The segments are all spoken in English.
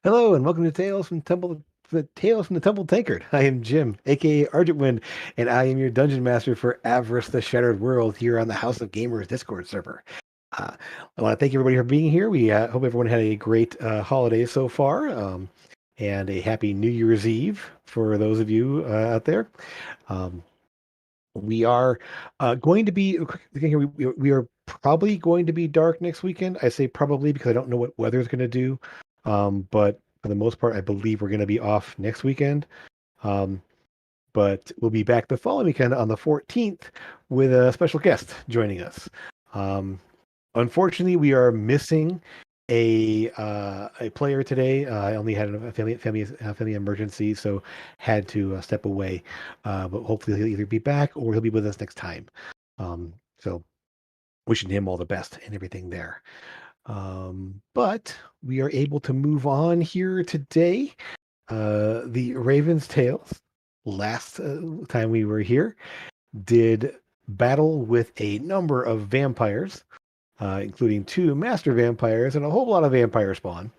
Hello and welcome to Tales from the Temple Tankard. I am Jim, aka Argentwind, and I am your dungeon master for Avress the Shattered World here on the House of Gamers Discord server. Uh, I want to thank everybody for being here. We hope everyone had a great holiday so far, and a happy New Year's Eve for those of you out there. Um, we are going to be we are probably going to be dark next weekend. I say probably because I don't know what weather is going to do. But for the most part, I believe we're going to be off next weekend. Um, but we'll be back the following weekend on the 14th with a special guest joining us. Um, Unfortunately, we are missing a player today. I only had a family emergency, so had to step away. But hopefully, he'll either be back or he'll be with us next time. So wishing him all the best and everything there. But we are able to move on here today. The Raven's Tales, last time we were here, did battle with a number of vampires, including two master vampires and a whole lot of vampire spawn,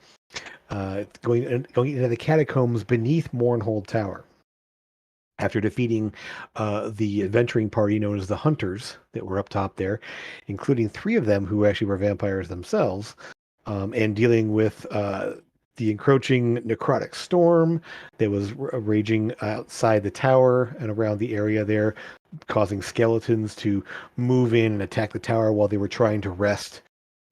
going into the catacombs beneath Mournhold Tower. After defeating the adventuring party known as the Hunters that were up top there, including three of them who actually were vampires themselves, and dealing with the encroaching necrotic storm that was raging outside the tower and around the area there, causing skeletons to move in and attack the tower while they were trying to rest.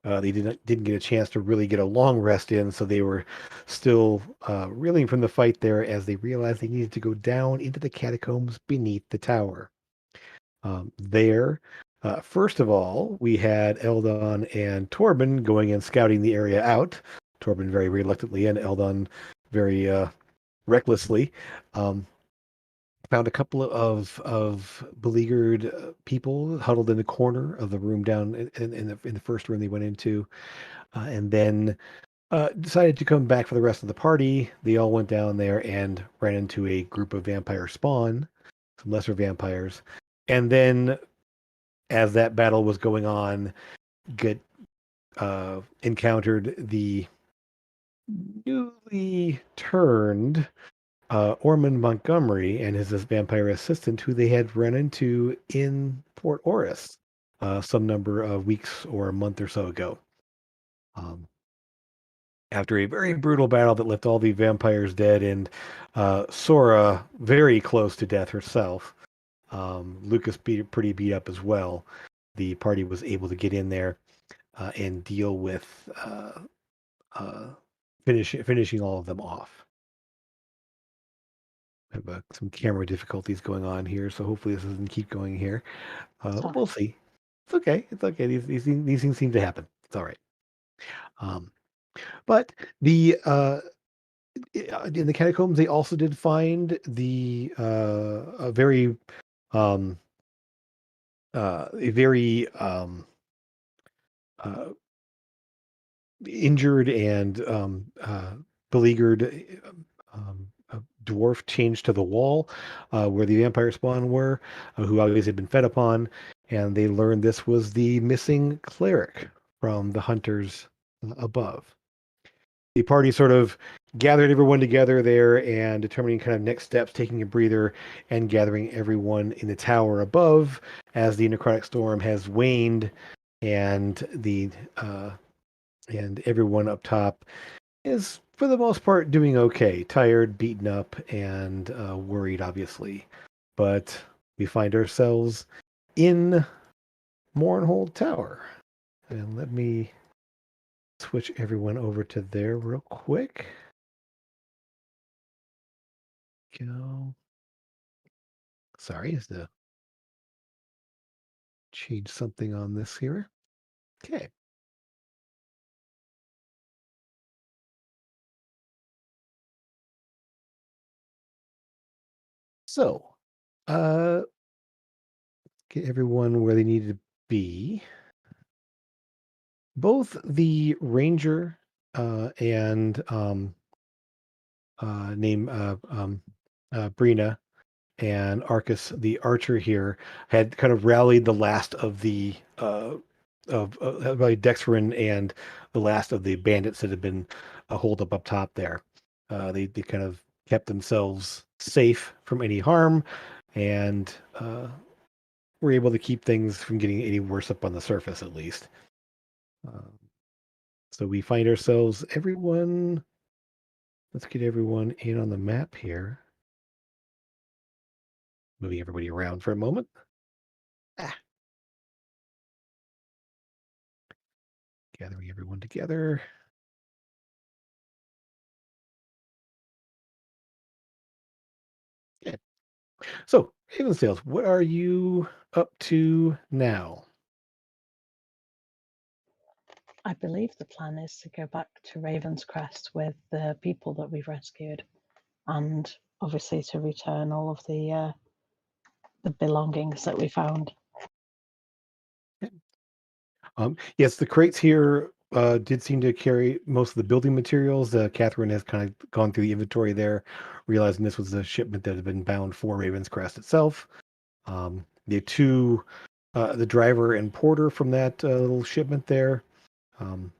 They didn't get a chance to really get a long rest in, so they were still reeling from the fight there as they realized they needed to go down into the catacombs beneath the tower. There, first of all, we had Eldon and Torben going and scouting the area out. Torben very reluctantly and Eldon very recklessly. Um, Found a couple of beleaguered people huddled in the corner of the room down in the first room they went into, and then decided to come back for the rest of the party. They all went down there and ran into a group of vampire spawn, some lesser vampires, and then as that battle was going on, get encountered the newly turned Ormond Montgomery and his vampire assistant, who they had run into in Port Oris some number of weeks or a month or so ago. Um, After a very brutal battle that left all the vampires dead and Sora very close to death herself, Lucas pretty beat up as well. The party was able to get in there and deal with uh, finishing all of them off. I have some camera difficulties going on here, so hopefully this doesn't keep going here. It's We'll fine. see. It's okay. It's okay. These things seem to happen. It's all right. Um, but the in the catacombs, they also did find the a very um, a very uh, injured and beleaguered dwarf changed to the wall where the vampire spawn were, who always had been fed upon, and they learned this was the missing cleric from the hunters above. The party sort of gathered everyone together there and determining kind of next steps, taking a breather and gathering everyone in the tower above as the necrotic storm has waned and the and everyone up top is for the most part doing okay. Tired, beaten up, and worried, obviously. But we find ourselves in Mournhold Tower. And let me switch everyone over to there real quick. Go. Sorry, is to change something on this here. Okay. So, uh, get everyone where they need to be. Both the ranger and name Brina and Arcus, the archer here, had kind of rallied the last of the by Dexterin and the last of the bandits that had been holed up top there. They kind of kept themselves safe from any harm, and were able to keep things from getting any worse up on the surface, at least. Um, so we find ourselves everyone. Let's get everyone in on the map here. Moving everybody around for a moment. Ah, gathering everyone together. Yeah. So, Havensales, what are you up to now? I believe the plan is to go back to Ravenscrest with the people that we've rescued, and obviously to return all of the belongings that we found. Yes, the crates here did seem to carry most of the building materials. Catherine has kind of gone through the inventory there, realizing this was a shipment that had been bound for Ravenscrest itself. The two, the driver and porter from that little shipment there, um,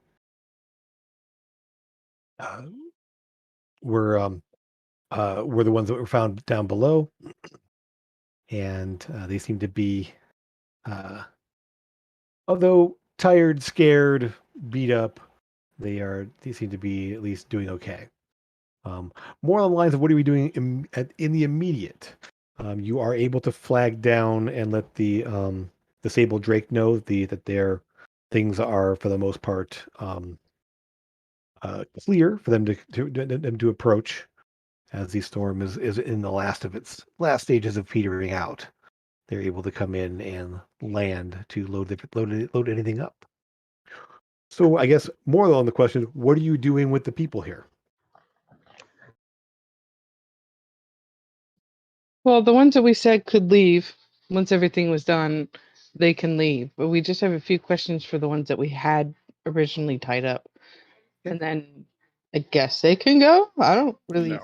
uh, were were the ones that were found down below, and they seem to be, uh, although tired, scared, beat up, they seem to be at least doing okay. Um, More on the lines of what are we doing in the immediate? You are able to flag down and let the Sable Drake know that their things are for the most part clear for them to approach as the storm is in the last of its last stages of petering out. They're able to come in and land to load anything up. So I guess more on the question: what are you doing with the people here? Well, the ones that we said could leave once everything was done, they can leave. But we just have a few questions for the ones that we had originally tied up. Okay. And then I guess they can go. I don't really.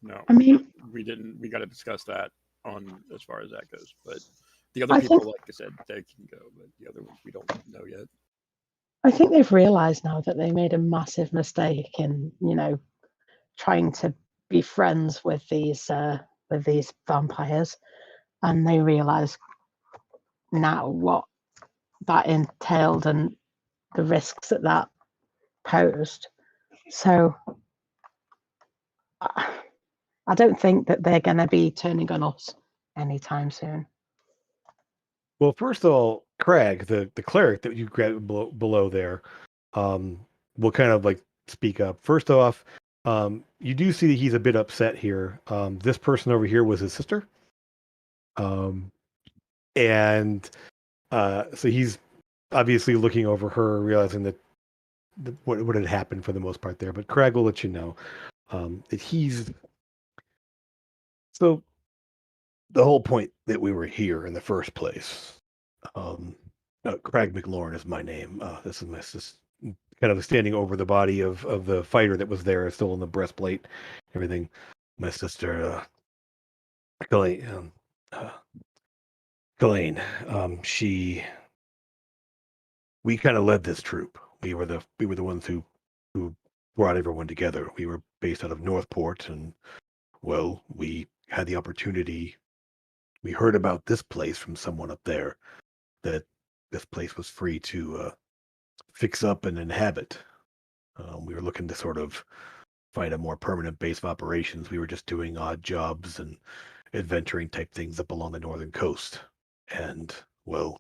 No. I mean, we didn't. We got to discuss that on as far as that goes. But the other I people, think like I said, they can go. But the other ones, we don't know yet. I think they've realised now that they made a massive mistake in, trying to be friends with these vampires, and they realise now what that entailed and the risks that posed. So I don't think that they're going to be turning on us anytime soon. Well, first of all, Craig, the cleric that you grabbed below there, um, will kind of like speak up. First off, you do see that he's a bit upset here. This person over here was his sister, um, and so he's obviously looking over her, realizing that what had happened for the most part there. But Craig will let you know that he's so the whole point that we were here in the first place. Um, Craig McLaurin is my name. This is my kind of standing over the body of the fighter that was there, still in the breastplate, everything. My sister, Ghislaine, uh, Ghislaine, we kind of led this troop. We were the ones who brought everyone together. We were based out of Northport, and well, we had the opportunity. We heard about this place from someone up there that this place was free to fix up and inhabit. We were looking to sort of find a more permanent base of operations. We were just doing odd jobs and adventuring type things up along the northern coast. And well,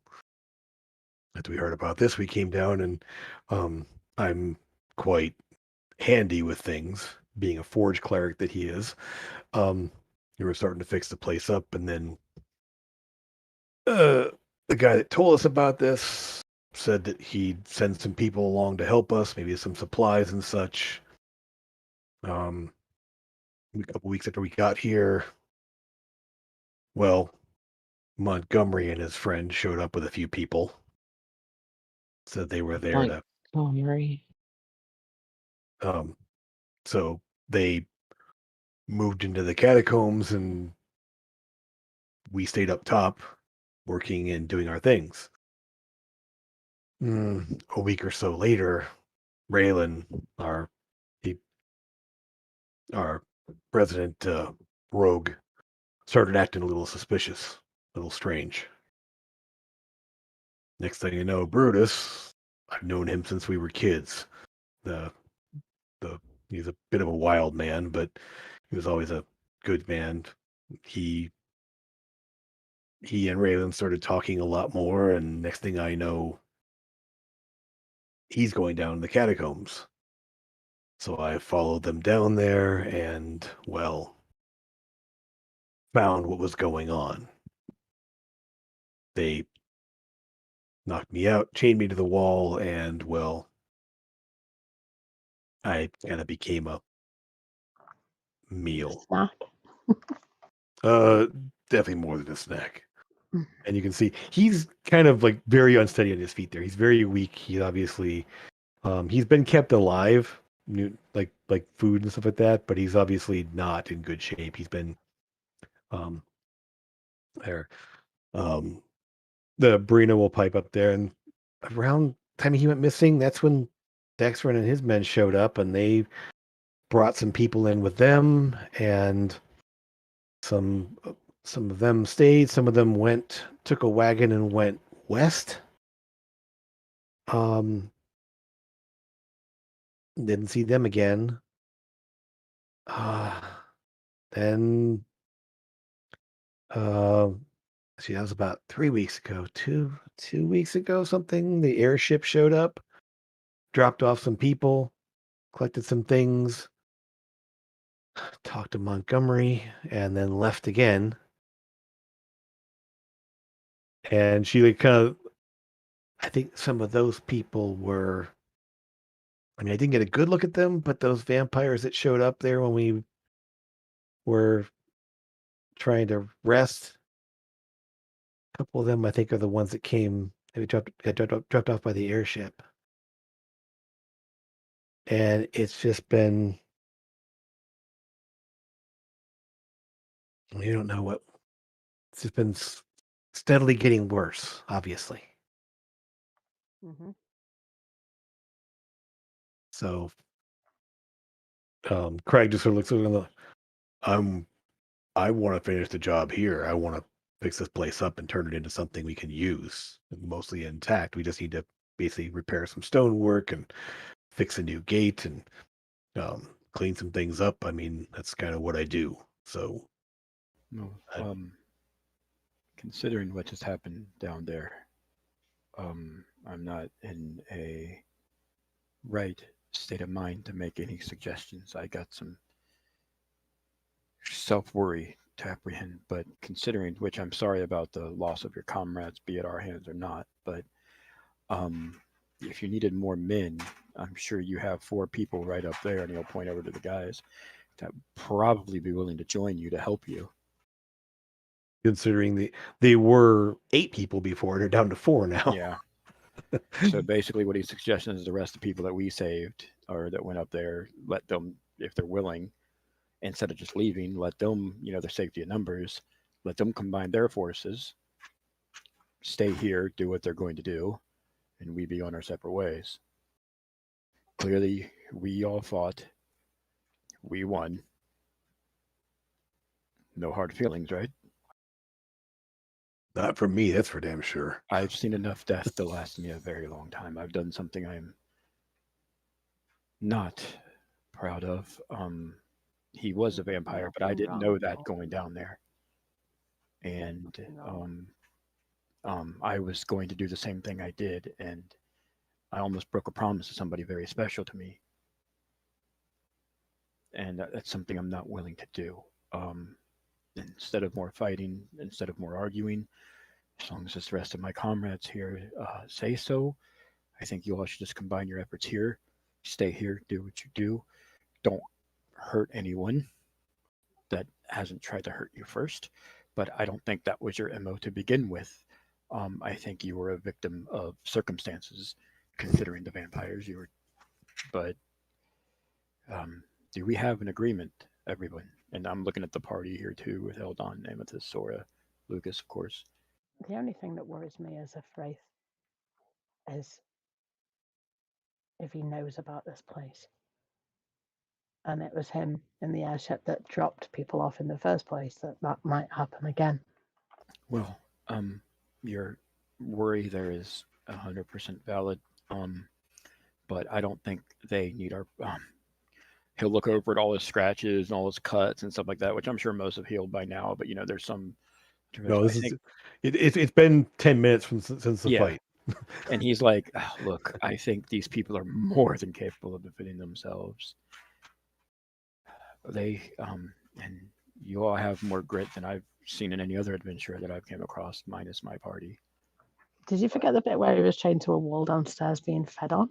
after we heard about this, we came down and I'm quite handy with things, being a forge cleric that he is. Um, we were starting to fix the place up, and then uh, the guy that told us about this said that he'd send some people along to help us, maybe some supplies and such. Um, a couple weeks after we got here, well, Montgomery and his friend showed up with a few people. Said they were there to, Montgomery. um, so they moved into the catacombs and we stayed up top working and doing our things. A week or so later, Raylan, he, our president rogue, started acting a little suspicious, a little strange. Next thing you know, Brutus, I've known him since we were kids. The the He's a bit of a wild man, but he was always a good man. He he and Raylan started talking a lot more, and next thing I know, he's going down the catacombs. So I followed them down there and, well, found what was going on. They knocked me out, chained me to the wall, and, well, I kind of became a meal. Snack. Uh, Definitely more than a snack. Mm. And you can see he's kind of like very unsteady on his feet there. He's very weak. He's obviously he's been kept alive, like food and stuff like that, but he's obviously not in good shape. He's been um there. Um the Brina will pipe up there, and around the time he went missing, that's when Dexter and his men showed up, and they brought some people in with them, and some some of them stayed, some of them took a wagon and went west. Um, didn't see them again. Uh, then, uh, see, that was about 3 weeks ago, 2 weeks ago, something. The airship showed up, dropped off some people, collected some things, talked to Montgomery, and then left again. And she like kind of, I think some of those people were. I mean, I didn't get a good look at them, but those vampires that showed up there when we were trying to rest, a couple of them I think are the ones that got dropped off by the airship. And it's just been, you don't know what, it's just been steadily getting worse, obviously. Mm-hmm. So Craig just sort of looks over and I'm I want to finish the job here. I want to fix this place up and turn it into something we can use, mostly intact. We just need to basically repair some stonework and fix a new gate and clean some things up. I mean, that's kind of what I do. So, No, I, considering what just happened down there, I'm not in a right state of mind to make any suggestions. I got some self worry to apprehend, but considering which I'm sorry about the loss of your comrades, be it our hands or not. But um, if you needed more men, I'm sure you have four people right up there, and he'll point over to the guys that probably be willing to join you to help you. considering they were 8 people before, they're down to 4 now. Yeah. So basically, what he's suggesting is the rest of the people that we saved or that went up there, let them, if they're willing, instead of just leaving, let them, their safety in numbers, let them combine their forces, stay here, do what they're going to do, and we be on our separate ways. Clearly, we all fought. We won. No hard feelings, right? Not for me, that's for damn sure. I've seen enough death to last me a very long time. I've done something I'm not proud of. He was a vampire, but I didn't know that going down there. And I was going to do the same thing I did, and I almost broke a promise to somebody very special to me. And that's something I'm not willing to do. Um, Instead of more fighting, instead of more arguing, as long as the rest of my comrades here say so, I think you all should just combine your efforts here. Stay here, do what you do. Don't hurt anyone that hasn't tried to hurt you first. But I don't think that was your MO to begin with. I think you were a victim of circumstances, considering the vampires you were. But um, do we have an agreement, everyone? And I'm looking at the party here too with Eldon, Amethyst, Sora, Lucas, of course. The only thing that worries me as a Wraith is if he knows about this place. And it was him in the airship that dropped people off in the first place, that might happen again. Well, your worry there is 100% valid. But I don't think they need our. He'll look over at all his scratches and all his cuts and stuff like that, which I'm sure most have healed by now. But there's some. No, I this is think, it's been 10 minutes since the yeah. fight. And he's like, "Oh, look, I think these people are more than capable of defending themselves. And you all have more grit than I've seen in any other adventurer that I've came across, minus my party. Did you forget the bit where he was chained to a wall downstairs being fed on?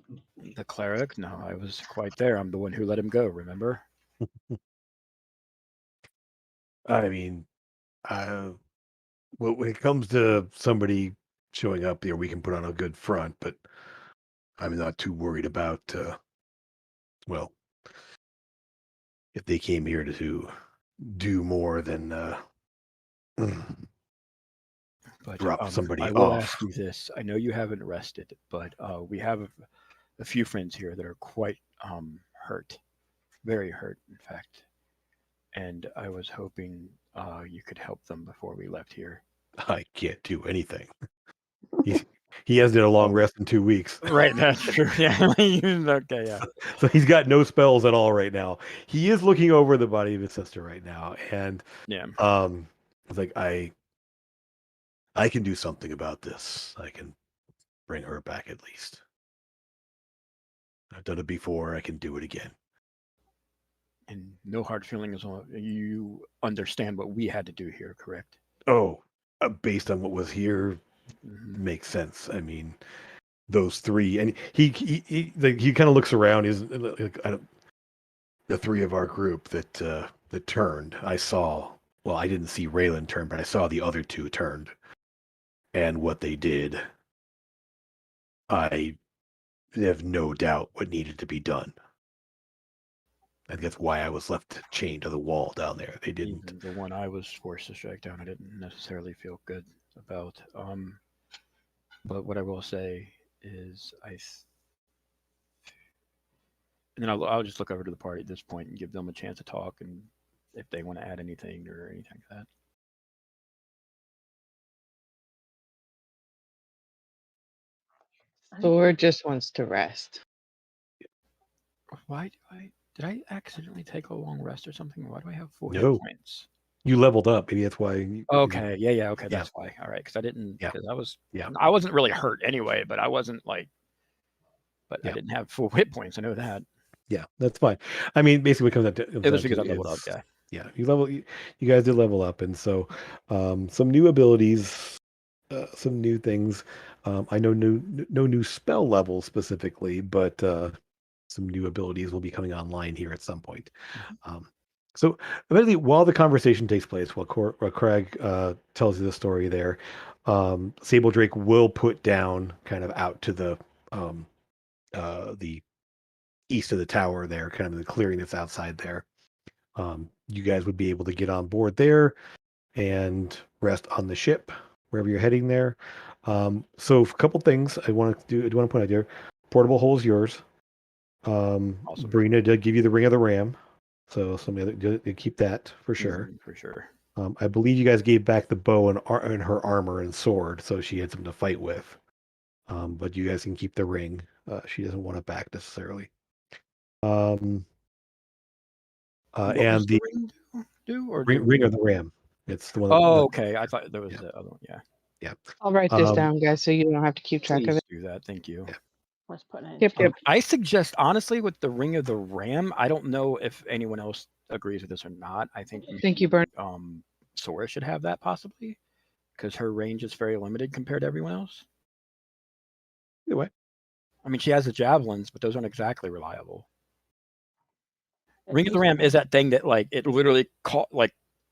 The cleric? No, I was quite there. I'm the one who let him go, remember? I mean, when it comes to somebody showing up here, we can put on a good front, but I'm not too worried about, well, if they came here to do more than But drop somebody I will off. ask you this. I know you haven't rested, but we have a few friends here that are quite hurt, very hurt, in fact. And I was hoping you could help them before we left here. I can't do anything. He has did a long Oh, rest in 2 weeks. right, that's true. Yeah. Okay, yeah. So he's got no spells at all right now. He is looking over the body of his sister right now, and Yeah. it's like I can do something about this. I can bring her back at least. I've done it before. I can do it again. And no hard feelings on you understand what we had to do here, correct? Oh, based on what was here, Mm-hmm. makes sense. I mean, those three, and he kind of looks around. He's like, the three of our group that turned. I saw. Well, I didn't see Raylan turn, but I saw the other two turned, and what they did. I have no doubt what needed to be done. I think that's why I was left chained to the wall down there. They didn't. Even the one I was forced to strike down, I didn't necessarily feel good about. But what I will say is, and then I'll just look over to the party at this point and give them a chance to talk, and if they want to add anything or anything like that. Thor just wants to rest. Why did I accidentally take a long rest or something? Why do I have 4 hit No, points? you leveled up. Maybe that's why. Okay, yeah, okay, Yeah. that's why. All right, because I didn't, Yeah. because Yeah. I wasn't really hurt anyway, but I wasn't like, but I Yeah. didn't have 4 hit points. I know that. Yeah, that's fine. I mean, basically, what it comes It was down because to I leveled up, is, yeah. yeah, you guys did level up, and so some new abilities, some new things. I know no new spell levels specifically, but some new abilities will be coming online here at some point. Um, so eventually, while the conversation takes place, while Craig tells you the story there, Sable Drake will put down kind of out to the east of the tower there, kind of the clearing that's outside there. You guys would be able to get on board there and rest on the ship wherever you're heading there. So a couple things I want to do. I do want to point out there. Portable hole is yours. Awesome. Brina did give you the ring of the ram, so somebody did keep that for sure. For sure. I believe you guys gave back the bow and her armor and sword, so she had something to fight with. But you guys can keep the ring. She doesn't want it back necessarily. What And was the the ring do or ring of the ram. It's the one. That, Oh, okay. I thought there was yeah. the other one. Yeah. Yeah. I'll write this down, guys, so you don't have to keep track of Please it. do that. Thank you. Yeah. Was putting it in Yep, chat. yep. I suggest honestly with the ring of the ram. I don't know if anyone else agrees with this or not. I think Thank you, Bern. Sora should have that possibly because her range is very limited compared to everyone else. Either way. I mean, she has the javelins, but those aren't exactly reliable. It Ring of the used- ram is that thing that like it literally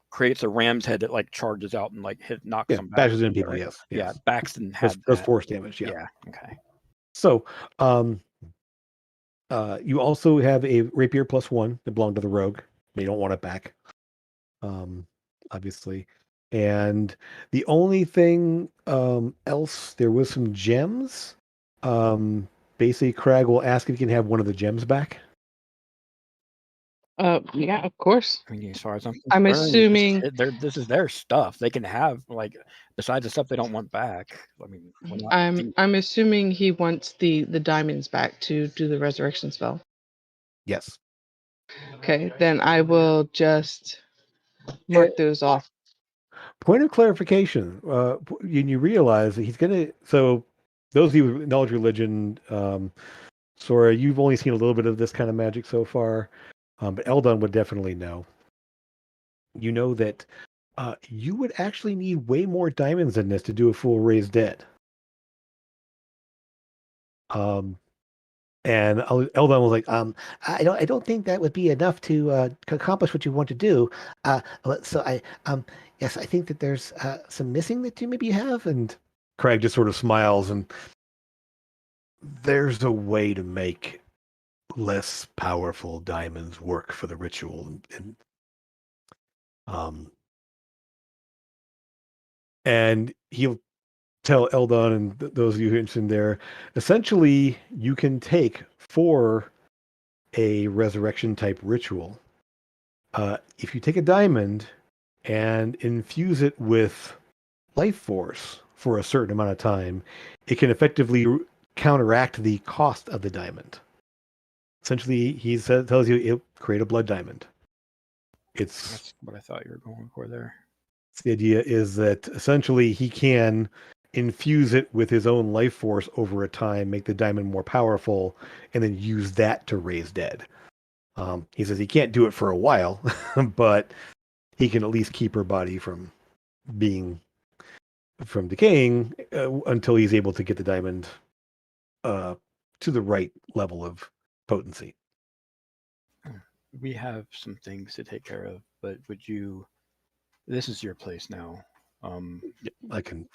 creates a ram's head that like charges out and like knocks them back. Bashes in people. Right? Yes. Yeah, Baxton had does that. force damage. Yeah. Yeah. Okay. So, you also have a rapier +1 that belonged to the rogue. You don't want it back, obviously. And the only thing else, there was some gems, basically Crag will ask if he can have one of the gems back. Yeah, of course. I mean, as far as I'm I'm concerned, assuming this is their stuff. They can have, like, besides the stuff they don't want back. I mean, we're not deep. I'm assuming he wants the diamonds back to do the resurrection spell. Yes. Okay, then I will just mark those off. Point of clarification. You realize that he's gonna. So those of you with knowledge religion, Sora, you've only seen a little bit of this kind of magic so far, but Eldon would definitely know. You know that you would actually need way more diamonds than this to do a full raised dead. And Eldon was like, I don't think that would be enough to accomplish what you want to do. So yes, I think that there's some missing that you maybe have. And Craig just sort of smiles, and there's a way to make less powerful diamonds work for the ritual, um, and he'll tell Eldon and those of you who are interested there. Essentially, you can take for a resurrection type ritual. If you take a diamond and infuse it with life force for a certain amount of time, it can effectively counteract the cost of the diamond. Essentially, tells you it'll create a blood diamond. That's what I thought you were going for there. The idea is that essentially he can infuse it with his own life force over a time, make the diamond more powerful, and then use that to raise dead. He says he can't do it for a while, but he can at least keep her body from decaying until he's able to get the diamond to the right level of potency. We have some things to take care of, but would you? This is your place now. I can,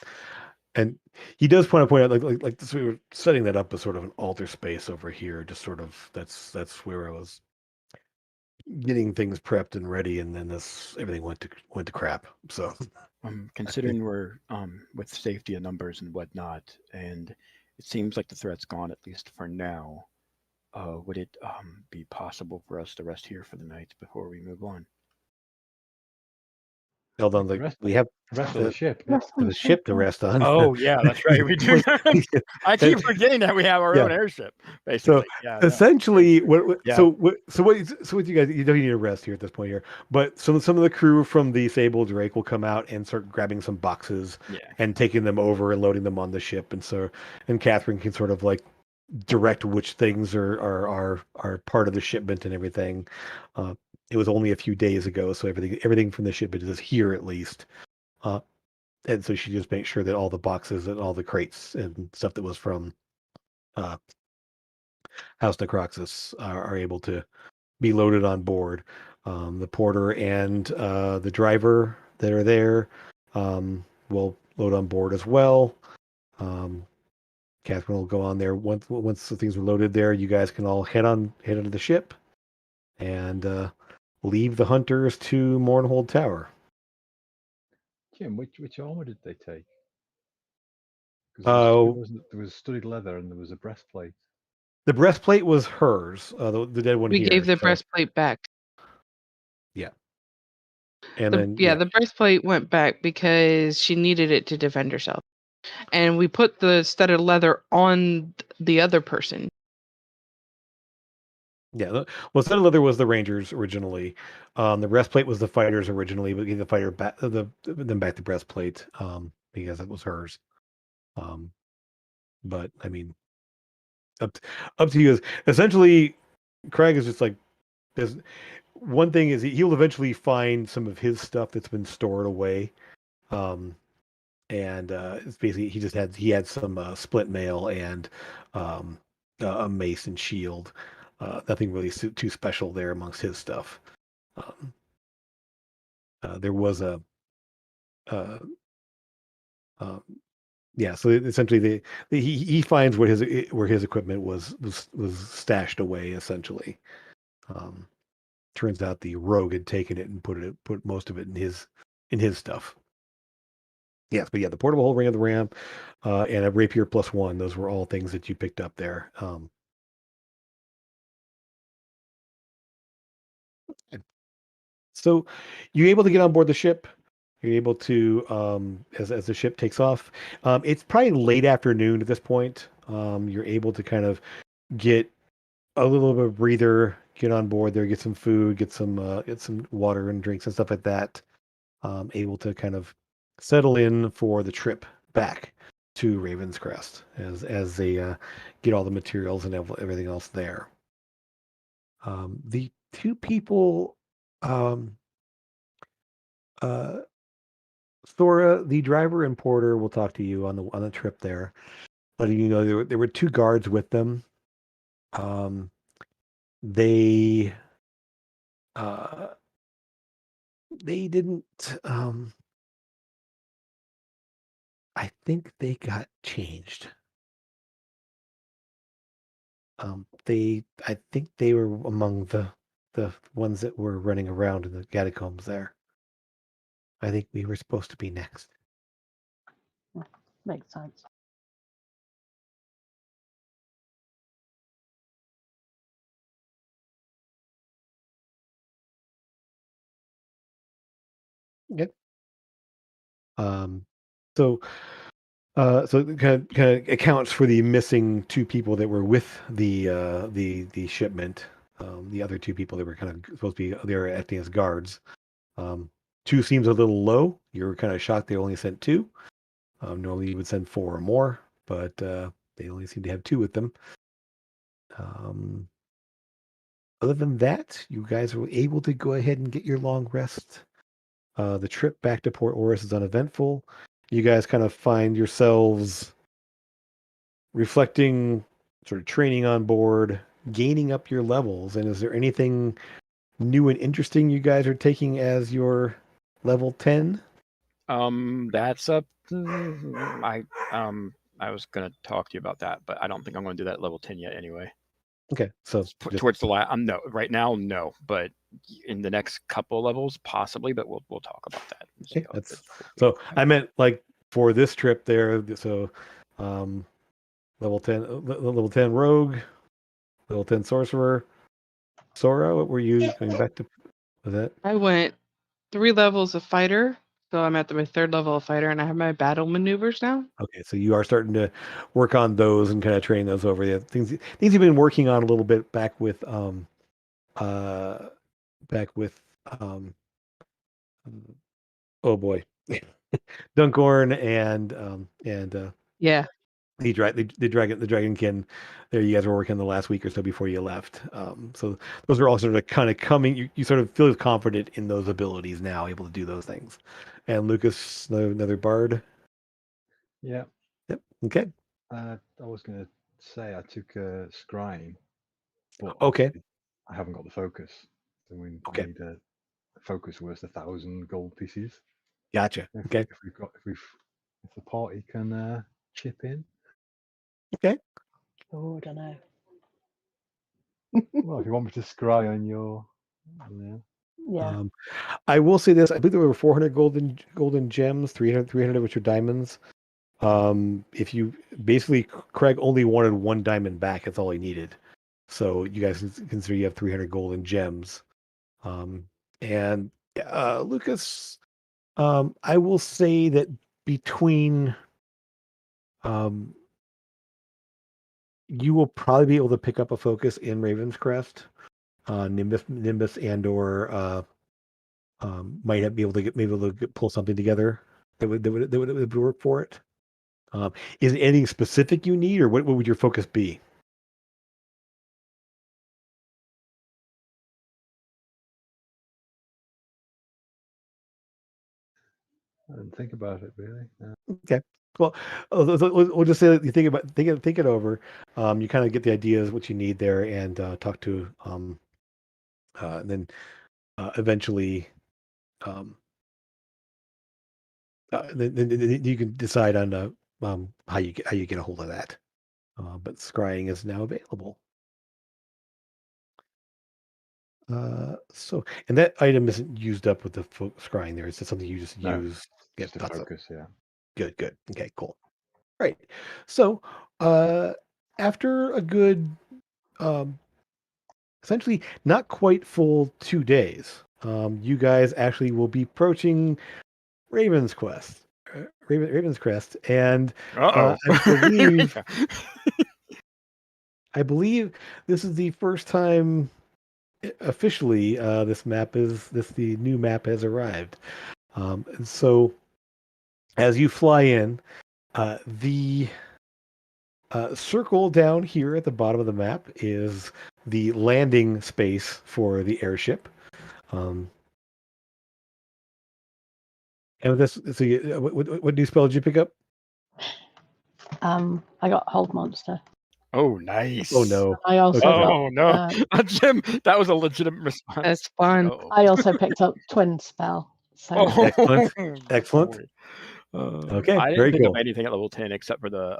and he does point out like this, we were setting that up as sort of an altar space over here. Just sort of that's where I was getting things prepped and ready, and then everything went to crap. So, considering we're with safety of numbers and whatnot, and it seems like the threat's gone at least for now. Would it be possible for us to rest here for the night before we move on? Eldon's like, we have Rest on the ship. Rest on the ship to rest on. Oh yeah, that's right. We do. I keep forgetting that we have our own airship. Basically, so essentially, what Yeah. so what you guys, you don't need to rest here at this point here, but some of the crew from the Sable Drake will come out and start grabbing some boxes and taking them over and loading them on the ship, and Catherine can sort of like direct which things are part of the shipment and everything. It was only a few days ago, so everything from the shipment is here at least. And so she just makes sure that all the boxes and all the crates and stuff that was from House Necroxus are able to be loaded on board. The porter and the driver that are there will load on board as well. Catherine will go on there once the things are loaded there. You guys can all head onto the ship and leave the hunters to Mournhold Tower. Jim, which armor did they take? Oh, Because there was studded leather and there was a breastplate. the breastplate was hers. The dead one We here. gave the breastplate back. Yeah. And then the breastplate went back because she needed it to defend herself. And we put the studded leather on the other person. Yeah, well, studded leather was the Rangers originally. The breastplate was the fighters originally, but gave the fighter back them back the breastplate because it was hers. But I mean, up to you. Essentially, Craig is just like there's one thing is he'll eventually find some of his stuff that's been stored away. And it's basically he had some split mail and a mace and shield. Nothing really too special there amongst his stuff. There was a yeah. So essentially, he finds where his equipment was stashed away. Essentially, turns out the rogue had taken it and put most of it in his stuff. Yes, but yeah, the portable ring of the ram, and a rapier +1. Those were all things that you picked up there. And so you're able to get on board the ship. You're able to, as the ship takes off. It's probably late afternoon at this point. You're able to kind of get a little bit of breather, get on board there, get some food, get some water and drinks and stuff like that. Able to kind of settle in for the trip back to Raven's Crest as they get all the materials and everything else there. The two people, um, uh, Thora, the driver and Porter, will talk to you on the trip there, letting you know there were two guards with them. Um, they uh, they didn't. I think they got changed. I think they were among the ones that were running around in the catacombs there. I think we were supposed to be next. Makes sense. Yep. Um, so so it kind of accounts for the missing two people that were with the shipment. The other two people that were kind of supposed to be they were acting as guards. Um, Two seems a little low. You're kind of shocked they only sent two. Normally you would send four or more, but they only seem to have two with them. Um, Other than that, you guys were able to go ahead and get your long rest. The trip back to Port Oris is uneventful. You guys kind of find yourselves reflecting, sort of training on board, gaining up your levels. And is there anything new and interesting you guys are taking as your level 10? That's up. I was gonna talk to you about that, but I don't think I'm gonna do that at level 10 yet anyway. Okay, so just Towards the last, no, right now, no, but in the next couple levels, possibly. But we'll talk about that. And see okay, how it that's goes. so I meant like for this trip there. So um, level 10, level 10 rogue, level 10 sorcerer. Sora, what were you going back to? Was that I went 3 levels of fighter, so I'm at my 3rd level of fighter, and I have my battle maneuvers now. okay? So you are starting to work on those and kind of train those over. The things you've been working on a little bit uh back with oh boy, Dunkorn and Yeah. the dragonkin. There, you guys were working the last week or so before you left. So those are all sort of kind of coming. You sort of feel confident in those abilities now, able to do those things. And Lucas, another bard. Yeah. Yep. Okay. I was going to say I took scrying, but Okay. obviously I haven't got the focus. So I Okay. need a focus worth 1,000 gold pieces. Gotcha. If Okay. if the party can chip in. Okay. Oh, I don't know. Well, if you want me to scry on your, yeah. Yeah. I will say this. I believe there were 400 golden gems, 300 which are diamonds. If you basically Craig only wanted one diamond back, that's all he needed. So you guys consider you have 300 golden gems. And Lucas, I will say that between um, you will probably be able to pick up a focus in Raven's Crest, Nimbus, and or might be able to pull something together that would work for it. Is it anything specific you need, or what would your focus be? I didn't think about it really. Okay. Well, we'll just say that you think it over. You kind of get the ideas what you need there, and talk to and then eventually um, then you can decide on how you get a hold of that. But scrying is now available. So and that item isn't used up with the scrying there. It's just something you just No, use. Get just a dots up. focus. Yeah. Good, good. Okay, cool. Right. So, after a good, um, essentially not quite full 2 days, you guys actually will be approaching Raven's Quest, Raven's Crest, and Uh I oh. Here we believe go. I believe this is the first time officially the new map has arrived. And so as you fly in, the circle down here at the bottom of the map is the landing space for the airship. Um, and with this, so what new spell did you pick up? I got Hold Monster. Oh, Oh nice. no. I also Okay. got. Oh no, Jim, that was a legitimate response. That's fun. Uh-oh. I also picked up Twin Spell. So Excellent. Oh, Excellent. boy. Okay. I didn't Very pick up cool. anything at level 10 except for the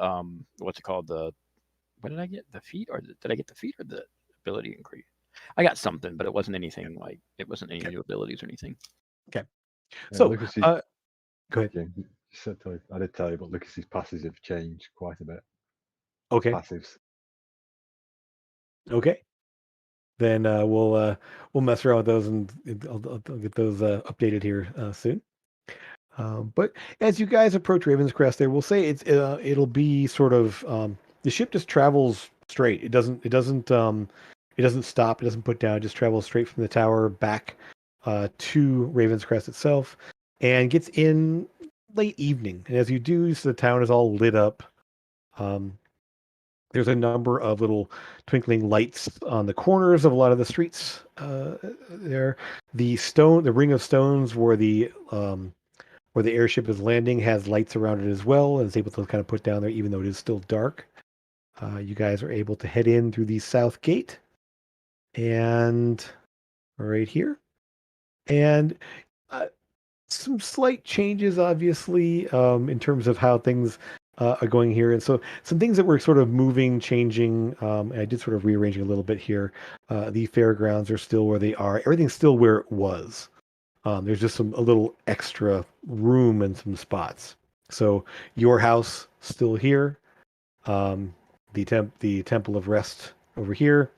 what's it called? What did I get? The feat, or did I get the feat or the ability increase? I got something, but it wasn't anything like it wasn't any Okay. new abilities or anything. Okay. Yeah, So, Lucas's, go ahead. Jim, I did tell you, but Lucas's passes have changed quite a bit. Okay. Passives. Okay. Then we'll mess around with those, and I'll get those updated here soon. But as you guys approach Raven's Crest, there, we'll say it'll be sort of the ship just travels straight. It doesn't stop. It doesn't put down. It just travels straight from the tower back to Raven's Crest itself, and gets in late evening. And as you do, so the town is all lit up. Um, there's a number of little twinkling lights on the corners of a lot of the streets there. The ring of stones where the airship is landing has lights around it as well, and is able to kind of put down there, even though it is still dark. You guys are able to head in through the south gate, and right here, and uh, some slight changes, obviously, in terms of how things are going here. And so some things that were sort of moving, changing, and I did sort of rearranging a little bit here. The fairgrounds are still where they are. Everything's still where it was. There's just a little extra room in some spots. So your house still here. Um, the Temple of Rest over here.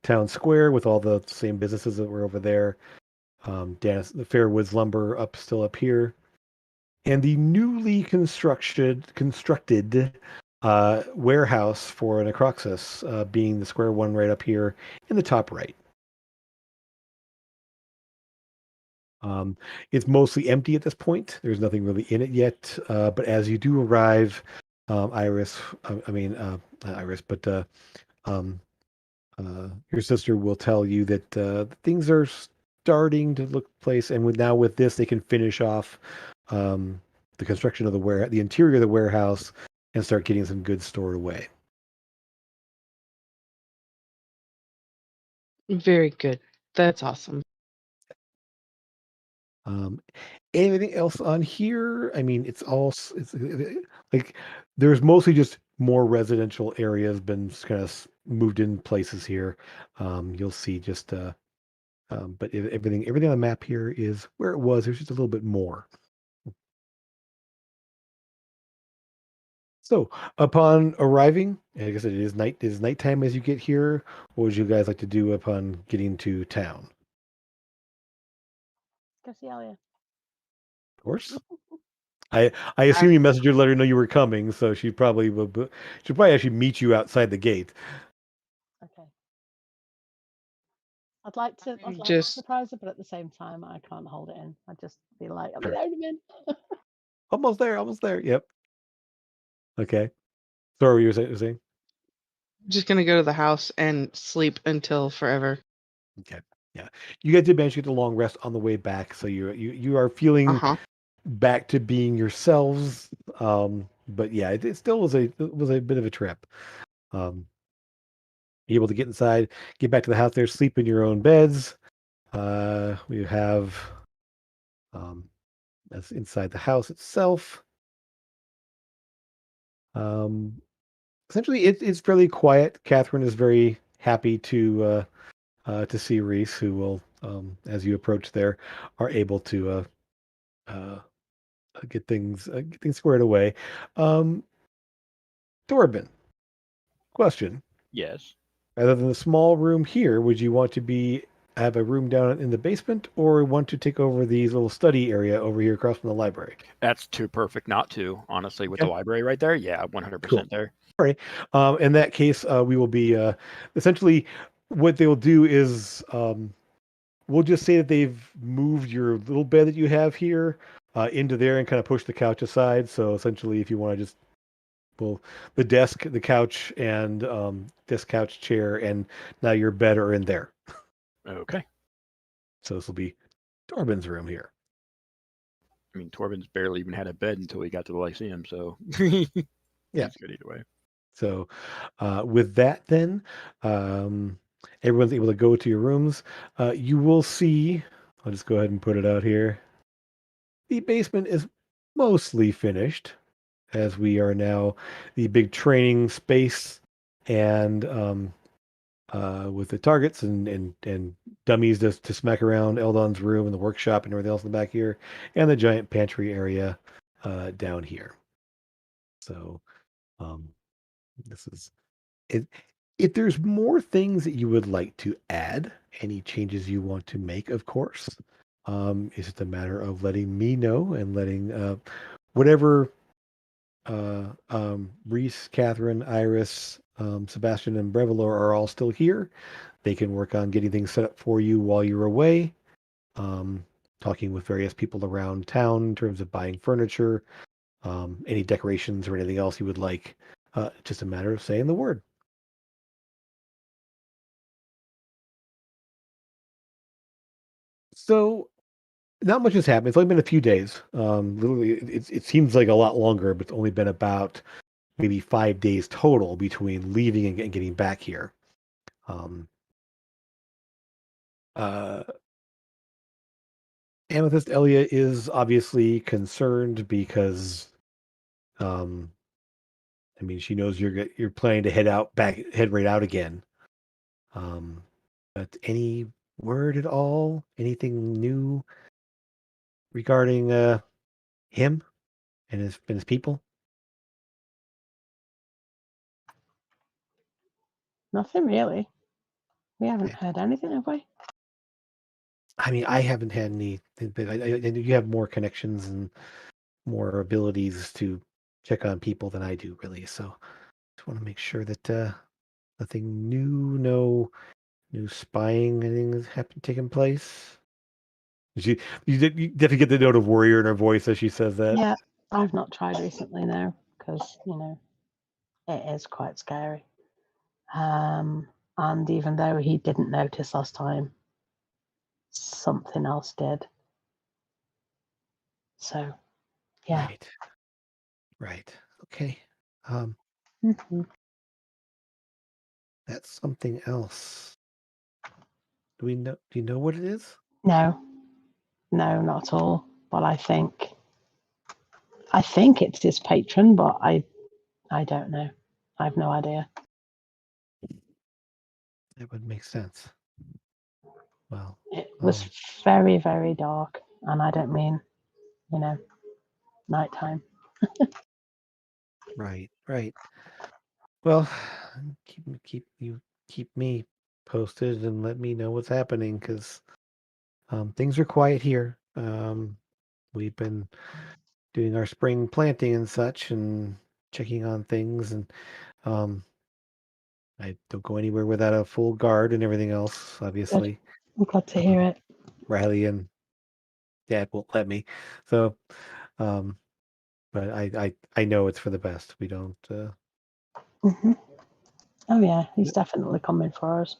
Town Square with all the same businesses that were over there. The Fairwoods Lumber still up here, and the newly constructed warehouse for Necroxus being the square one right up here in the top right. It's mostly empty at this point. There's nothing really in it yet. But as you do arrive, Iris, not Iris, but um, your sister will tell you that things are starting to look place, and with this, they can finish off um, the construction of the interior of the warehouse, and start getting some goods stored away. Very good. That's awesome. Um, Anything else on here? I mean, like there's mostly just more residential areas been kind of moved in places here. You'll see just but everything on the map here is where it was. There's just a little bit more. So upon arriving, I guess it is night. It is nighttime as you get here. What would you guys like to do upon getting to town? go see Alia. Of course. I assume you messaged her to let her know you were coming, so she'll probably actually meet you outside the gate. Okay. I'd like to Just surprise her, but at the same time, I can't hold it in. I just feel like I'll be Sure. there in a minute. Almost there, almost there. Yep. Okay. Sorry, what you were saying? just gonna go to the house and sleep until forever. Okay. Yeah. You guys did manage to get a long rest on the way back, so you are feeling Uh-huh. back to being yourselves. But yeah, it still was a bit of a trip. Um, able to get inside, get back to the house there, sleep in your own beds. We have that's inside the house itself. Um, Essentially, it's fairly quiet. Catherine is very happy to see Reese, who will, as you approach there, are able to uh, get things squared away. Um, Torben, question: Yes. rather than the small room here, would you want to be have a room down in the basement, or want to take over the little study area over here across from the library? That's too perfect not to, honestly, with the Okay, library right there. Yeah, cool. 100% there. All right. In that case, we will be essentially what they will do is we'll just say that they've moved your little bed that you have here into there and kind of push the couch aside. So essentially, if you want to just well, the desk, the couch, and this couch chair, and now your bed are in there. Okay. So this will be Torben's room here. I mean, Torben's barely even had a bed until he got to the Lyceum, so he's Yeah. good either way. So with that, then um, everyone's able to go to your rooms. You will see. I'll just go ahead and put it out here. The basement is mostly finished, as we are now the big training space and with the targets and dummies to smack around Eldon's room and the workshop and everything else in the back here, and the giant pantry area down here. So um, this is it. If there's more things that you would like to add, any changes you want to make, of course, it's just a matter of letting me know and letting whatever Reese, Catherine, Iris, Sebastian, and Brevalor are all still here. They can work on getting things set up for you while you're away. Um, talking with various people around town in terms of buying furniture, any decorations or anything else you would like. Just a matter of saying the word. So not much has happened. It's only been a few days. Literally, it seems like a lot longer, but it's only been about maybe 5 days total between leaving and getting back here. Um, uh, Amethyst Elia is obviously concerned because, um, I mean, she knows you're planning to head right out again. Um, but any word at all? Anything new regarding him and his people? Nothing really. We haven't Okay. heard anything, have we? I mean, I haven't had any, but I know you have more connections and more abilities to check on people than I do, really. So just want to make sure that nothing new, no new spying, anything has happened taken place. You definitely get the note of worry in her voice as she says that. Yeah, I've not tried recently now because it is quite scary. And even though he didn't notice last time, something else did. So yeah. Right, right. Okay. Um, Mhm. that's something else. Do we know? Do you know what it is? No, no, not at all. But I think it's his patron, but I don't know. I have no idea. That would make sense. Well, It was very, very dark, and I don't mean, you know, nighttime. right, right. Well, keep me posted and let me know what's happening because things are quiet here. We've been doing our spring planting and such and checking on things and um I don't go anywhere without a full guard and everything else, Good. obviously. I'm glad to Um, hear it. Riley and Dad won't let me. So um but I know it's for the best. We don't Hmm. Oh yeah, he's definitely coming for us.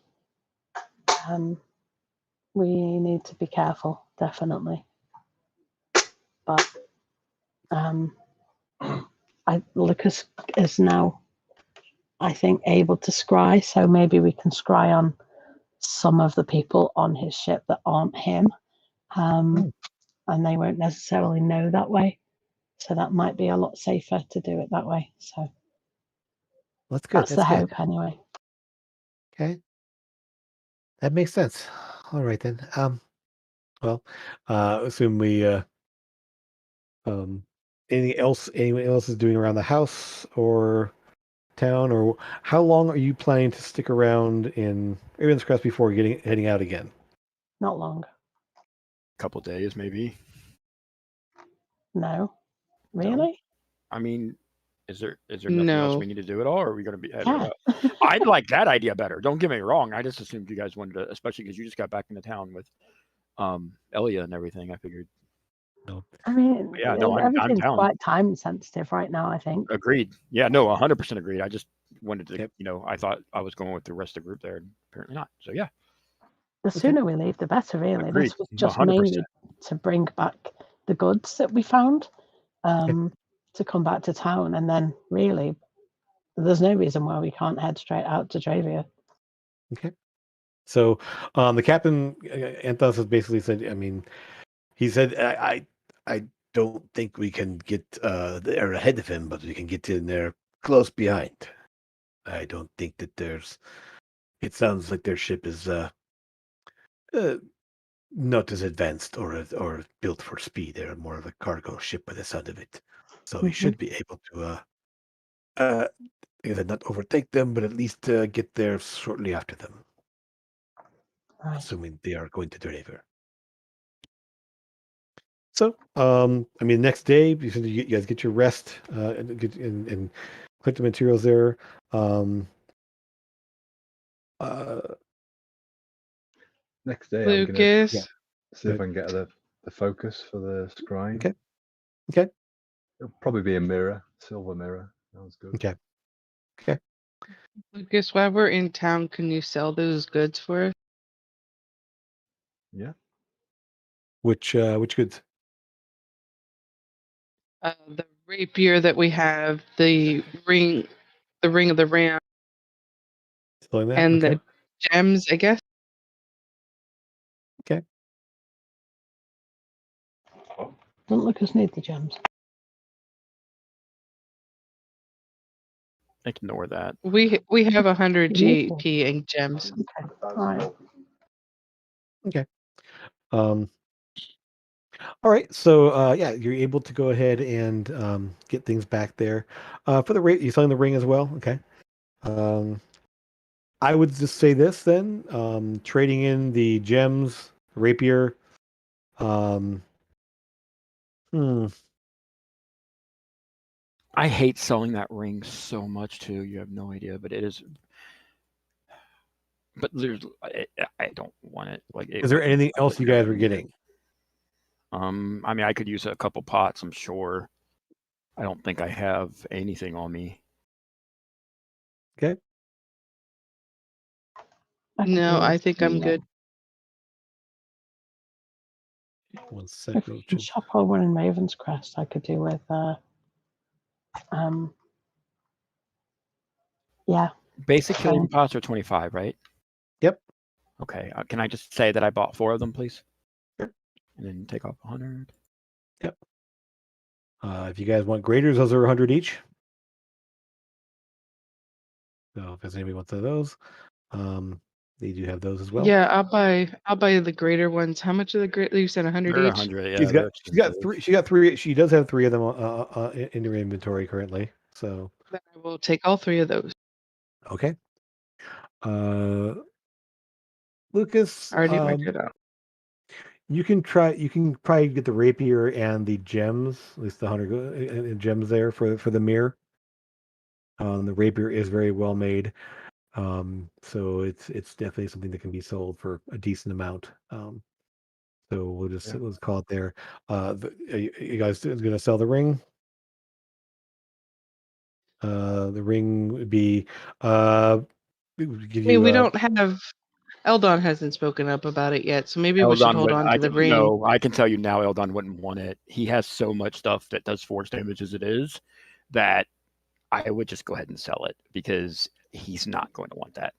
Um, we need to be careful, definitely. But Lucas is now, I think, able to scry, so maybe we can scry on some of the people on his ship that aren't him, Hmm, and they won't necessarily know that way. So that might be a lot safer to do it that way. So that's good. that's the That's good. hope, anyway. Okay. That makes sense. All right then. Well, assume we Anything else anyone else is doing around the house or town, or how long are you planning to stick around in Ravens Crest before heading out again? Not long. Couple days, maybe. No. No? Really? I mean, is there nothing else No. we need to do at all, or are we going to be headed Yeah. out? I'd like that idea better. Don't get me wrong. I just assumed you guys wanted to, especially because you just got back into town with Elia and everything. I figured. No. I mean, Yeah, no, I'm everything's down. quite time sensitive right now, I think. Agreed. Yeah, no, 100% agreed. I just wanted to, Yep. I thought I was going with the rest of the group there, and apparently not. So yeah, The sooner we leave, the better, really. agreed. This was just 100%. mainly to bring back the goods that we found, to come back to town. And then, really, there's no reason why we can't head straight out to Dravia. Okay. So, the captain, Anthos, has basically said. I mean, he said, I don't think we can get there ahead of him, but we can get in there close behind. I don't think that there's. It sounds like their ship is not as advanced or built for speed. They're more of a cargo ship by the sound of it. So we should be able to, like I said, not overtake them, but at least get there shortly after them, Right. assuming they are going to deliver. So, I mean, next day, you guys get your rest and collect the materials there. Uh, Next day, I'm gonna Lucas. see if I can get the focus for the scrying. Okay. Okay. It'll probably be a mirror, silver mirror. Sounds good. Okay. Lucas, while we're in town, can you sell those goods for us? Yeah. Which goods? The rapier that we have, the ring of the ram, Selling that? and Okay. the gems, I guess. Okay. Doesn't Lucas need the gems? Ignore that. We have 100 You need GP in gems. Okay. All right. Okay. All right. So, yeah, you're able to go ahead and get things back there. For the rate, you selling the ring as well? Okay. I would just say this then: trading in the gems, rapier. Um, hmm. I hate selling that ring so much too. You have no idea, but it is. But I don't want it. Like, Is there anything else you guys were getting? I mean, I could use a couple pots. I'm sure. I don't think I have anything on me. Okay. No, I think I'm good. 1 If second. we can shop over in Raven's Crest, I could do with yeah. Basic healing pots are 25, right? Yep. Okay. Can I just say that I bought 4 of them, please? Sure. And then take off 100. Yep. If you guys want graders, those are 100 each. So if there's anybody wants one of those, they do have those as well. Yeah, I'll buy the greater ones. How much are the great? You said 100 They're each. 100. Yeah, she's got three. She got 3. She does have 3 of them in her inventory currently. So Then I will take all 3 of those. okay. Lucas, I already worked it out. you can probably get the rapier and the gems, at least the 100 gems there for the mirror. The rapier is very well made. So it's definitely something that can be sold for a decent amount. So let's call it there. You guys gonna sell the ring? The ring would be give I mean, we you don't have. Eldon hasn't spoken up about it yet, so maybe we should Eldon hold on to the ring. No, I can tell you now, Eldon wouldn't want it. He has so much stuff that does force damage as it is that I would just go ahead and sell it because he's not going to want that.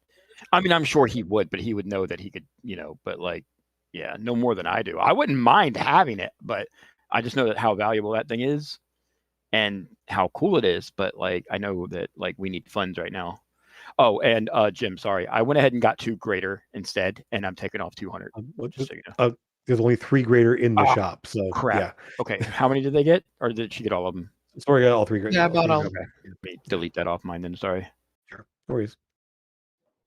I mean, I'm sure he would, but he would know that he could, but like, yeah, no more than I do. I wouldn't mind having it, but I just know that how valuable that thing is and how cool it is. But like, I know that like we need funds right now. Oh, and Jim, sorry, I went ahead and got 2 greater instead, and I'm taking off 200. Just so you know. There's only 3 greater in the Ah, shop, so crap. yeah. Okay, how many did they get? Or did she get all of them? Sorry, I got all 3 greater. Yeah, about all. Okay, let me delete that off mine then, sorry. Sure. No worries.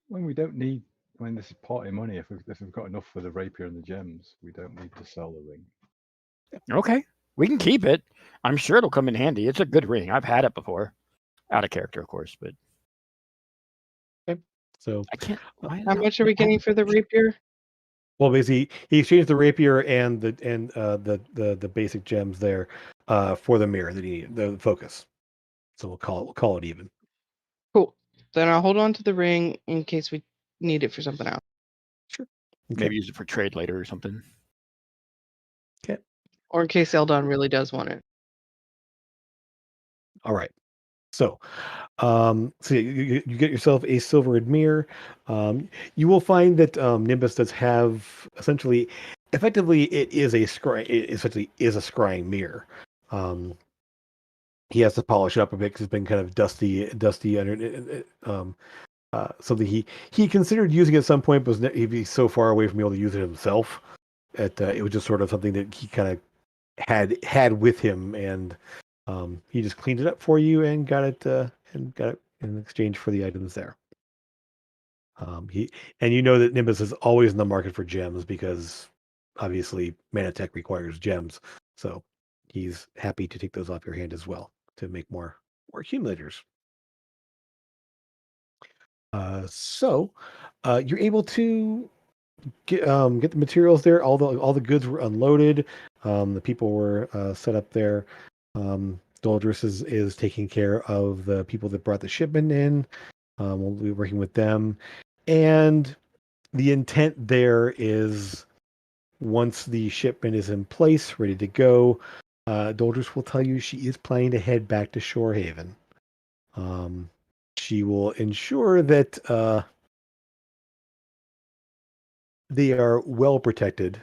When we don't need, I mean, this is party money. If we've got enough for the rapier and the gems, we don't need to sell the ring. Okay, we can keep it. I'm sure it'll come in handy. It's a good ring. I've had it before. Out of character, of course, but So, I can't. Why How much are we getting for the rapier? well, basically, he exchanged the rapier and the basic gems there for the mirror that he needed, the focus. So we'll call it even. Cool. Then I'll hold on to the ring in case we need it for something else. Sure. Maybe use it for trade later or something. Okay. Or in case Eldon really does want it. All right. So, so you get yourself a silvered mirror. You will find that Nimbus does have effectively, it is a scry. It essentially is a scrying mirror. He has to polish it up a bit because it's been kind of dusty under. Something he considered using at some point, but he'd be so far away from being able to use it himself. It was just sort of something that he kind of had with him, and he just cleaned it up for you and got it in exchange for the items there. You know that Nimbus is always in the market for gems because obviously Manatech requires gems, so he's happy to take those off your hand as well to make more accumulators. So you're able to get the materials there. All the goods were unloaded. The people were set up there. Doldrus is taking care of the people that brought the shipment in. We'll be working with them, and the intent there is once the shipment is in place, ready to go. Doldrus will tell you she is planning to head back to Shorehaven. She will ensure that they are well protected.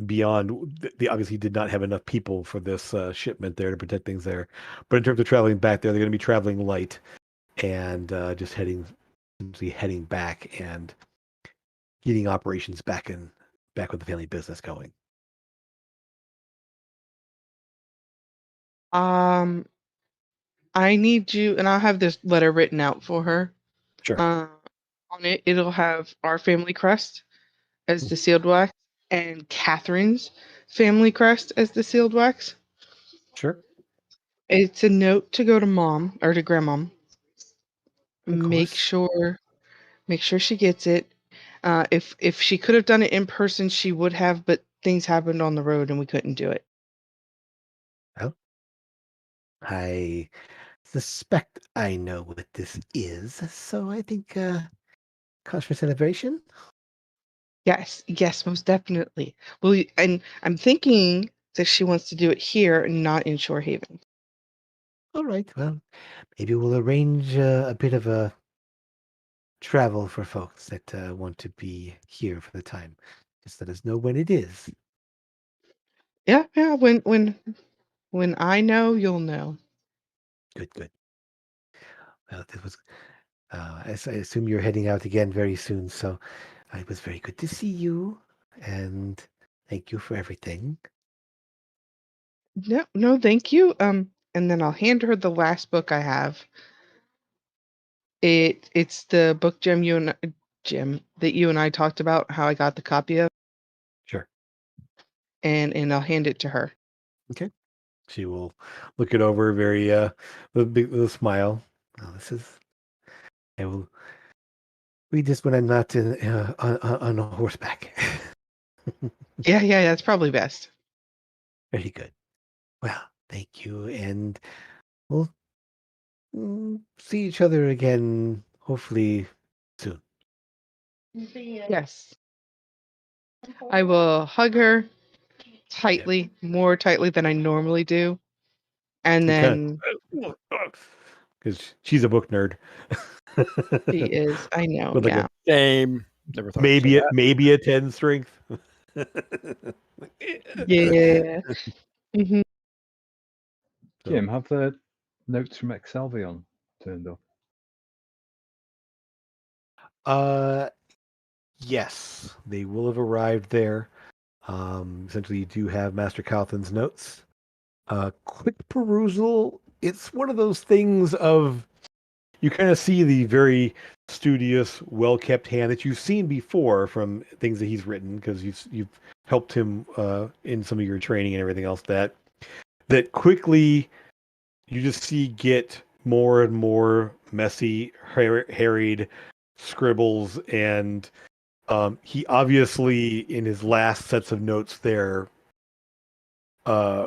Beyond, they obviously did not have enough people for this shipment there to protect things there. But in terms of traveling back there, they're going to be traveling light and just heading back and getting operations back with the family business going. I need you, and I'll have this letter written out for her. Sure. On it, it'll have our family crest as the sealed wax and Catherine's family crest as the sealed wax. Sure. It's a note to go to mom or to grandmom. Of Make course. sure she gets it. If she could have done it in person, she would have, but things happened on the road and we couldn't do it. Well, I suspect I know what this is, so I think cause for celebration. Yes, most definitely. Well, and I'm thinking that she wants to do it here and not in Shore Haven. All right. Well, maybe we'll arrange a bit of a travel for folks that want to be here for the time. Just let us know when it is. Yeah. When I know, you'll know. Good. Well, this was. I assume you're heading out again very soon, so it was very good to see you, and thank you for everything. No, thank you. And then I'll hand her the last book I have. It's the book Jim that you and I talked about how I got the copy of, Sure. and I'll hand it to her. Okay. She will look it over very with a smile. Oh, this is. I will read this when I'm not on horseback. Yeah, that's probably best. Very good. Well, thank you, and we'll see each other again, hopefully soon. Yes. I will hug her tightly, more tightly than I normally do. And You then because she's a book nerd. she is, I know, With like yeah. Same. Never thought I'd say that. maybe a 10 strength. Yeah. Hmm. Jim, have the notes from Excelvion turned up? Yes, they will have arrived there. Essentially, you do have Master Calthan's notes. Quick perusal. It's one of those things of you kind of see the very studious, well-kept hand that you've seen before from things that he's written because you've helped him in some of your training and everything else. That quickly you just see get more and more messy, harried scribbles, and he obviously in his last sets of notes there, uh,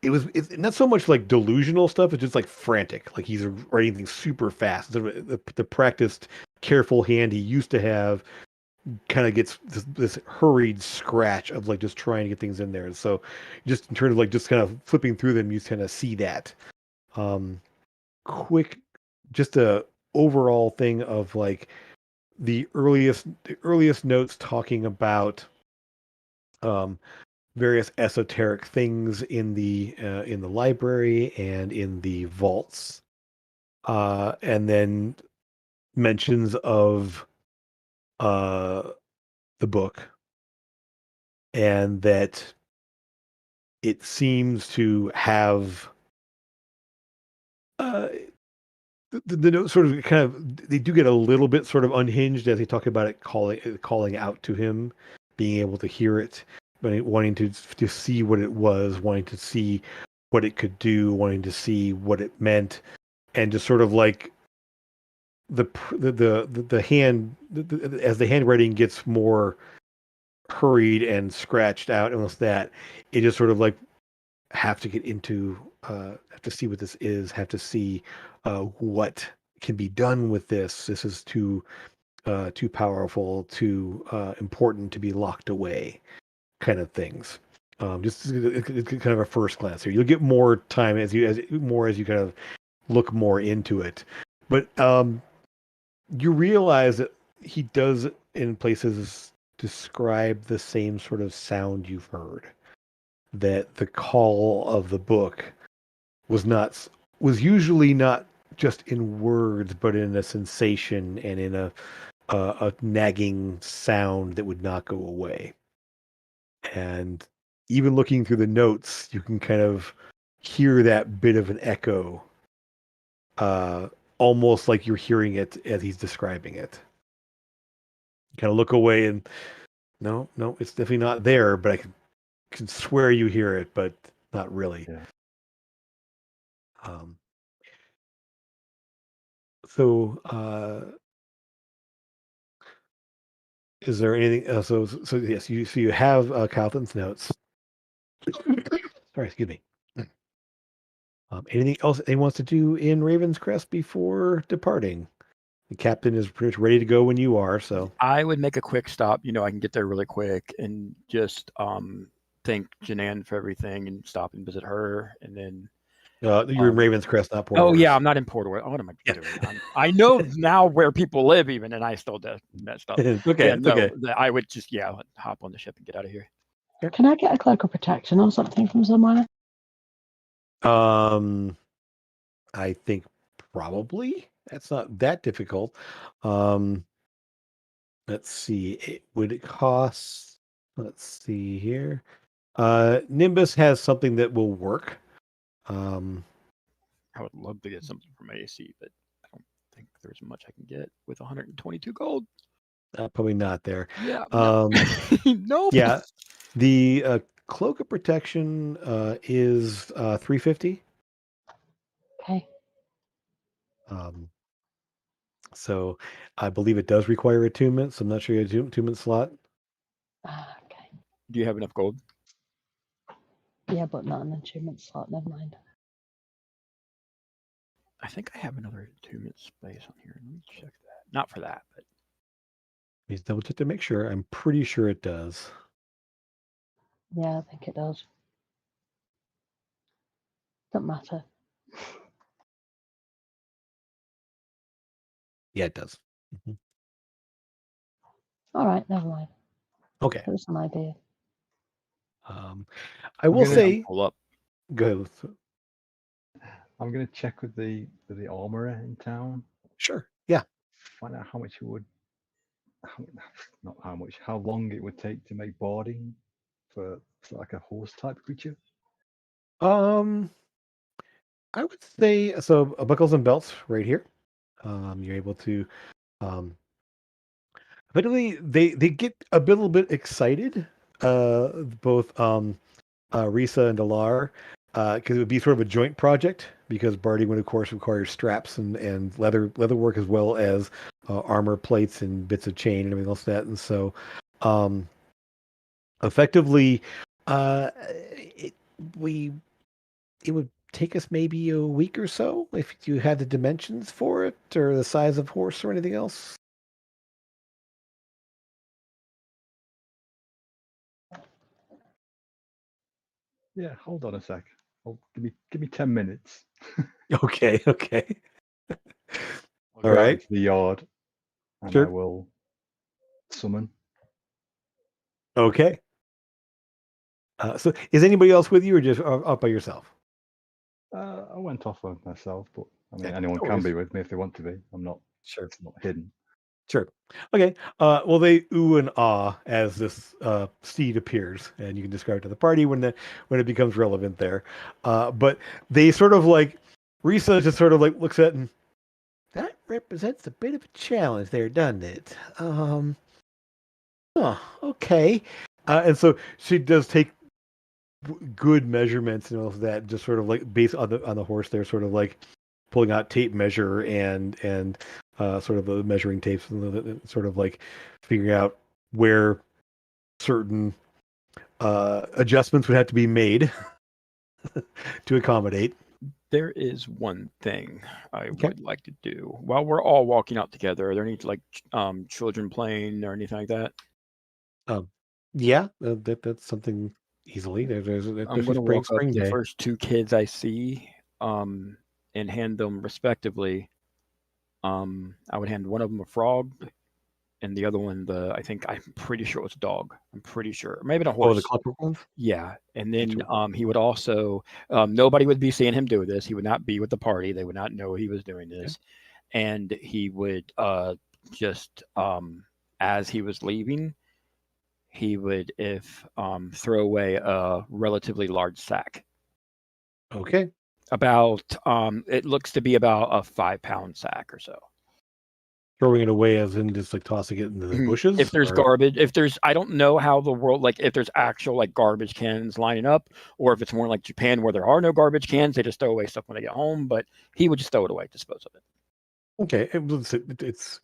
it's not so much like delusional stuff; it's just like frantic. Like he's writing things super fast. The practiced, careful hand he used to have kind of gets this hurried scratch of like just trying to get things in there. And so, just in terms of like just kind of flipping through them, you kind of see that. Um, quick, just a overall thing of like the earliest notes talking about um, various esoteric things in the library and in the vaults, and then mentions of uh, the book, and that it seems to have uh, the note sort of kind of they do get a little bit sort of unhinged as they talk about it calling out to him, being able to hear it, but wanting to see what it was, wanting to see what it could do, wanting to see what it meant, and just sort of like the hand as the handwriting gets more hurried and scratched out, almost that it just sort of like have to get into have to see what this is, have to see what can be done with this. This is too powerful, too important to be locked away, kind of things. Just kind of a first glance here. You'll get more time as you kind of look more into it, but you realize that he does in places describe the same sort of sound you've heard. That the call of the book was usually not just in words, but in a sensation and in a nagging sound that would not go away. And even looking through the notes, you can kind of hear that bit of an echo, uh, almost like you're hearing it as he's describing it. You kind of look away and no, no, it's definitely not there, but I can swear you hear it, but not really. Yeah. Um, so, is there anything? So yes, you have Calvin's notes. Sorry, excuse me. Anything else he wants to do in Raven's Crest before departing? The captain is pretty much ready to go when you are. So I would make a quick stop. I can get there really quick and just thank Janan for everything and stop and visit her. And then you're in Raven's Crest, not Port oh Oris. yeah, I'm not in Port Oris. What am I Yeah. doing? I know now where people live even, and I still messed up. Okay, Yeah, it's no, okay. I would just hop on the ship and get out of here. Can I get a cloak of protection or something from somewhere? I think probably that's not that difficult. Um, let's see. Would it cost? Let's see here. Nimbus has something that will work. Um, I would love to get something from AC, but I don't think there's much I can get with 122 gold. probably not there. Yeah, no. Nope. Yeah, the cloak of protection is 350. Okay. So I believe it does require attunement. So I'm not sure you have attunement slot. Okay. Do you have enough gold? Yeah, but not an attunement slot. Never mind. I think I have another attunement space on here. Let me check that. Not for that, but Please double check to make sure. I'm pretty sure it does. Yeah, I think it does. Doesn't matter. Yeah, it does. All right, never mind. Okay. It was an idea. I will gonna- say, pull up. go ahead. I'm going to check with the armorer in town. Sure. Yeah. Find out how much it would not how much, how long it would take to make boarding for like a horse type creature? Um, I would say so. Buckles and belts right here. You're able to um, literally they get a little bit excited. Both Risa and Alar, because it would be sort of a joint project because barding would of course require straps and leather work as well as armor plates and bits of chain and everything else like that. And so, um, effectively, it, we it would take us maybe a week or so if you had the dimensions for it or the size of horse or anything else. Yeah, hold on a sec. Give me 10 minutes. Okay, okay, I'll all go out right, into the yard and I sure, will summon. okay. So, is anybody else with you or just up by yourself? I went off on myself, but I mean Okay, anyone no can worries. be with me if they want to be. I'm not. Sure. It's not hidden. Sure. Okay. Well, they ooh and ah as this steed appears, and you can describe it to the party when it becomes relevant there. But they sort of like Risa just sort of like looks at it and that represents a bit of a challenge there, doesn't it? Oh, okay. And so she does take good measurements and all of that, just sort of like based on the horse. They're sort of like pulling out tape measure and sort of the measuring tapes and sort of like figuring out where certain adjustments would have to be made to accommodate. There is one thing I Okay. would like to do while we're all walking out together. Are there any like children playing or anything like that? Um, yeah, that's something easily. There's I'm especially gonna walk up spring to the day. first two kids I see, and hand them respectively. I would hand one of them a frog, and the other one, I'm pretty sure it was a dog. I'm pretty sure, maybe a Oh, the horse. clockwork ones. Yeah, and then Gotcha. he would also nobody would be seeing him do this. He would not be with the party. They would not know he was doing Okay. this, and he would just as he was leaving, he would if throw away a relatively large sack. Okay. About it looks to be about a 5 pound sack or so. Throwing it away as in just like tossing it into the If bushes there's or garbage, if there's, I don't know how the world, like if there's actual like garbage cans lining up, or if it's more like Japan where there are no garbage cans, they just throw away stuff when they get home. But he would just throw it away, dispose of it. okay. It's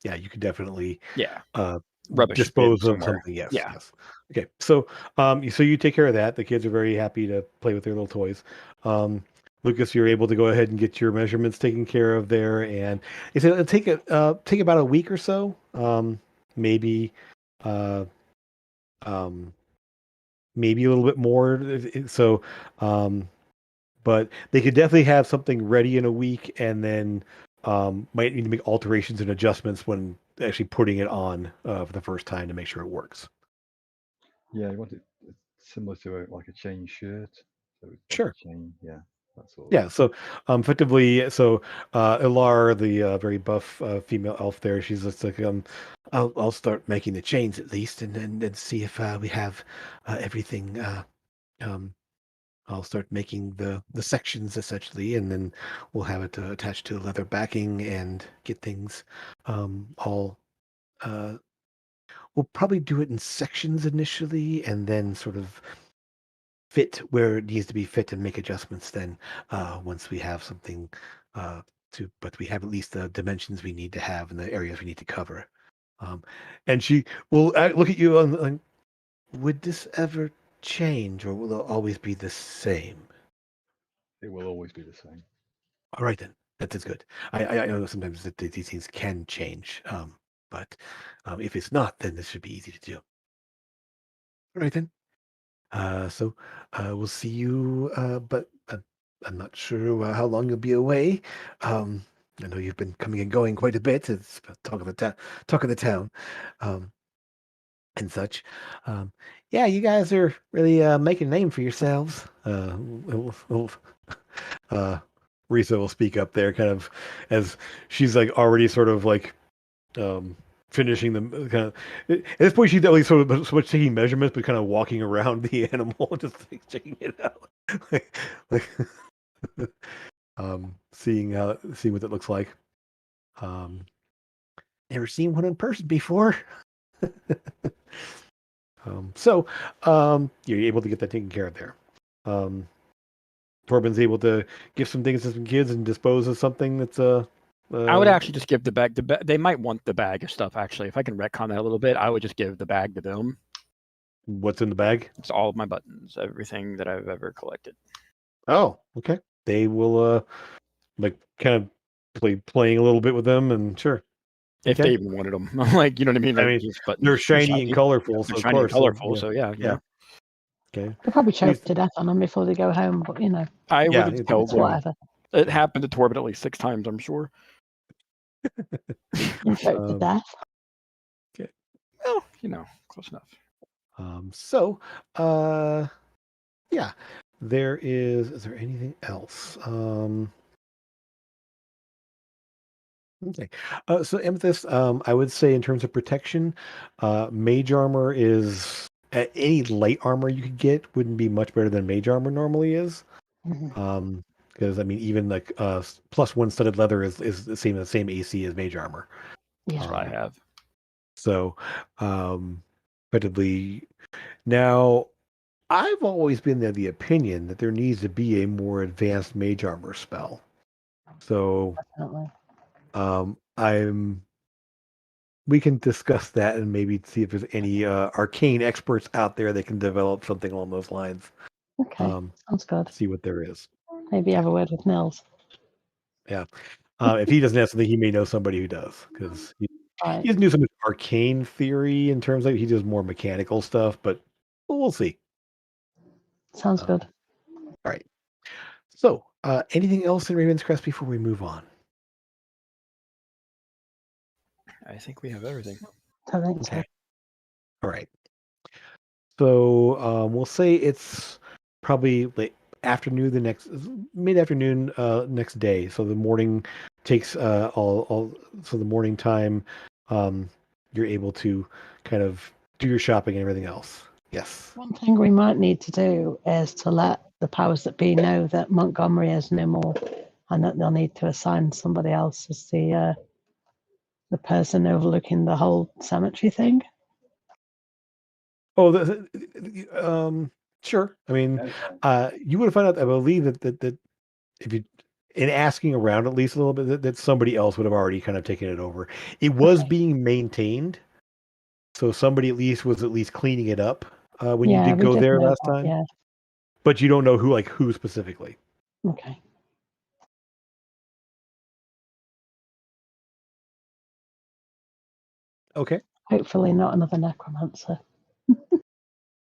yeah, you could definitely Yeah, uh rubbish bin dispose of somewhere. something. Yes, Yeah, yes. Okay. So so you take care of that. The kids are very happy to play with their little toys. Um Lucas, you're able to go ahead and get your measurements taken care of there, and it'll take about a week or so, maybe, uh, um, maybe a little bit more. So, um, but they could definitely have something ready in a week, and then might need to make alterations and adjustments when actually putting it on for the first time to make sure it works. Yeah, you want it similar to like a chain shirt. So it's like Sure. a chain. Yeah, that sort of. Yeah, so effectively, so Ilar, the very buff female elf there, she's just like, I'll start making the chains at least, and see if we have everything. Um, I'll start making the sections essentially, and then we'll have it attached to leather backing and get things all. Uh, we'll probably do it in sections initially, and then sort of fit where it needs to be fit and make adjustments then once we have something uh, but we have at least the dimensions we need to have and the areas we need to cover. Um, and she will look at you and would this ever change or will it always be the same? It will always be the same. All right then, that is good. I know sometimes that these things can change, but if it's not, then this should be easy to do. All right then. So we'll see you, but I'm not sure how long you'll be away. Um, I know you've been coming and going quite a bit. It's talk of the town, um, and such. Um, yeah, you guys are really making a name for yourselves. Uh, Risa will speak up there, kind of as she's like already sort of like um, finishing them. Kind of at this point, she's at least so much taking measurements, but kind of walking around the animal, just like checking it out, like seeing what it looks like. Um, Never seen one in person before. So you're able to get that taken care of there. Um, Torben's able to give some things to some kids and dispose of something that's I would actually just give the bag. They might want the bag of stuff. Actually, if I can retcon that a little bit, I would just give the bag to them. What's in the bag? It's all of my buttons, everything that I've ever collected. Oh, okay. They will like kind of playing a little bit with them, and sure. If Okay. they even wanted them, like, you know what I mean. I mean, they're shiny and colorful, so they're of shiny and course, colorful. yeah. So yeah, Yeah. Okay. They'll probably choke Least- to death on them before they go home, but I Yeah, would have told it's them. whatever. It happened to Torben at least 6 times, I'm sure. And choke to death. Well, close enough. So, yeah, there is. Is there anything else? Okay. So Amethyst, I would say in terms of protection, mage armor is any light armor you could get wouldn't be much better than mage armor normally is. Mhm. Because I mean, even like +1 studded leather is the same AC as mage armor. That's what I have. So, effectively, now I've always been of the opinion that there needs to be a more advanced mage armor spell. So, Definitely. we can discuss that and maybe see if there's any arcane experts out there that can develop something along those lines. Okay, sounds good. See what there is. Maybe have a word with Nils. Yeah. If he doesn't have something, he may know somebody who does, because he Right. doesn't do so much arcane theory in terms of he does more mechanical stuff, but we'll see. Sounds good. All right. So, anything else in Raven's Crest before we move on? I think we have everything. I think so. Okay. All right. So we'll say it's probably late afternoon, the next mid-afternoon next day. So the morning takes all so the morning time you're able to kind of do your shopping and everything else. Yes. One thing we might need to do is to let the powers that be know that Montgomery is no more, and that they'll need to assign somebody else as the person overlooking the whole cemetery thing. Oh, sure. I mean, you would find out. I believe that if you in asking around at least a little bit that somebody else would have already kind of taken it over. It was Okay. being maintained, so somebody at least was at least cleaning it up when you Yeah, did we go did there know last that. time. Yeah. But you don't know who specifically. Okay. Okay. Hopefully not another necromancer.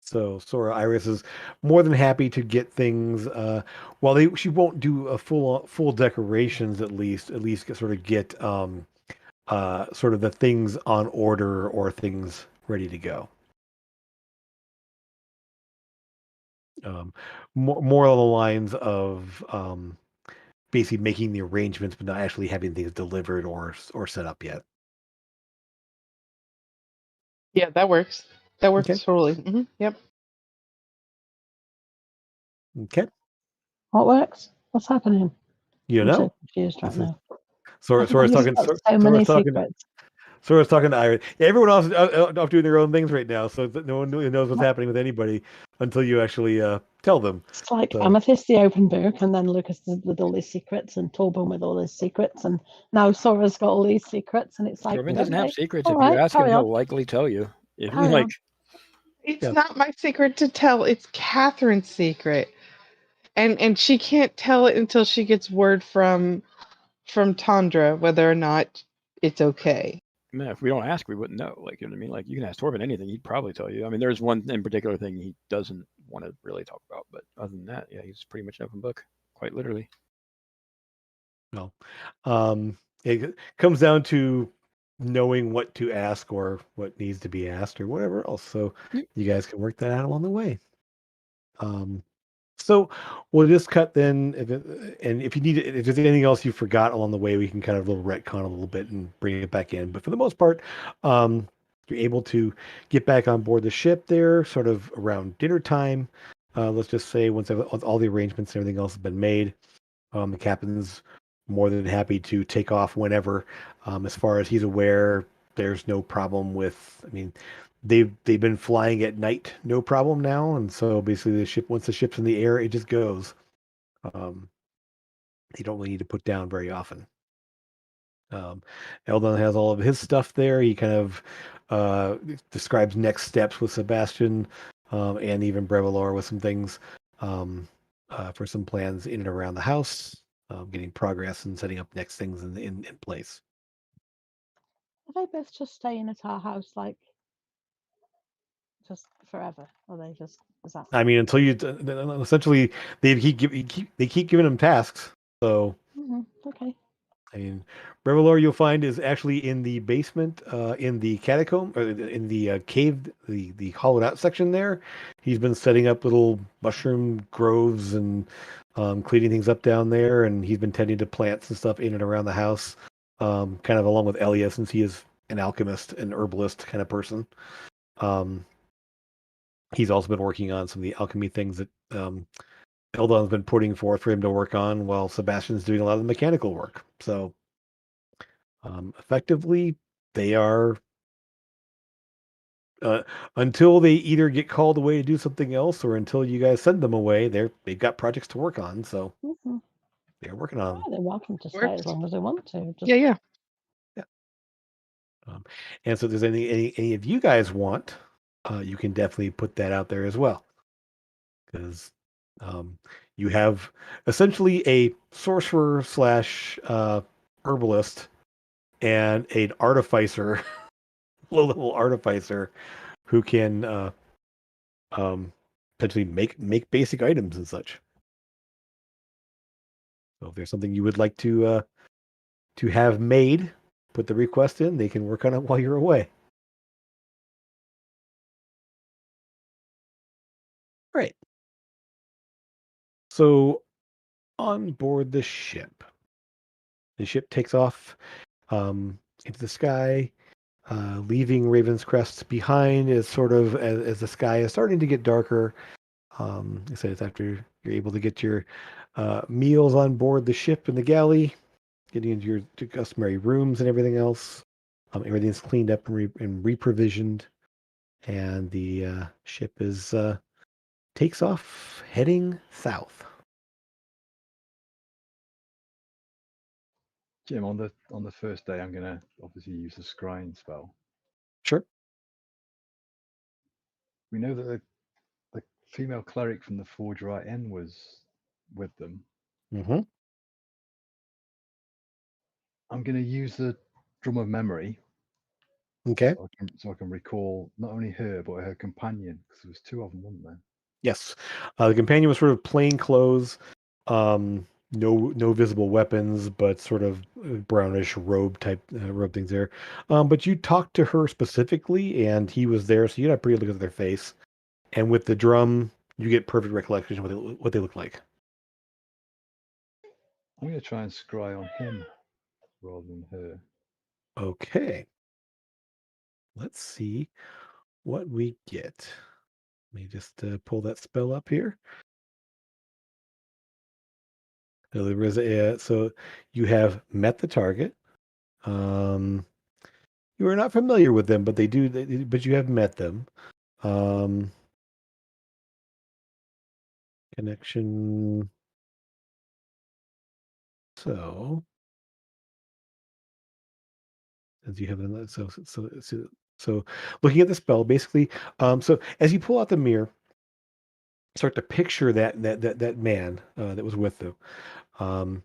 So Sora Iris is more than happy to get things. While she won't do a full decorations, at least sort of get sort of the things on order or things ready to go. More along the lines of basically making the arrangements, but not actually having things delivered or set up yet. Yeah, that works. That works Okay. totally. Yep. Okay. What works? What's happening? You I'm so know, confused right this is now. Sora's Everybody's talking. got so many Sora's talking. secrets. Sora's talking to Iris. Yeah, everyone else is off doing their own things right now, so no one really knows what's happening with anybody until you actually tell them. It's like So, Amethyst, the open book, and then Lucas with all his secrets, and Torben with all his secrets, and now Sora's got all these secrets, and it's like, Torben doesn't have okay, secrets. all If you right, ask him, carry on, he'll likely tell you. If carry like, on. It's Yeah. not my secret to tell. It's Catherine's secret, and she can't tell it until she gets word from Tundra whether or not it's okay. man, if we don't ask, we wouldn't know. Like, you know what I mean? Like, you can ask Torben anything; he'd probably tell you. I mean, there's one in particular thing he doesn't want to really talk about, but other than that, yeah, he's pretty much an open book, quite literally. no. It comes down to knowing what to ask or what needs to be asked or whatever else. So Yep. you guys can work that out along the way. Um, So we'll just cut then, and if you need, if there's anything else you forgot along the way, we can kind of little retcon a little bit and bring it back in. But for the most part, um, you're able to get back on board the ship there, sort of around dinner time. Let's just say once all the arrangements and everything else has been made, the captain's more than happy to take off whenever. As far as he's aware, there's no problem with. I mean, they've been flying at night, no problem now, and so basically the ship once the ship's in the air, it just goes. Um, you don't really need to put down very often. Um, Eldon has all of his stuff there. He kind of describes next steps with Sebastian and even Brevalor with some things for some plans in and around the house, getting progress and setting up next things in place. Are they both just staying at our house, like, just forever? Or they just, is that? I mean, until you essentially they keep giving him tasks. So Okay. I mean, Brevalor you'll find is actually in the basement, in the catacomb, or in the cave, the hollowed out section there. He's been setting up little mushroom groves and cleaning things up down there, and he's been tending to plants and stuff in and around the house, kind of along with Elia, since he is an alchemist and herbalist kind of person. Um, he's also been working on some of the alchemy things that Eldon's been putting forth for him to work on, while Sebastian's doing a lot of the mechanical work. So effectively, they are uh, until they either get called away to do something else, or until you guys send them away. They've got projects to work on, so they're working on them. They're welcome to stay Works. as long as they want to. Just, Yeah, yeah. And so, if there's any of you guys want, you can definitely put that out there as well, because you have essentially a sorcerer slash herbalist and an artificer, low level artificer, who can potentially make basic items and such. So if there's something you would like to have made, put the request in. They can work on it while you're away. Right. So on board the ship takes off into the sky, leaving Raven's Crest behind as sort of as the sky is starting to get darker. I said it's after you're able to get your meals on board the ship and the galley, getting into your customary rooms and everything else. Everything's cleaned up and reprovisioned, and the ship is takes off heading south. Jim, on the first day, I'm gonna obviously use the scrying spell. Sure. We know that the female cleric from the Forge Right Inn was with them. Mm-hmm. I'm gonna use the Drum of Memory Okay. so I can recall not only her but her companion, because there was two of them, wasn't there? Yes. The companion was sort of plain clothes, no visible weapons, but sort of brownish robe type robe things there. But you talked to her specifically, and he was there, so you got a pretty look at their face. And with the drum, you get perfect recollection of what they look like. I'm gonna try and scry on him rather than her. Okay. Let's see what we get. Let me just pull that spell up here. So there is so you have met the target. Um, you are not familiar with them, but but you have met them. Um, connection. So as you have so looking at the spell, basically, so as you pull out the mirror, start to picture that man that was with them. Um,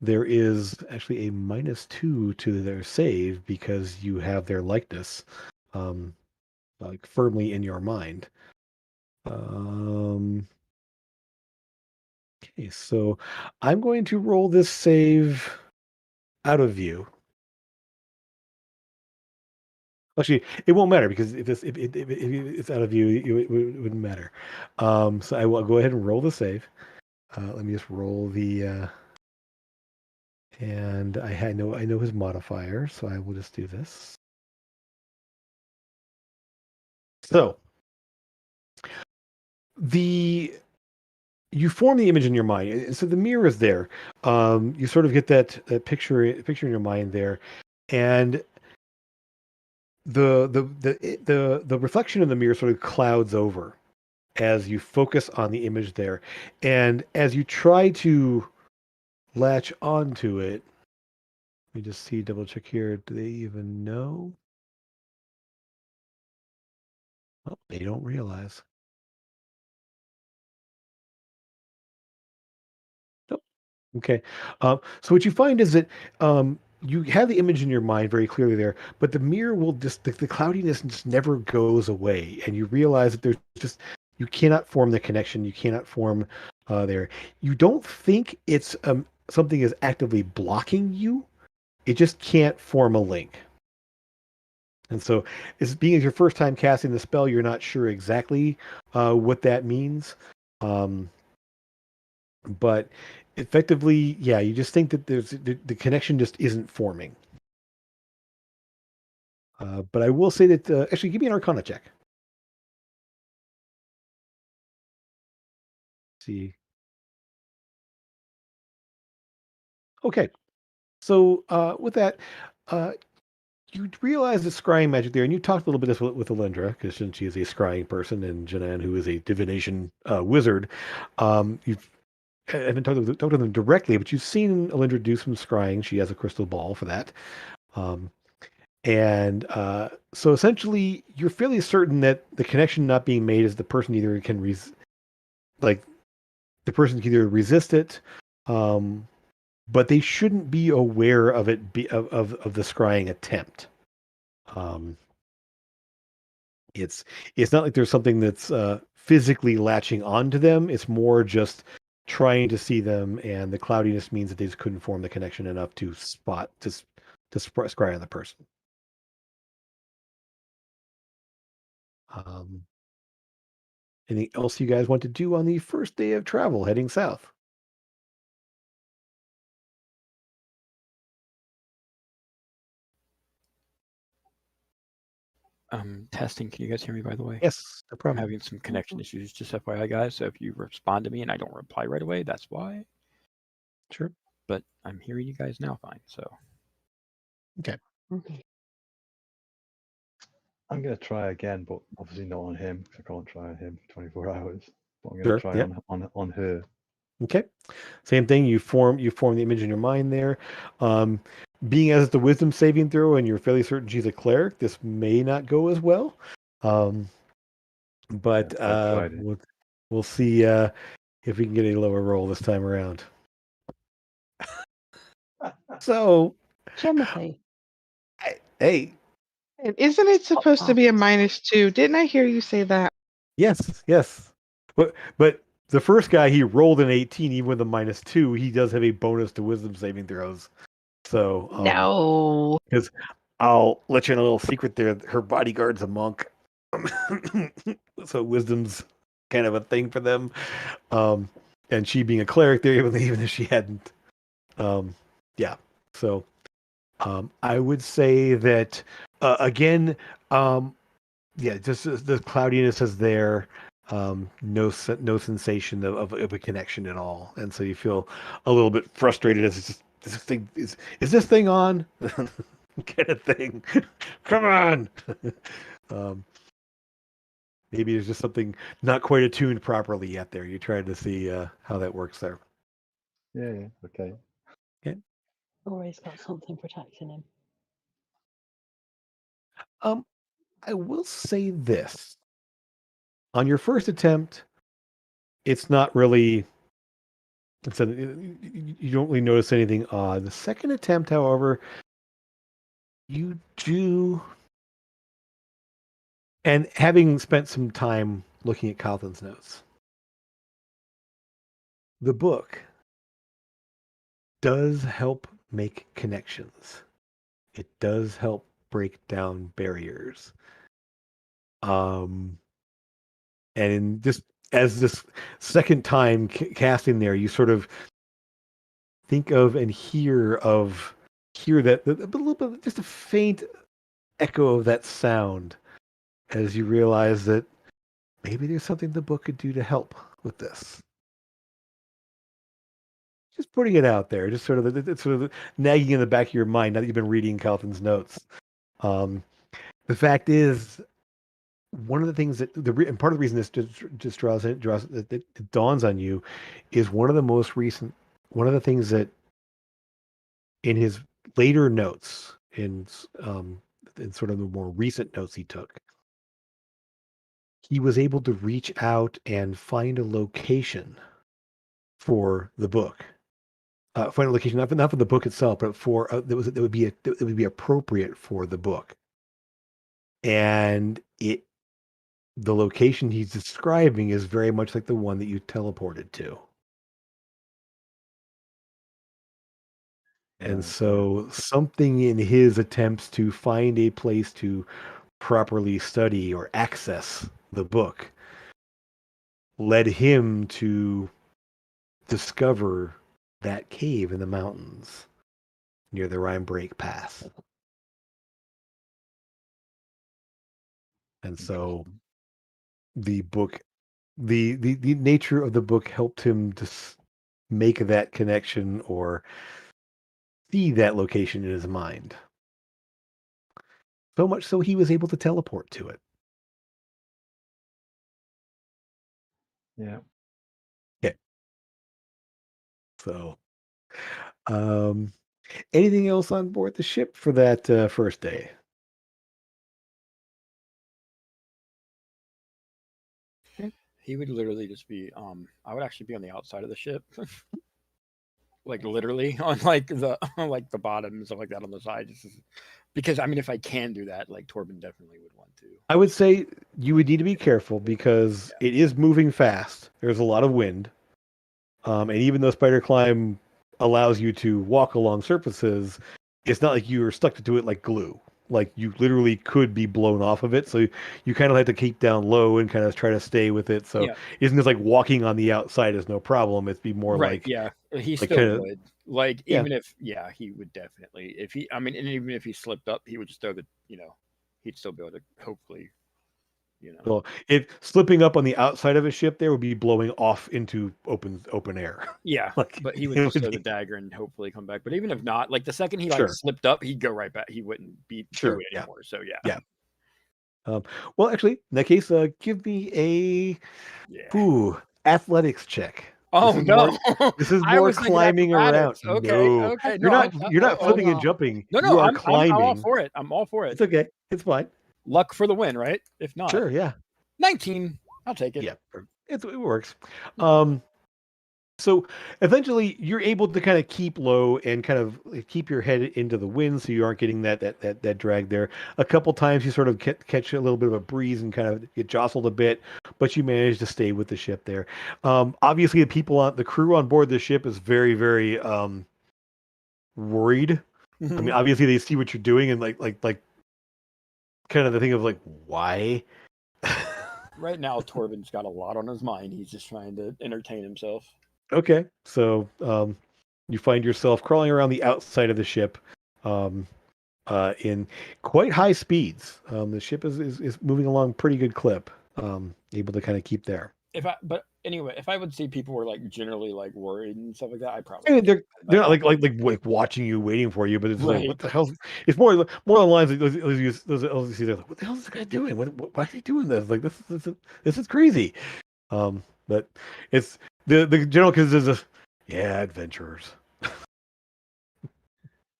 there is actually a -2 to their save because you have their likeness, um, like firmly in your mind. Um, okay, so I'm going to roll this save out of view. Actually, it won't matter because if it's out of view, it wouldn't matter. So I will go ahead and roll the save. Let me just roll the and I know his modifier, so I will just do this. So the you form the image in your mind. So the mirror is there. You sort of get that picture in your mind there, and the reflection in the mirror sort of clouds over as you focus on the image there, and as you try to latch onto it. Let me just see, double check here. Do they even know? Oh, they don't realize. Nope. Okay. So what you find is that you have the image in your mind very clearly there, but the mirror will just the cloudiness just never goes away, and you realize that there's just you cannot form the connection. You cannot form there. You don't think it's something is actively blocking you. It just can't form a link. And so, as being as your first time casting the spell, you're not sure exactly what that means. Um, but effectively, yeah, you just think that the connection just isn't forming. But I will say that actually, give me an Arcana check. See, okay. So with that, uh, you realize the scrying magic there, and you talked a little bit this with Alindra, because she is a scrying person, and Janan, who is a divination wizard. You've I haven't talked to them directly, but you've seen Alindra do some scrying. She has a crystal ball for that. Um, and so essentially, you're fairly certain that the connection not being made is the person either can like the person can either resist it, um, but they shouldn't be aware of it of the scrying attempt. Um, it's it's not like there's something that's physically latching onto them. It's more just trying to see them, and the cloudiness means that they just couldn't form the connection enough to spot to scry on the person. Um, Anything else you guys want to do on the first day of travel heading south? Testing. Can you guys hear me, by the way? Yes, no I'm problem. having some connection issues, just FYI, guys. So if you respond to me and I don't reply right away, that's why. Sure. But I'm hearing you guys now fine. So Okay. I'm going to try again, but obviously not on him because I can't try on him for 24 hours. But I'm going to Sure. try Yeah. on her. Okay. Same thing. You form the image in your mind there. Um, Being as the wisdom saving throw, and you're fairly certain she's a cleric, this may not go as well. Um, but Yeah, I've tried it. we'll see if we can get a lower roll this time around. So, Timothy. hey, And isn't it supposed to be a Podcast. -2? Didn't I hear you say that? yes, but the first guy he rolled an 18, even with a -2. He does have a bonus to wisdom saving throws. So, No. because I'll let you in a little secret there. Her bodyguard's a monk, so wisdom's kind of a thing for them. Um, and she being a cleric there, even if she hadn't, yeah. So I would say that again, yeah, just the cloudiness is there. No sensation of a connection at all, and so you feel a little bit frustrated as it's just this thing is this thing on kind of thing. Come on. um, Maybe there's just something not quite attuned properly yet. There, you tried to see how that works there. Yeah, okay. Okay. Or he's got something protecting him. Um, I will say this: on your first attempt, it's not really. You don't really notice anything odd. The second attempt, however, you do. And having spent some time looking at Calvin's notes, the book does help make connections. It does help break down barriers. And just as this second time casting there, you sort of think of and hear that a little bit, just a faint echo of that sound as you realize that maybe there's something the book could do to help with this. Just putting it out there, just it's sort of nagging in the back of your mind now that you've been reading Calvin's notes. The fact is, one of the things that and part of the reason this just draws it dawns on you is one of the things that in his later notes in sort of the more recent notes he took, he was able to reach out and find a location for the book. Find a location not for the book itself, but for that would be appropriate for the book. And the location he's describing is very much like the one that you teleported to. And so something in his attempts to find a place to properly study or access the book led him to discover that cave in the mountains near the Rime Break Pass. And so the book, the nature of the book helped him to make that connection or see that location in his mind. So much so he was able to teleport to it. Yeah. Yeah. So, anything else on board the ship for that first day? He would literally just be. I would actually be on the outside of the ship, like literally on like the like the bottom and stuff like that on the side, because I mean, if I can do that, like Torben definitely would want to. I would say you would need to be careful because it is moving fast. There's a lot of wind. And even though Spider Climb allows you to walk along surfaces, it's not like you're stuck to it like glue. Like you literally could be blown off of it. So you kind of have to keep down low and kind of try to stay with it. So Yeah. isn't this like walking on the outside is no problem? It'd be more Right. like, Yeah. He like still kind of, would. Like yeah. even if he would definitely if he I mean and even if he slipped up, he would just throw he'd still be able to hopefully. Well, if slipping up on the outside of a ship there would be blowing off into open air. Yeah, Like but he would it just would throw the be, dagger and hopefully come back. But even if not, like the second he like sure, slipped up, he'd go right back. He wouldn't be do sure, it yeah, anymore. So yeah. yeah. Well, actually, in that case, give me a Yeah. athletics check. Oh no! This is I more was thinking climbing around. acrobatics. Okay, No, okay. No, I'm you're not oh flipping and no. jumping. No, You no, are I'm all climbing. for it. I'm all for it. It's okay. It's fine. Luck for the win, right? If not, Sure, yeah. 19. I'll take it. Yeah, it works. So eventually you're able to kind of keep low and kind of keep your head into the wind so you aren't getting that drag there. A couple times you sort of catch a little bit of a breeze and kind of get jostled a bit, but you manage to stay with the ship there. Obviously the crew on board the ship is very, very worried. I mean, obviously they see what you're doing and like kind of the thing of like, why? Right now, Torben's got a lot on his mind. He's just trying to entertain himself. Okay, so you find yourself crawling around the outside of the ship in quite high speeds. The ship is moving along pretty good clip, able to kind of keep there. But anyway, if I would see people were like generally like worried and stuff like that, I probably. I mean, they're not like watching you, waiting for you, but it's Right. like, what the hell? It's more on the lines like those LCCs. They're like, what the hell is this guy doing? Why is he doing this? Like this is crazy. But it's the general consensus is, yeah, adventurers.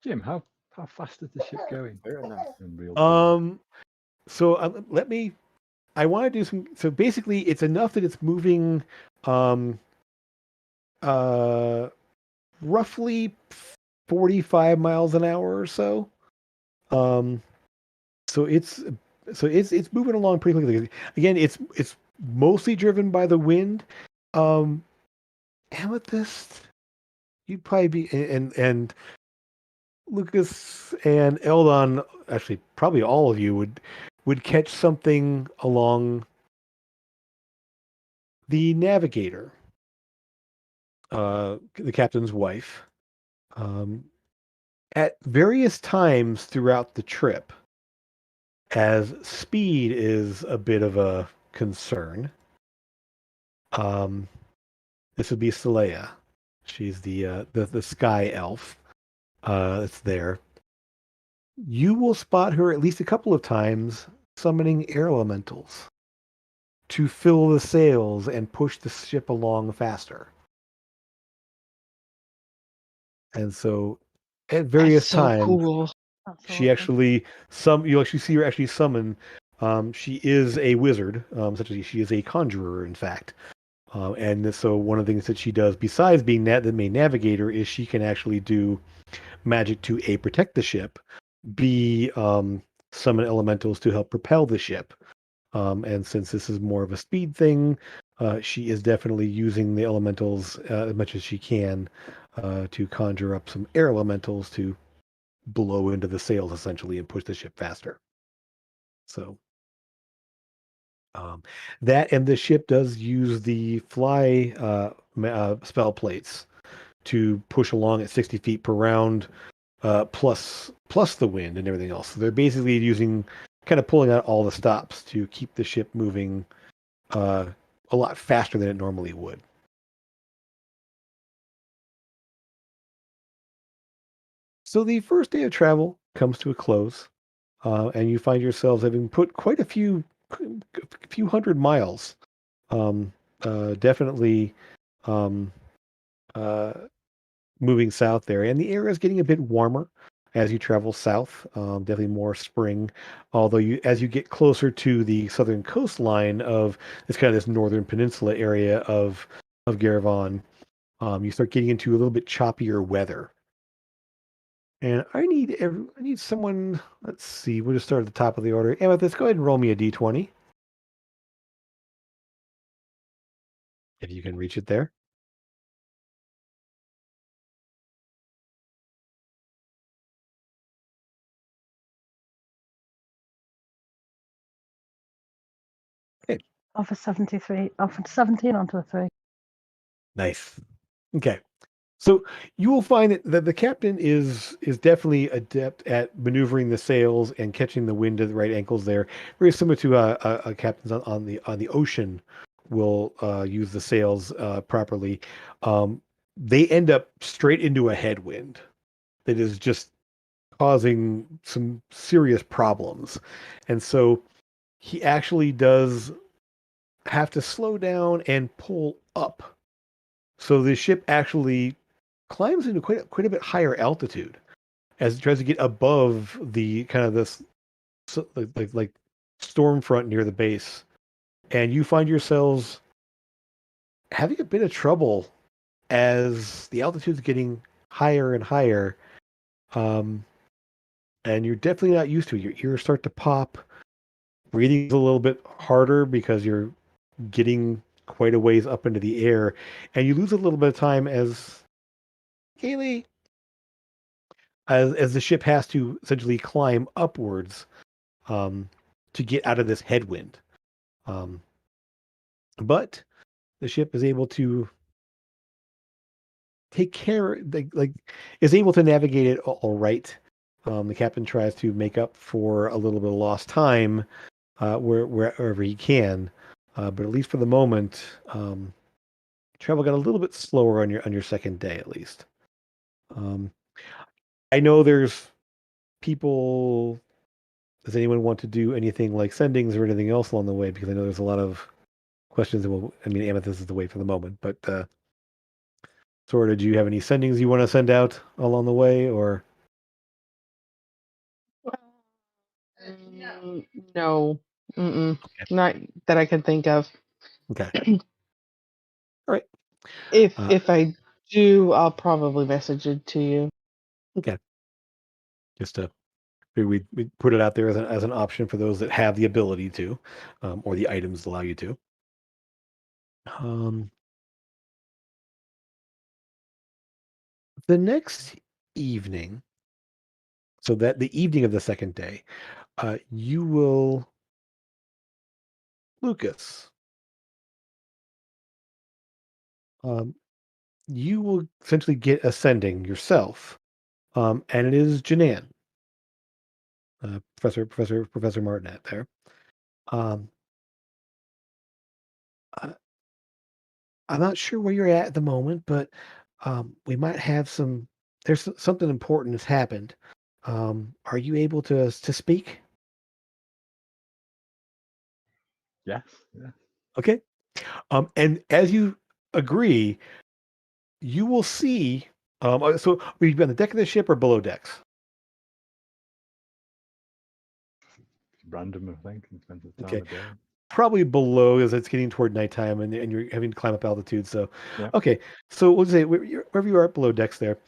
Jim, how fast is the ship going? Fair enough. In real time? So I want to do some. So basically, it's enough that it's moving, roughly 45 miles an hour or so. So it's moving along pretty quickly. Again, it's mostly driven by the wind. Amethyst, you'd probably be and Lucas and Eldon, actually, probably all of you would catch something along the navigator, the captain's wife, um, at various times throughout the trip, as speed is a bit of a concern. Um, this would be Saleya. She's the sky elf that's there. You will spot her at least a couple of times summoning air elementals to fill the sails and push the ship along faster. And so at That's various so times, cool. That's she awesome. actually you actually see her actually summon. She is a wizard, essentially she is a conjurer, in fact. And so one of the things that she does, besides being the main navigator, is she can actually do magic to A, protect the ship, B, summon elementals to help propel the ship. And since this is more of a speed thing, she is definitely using the elementals as much as she can to conjure up some air elementals to blow into the sails essentially and push the ship faster. So um, that and the ship does use the fly spell plates to push along at 60 feet per round, plus the wind and everything else. So they're basically using kind of pulling out all the stops to keep the ship moving uh, a lot faster than it normally would. So the first day of travel comes to a close, and you find yourselves having put quite a few hundred miles. Um, definitely um, uh, moving south there, and the air is getting a bit warmer as you travel south. Definitely more spring, although as you get closer to the southern coastline of this kind of this northern peninsula area of Garivon, you start getting into a little bit choppier weather. And I need someone. Let's see. We'll just start at the top of the order. Amethyst, go ahead and roll me a d20 if you can reach it there. Okay, Off a 73, off a 17 onto a 3. nice. Okay, so you will find that the captain is definitely adept at maneuvering the sails and catching the wind at the right ankles there. Very similar to captains on the ocean will use the sails properly. Um, they end up straight into a headwind that is just causing some serious problems. And so he actually does have to slow down and pull up. So the ship actually climbs into quite a bit higher altitude as it tries to get above the kind of this like storm front near the base. And you find yourselves having a bit of trouble as the altitude's getting higher and higher. Um, and you're definitely not used to it. Your ears start to pop. Breathing's a little bit harder because you're getting quite a ways up into the air, and you lose a little bit of time as Kaylee, as the ship has to essentially climb upwards um, to get out of this headwind. Um, but the ship is able to take care, is able to navigate it all right. The captain tries to make up for a little bit of lost time wherever he can, but at least for the moment, travel got a little bit slower on your second day, at least. Um, I know there's people. Does anyone want to do anything like sendings or anything else along the way? Because I know there's a lot of questions. I mean, Amethyst is the way for the moment, but Sora, do you have any sendings you want to send out along the way, or No, okay, not that I can think of. okay, all right, If I do, I'll probably message it to you. okay, just to we put it out there as an option for those that have the ability to, or the items allow you to. Um, the next evening, So that the evening of the second day, you will, Lucas, um, you will essentially get ascending yourself, and it is Janan, Professor Martinet there. Um, I, I'm not sure where you're at the moment, but we might have some. Something important has happened. Are you able to speak? Yes. Yeah. Okay. And as you agree, you will see. So, will you be on the deck of the ship or below decks? It's random, I think. It depends on the time Okay, of day. probably below as it's getting toward nighttime and you're having to climb up altitude. So, Yeah. okay. So we'll say wherever you are below decks there,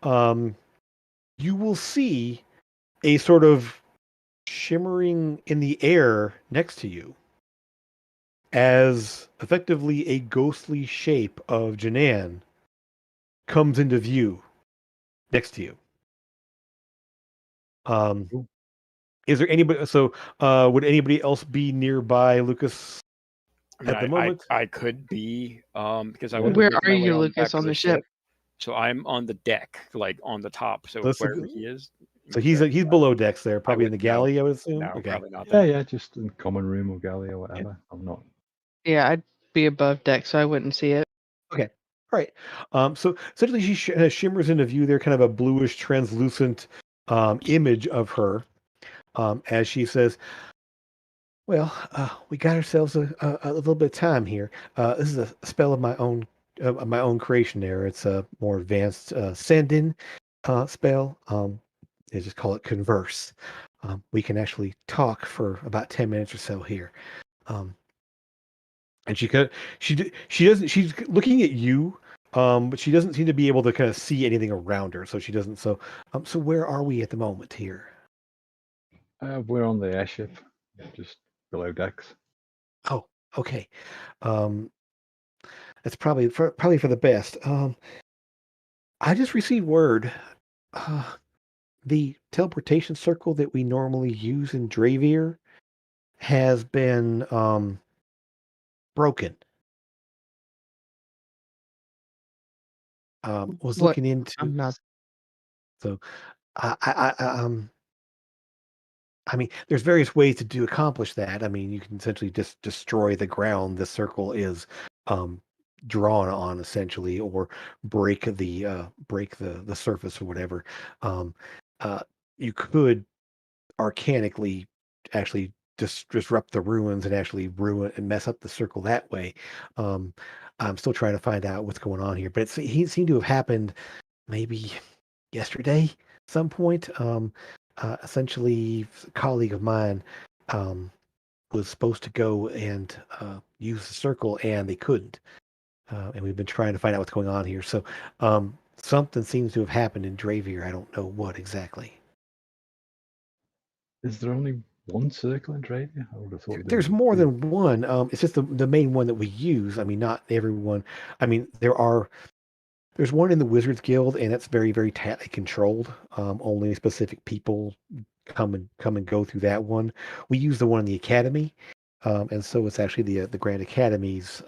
um, you will see a sort of shimmering in the air next to you as effectively a ghostly shape of Janan comes into view next to you. Um, Cool. is there anybody? So, would anybody else be nearby Lucas I mean, at the moment? I could be because I Yeah. want to Where make are my way you, on the Lucas, back of on the the ship? ship. So I'm on the deck, like on the top. So Let's look, wherever he is, so is that he's below decks there, I probably in the wouldn't know. galley, I would assume. No, Okay. probably not Yeah, then. yeah, just in common room or galley or Yeah. whatever. I'm not. Yeah, I'd be above deck, so I wouldn't see it. Okay. All right. So essentially, she shimmers into view there, kind of a bluish, translucent image of her as she says, "Well, we got ourselves a little bit of time here. This is a spell of my own creation. There, it's a more advanced send-in spell. They just call it converse. We can actually talk for about 10 minutes or so here." Um, and she doesn't she's looking at you, but she doesn't seem to be able to kind of see anything around her. So she doesn't. So where are we at the moment here? We're on the airship, just below decks. Oh, okay. Um, that's probably for the best. I just received word. Uh, the teleportation circle that we normally use in Dravier has been broken. Was What? looking into I'm not. so I mean, there's various ways to accomplish that. I mean, you can essentially just destroy the ground the circle is um, drawn on, essentially, or break the surface or whatever. Um, uh, you could arcanically actually disrupt the ruins and actually ruin and mess up the circle that way. Um, I'm still trying to find out what's going on here, but he seemed to have happened maybe yesterday, some point. Essentially, a colleague of mine um, was supposed to go and use the circle, and they couldn't. And we've been trying to find out what's going on here. So something seems to have happened in Dravier. I don't know what exactly. Is there only one circle in Dravia? I would have thought there There's would be more two. than one. It's just the main one that we use. I mean, not everyone. I mean, there's one in the Wizards Guild, and it's very, very tightly controlled. Only specific people come and go through that one. We use the one in the Academy, and so it's actually the Grand Academy's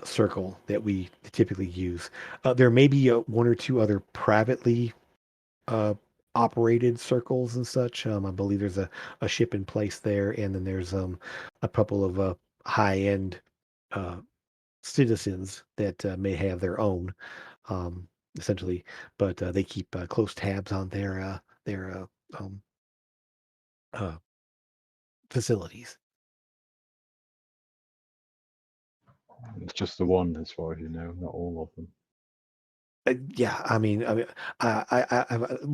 circle that we typically use. There may be one or two other privately uh, operated circles and such. I believe there's a ship in place there, and then there's a couple of high end uh, citizens that may have their own, um, essentially, but they keep close tabs on um, uh, facilities. It's just the one, as far as you know, not all of them. Yeah, I mean, we're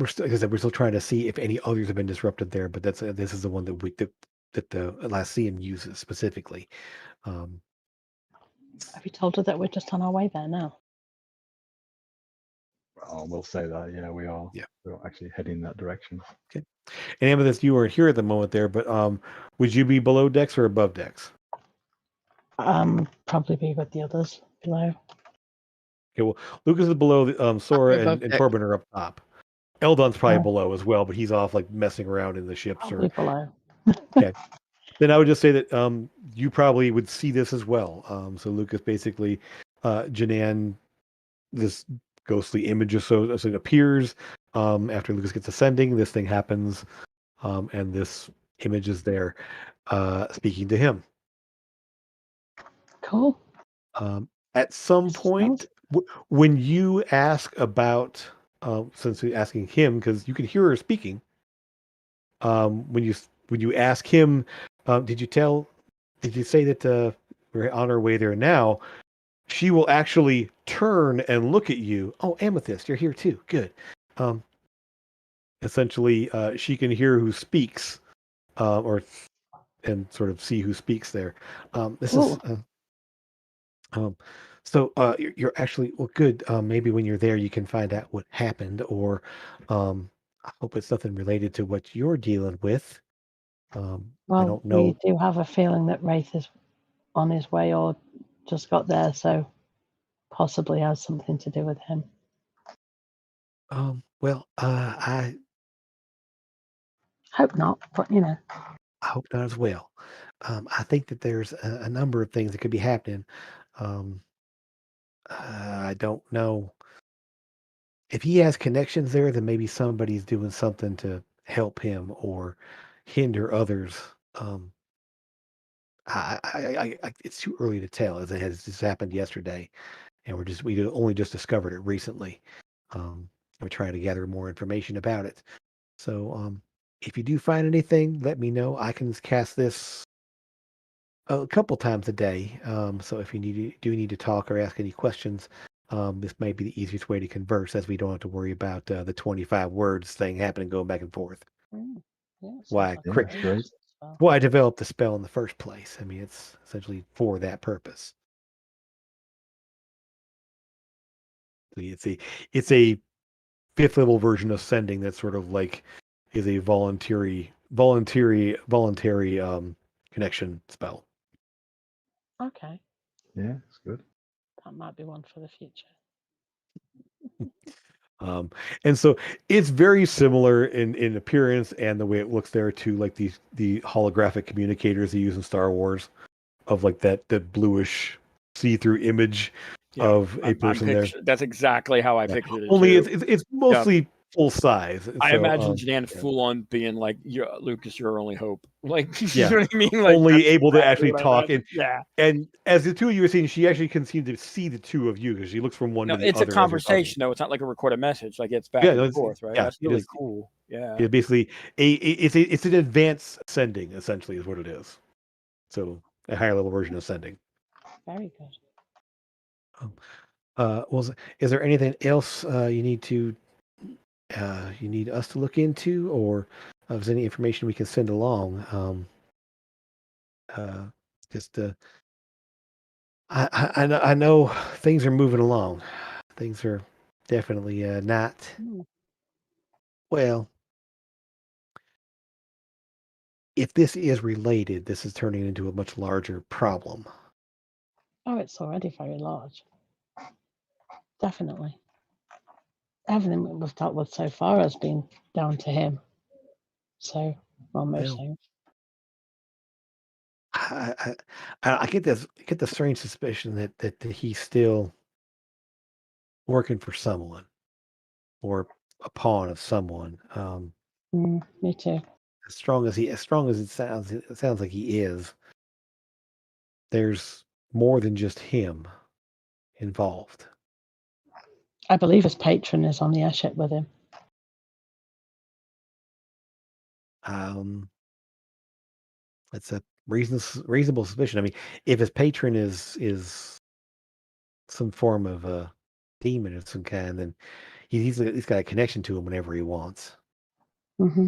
still, like I said, we're still trying to see if any others have been disrupted there, but this is the one that the Atlassian uses specifically. Um, Have you told her that we're just on our way there now? Oh, we'll say that. Yeah, we are. yeah. We're actually heading in that direction. Okay. And Amethyst, you weren't here at the moment there, but would you be below decks or above decks? Probably be with the others below. Okay, well, Lucas is below. I'll be Sora above and deck. Torben are up top. Eldon's probably Yeah. below as well, but he's off like messing around in the ships. Probably below. Okay. Then I would just say that you probably would see this as well. So Lucas basically, Janan, this ghostly image so it appears after Lucas gets ascending. This thing happens, and this image is there speaking to him. Cool. At some Sounds- point, when you ask about, since you're asking him, because you can hear her speaking, when you ask him, did you say that we're on our way there now? She will actually turn and look at you. Oh, Amethyst, you're here too. Good. Um, essentially, she can hear who speaks, or and sort of see who speaks there. This is Cool. you're actually well. Good. Maybe when you're there, you can find out what happened, or I hope it's nothing related to what you're dealing with. I Well, don't we know. do have a feeling that Wraith is on his way or just got there, so possibly has something to do with him. Well, I Hope not, but I hope not as well. I think that there's a number of things that could be happening. Um, I don't know if he has connections there. Then maybe somebody's doing something to help him or hinder others. Um, it's too early to tell, as it has just happened yesterday, and we only just discovered it recently. We're trying to gather more information about it. So, if you do find anything, let me know. I can cast this a couple times a day. So if you do need to talk or ask any questions, this may be the easiest way to converse, as we don't have to worry about the 25 words thing happening, going back and forth. Yeah, Why, sounds Yeah, like that's great. spell. Why I developed the spell in the first place. I mean, it's essentially for that purpose. It's a fifth level version of sending that sort of like is a voluntary connection spell. Okay, Yeah, it's good. that might be one for the future. And so it's very similar in appearance and the way it looks there to like the holographic communicators they use in Star Wars, of like that bluish see-through image Yeah, of a I'm person there. that's exactly how I Yeah. pictured it Only too. it's mostly full size. I So imagine Jan yeah. full on being like, Lucas, your only hope. Like, you Yeah. know what I mean? Like, Only that's able to exactly actually what I talk, imagine. Yeah. and as the two of you are seeing, she actually can seem to see the two of you because she looks from one No, to the it's a other as you're talking. conversation though. It's not like a recorded message. Like it's back Yeah, and no, forth, right? yeah, That's it really is. cool. Yeah. It's basically it's an advanced sending, essentially, is what it is. So a higher level version of sending. Very good. Well, is there anything else you need us to look into, or is there any information we can send along? Uh, just I know things are moving along. Things are definitely not well. If this is related, this is turning into a much larger problem. Oh, it's already very large. Definitely. Everything that we've dealt with so far has been down to him. So, well, most Well, things. I get the strange suspicion that he's still working for someone or a pawn of someone. Me too. As strong as it sounds like he is. There's more than just him involved. I believe his patron is on the airship with him. It's a reasonable suspicion. I mean, if his patron is some form of a demon of some kind, then he's got a connection to him whenever he wants. hmm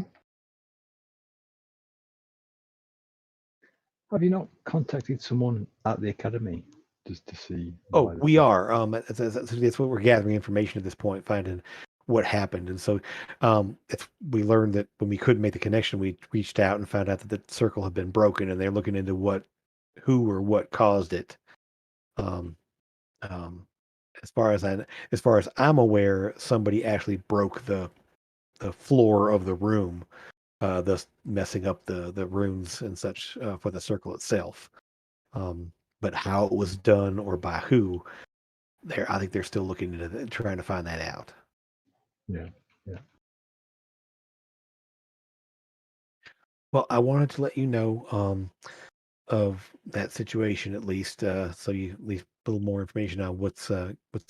Have you not contacted someone at the academy just to see Oh, why? we are. That's what we're gathering information at this point, finding what happened, and so we learned that when we couldn't make the connection, we reached out and found out that the circle had been broken, and they're looking into who or what caused it. Um, um, as far as I'm aware, somebody actually broke floor of the room, thus messing up the runes and such for the circle itself. But how it was done or by who, I think they're still looking into trying to find that out. Yeah. Well, I wanted to let you know of that situation at least, so you at least a little more information on what's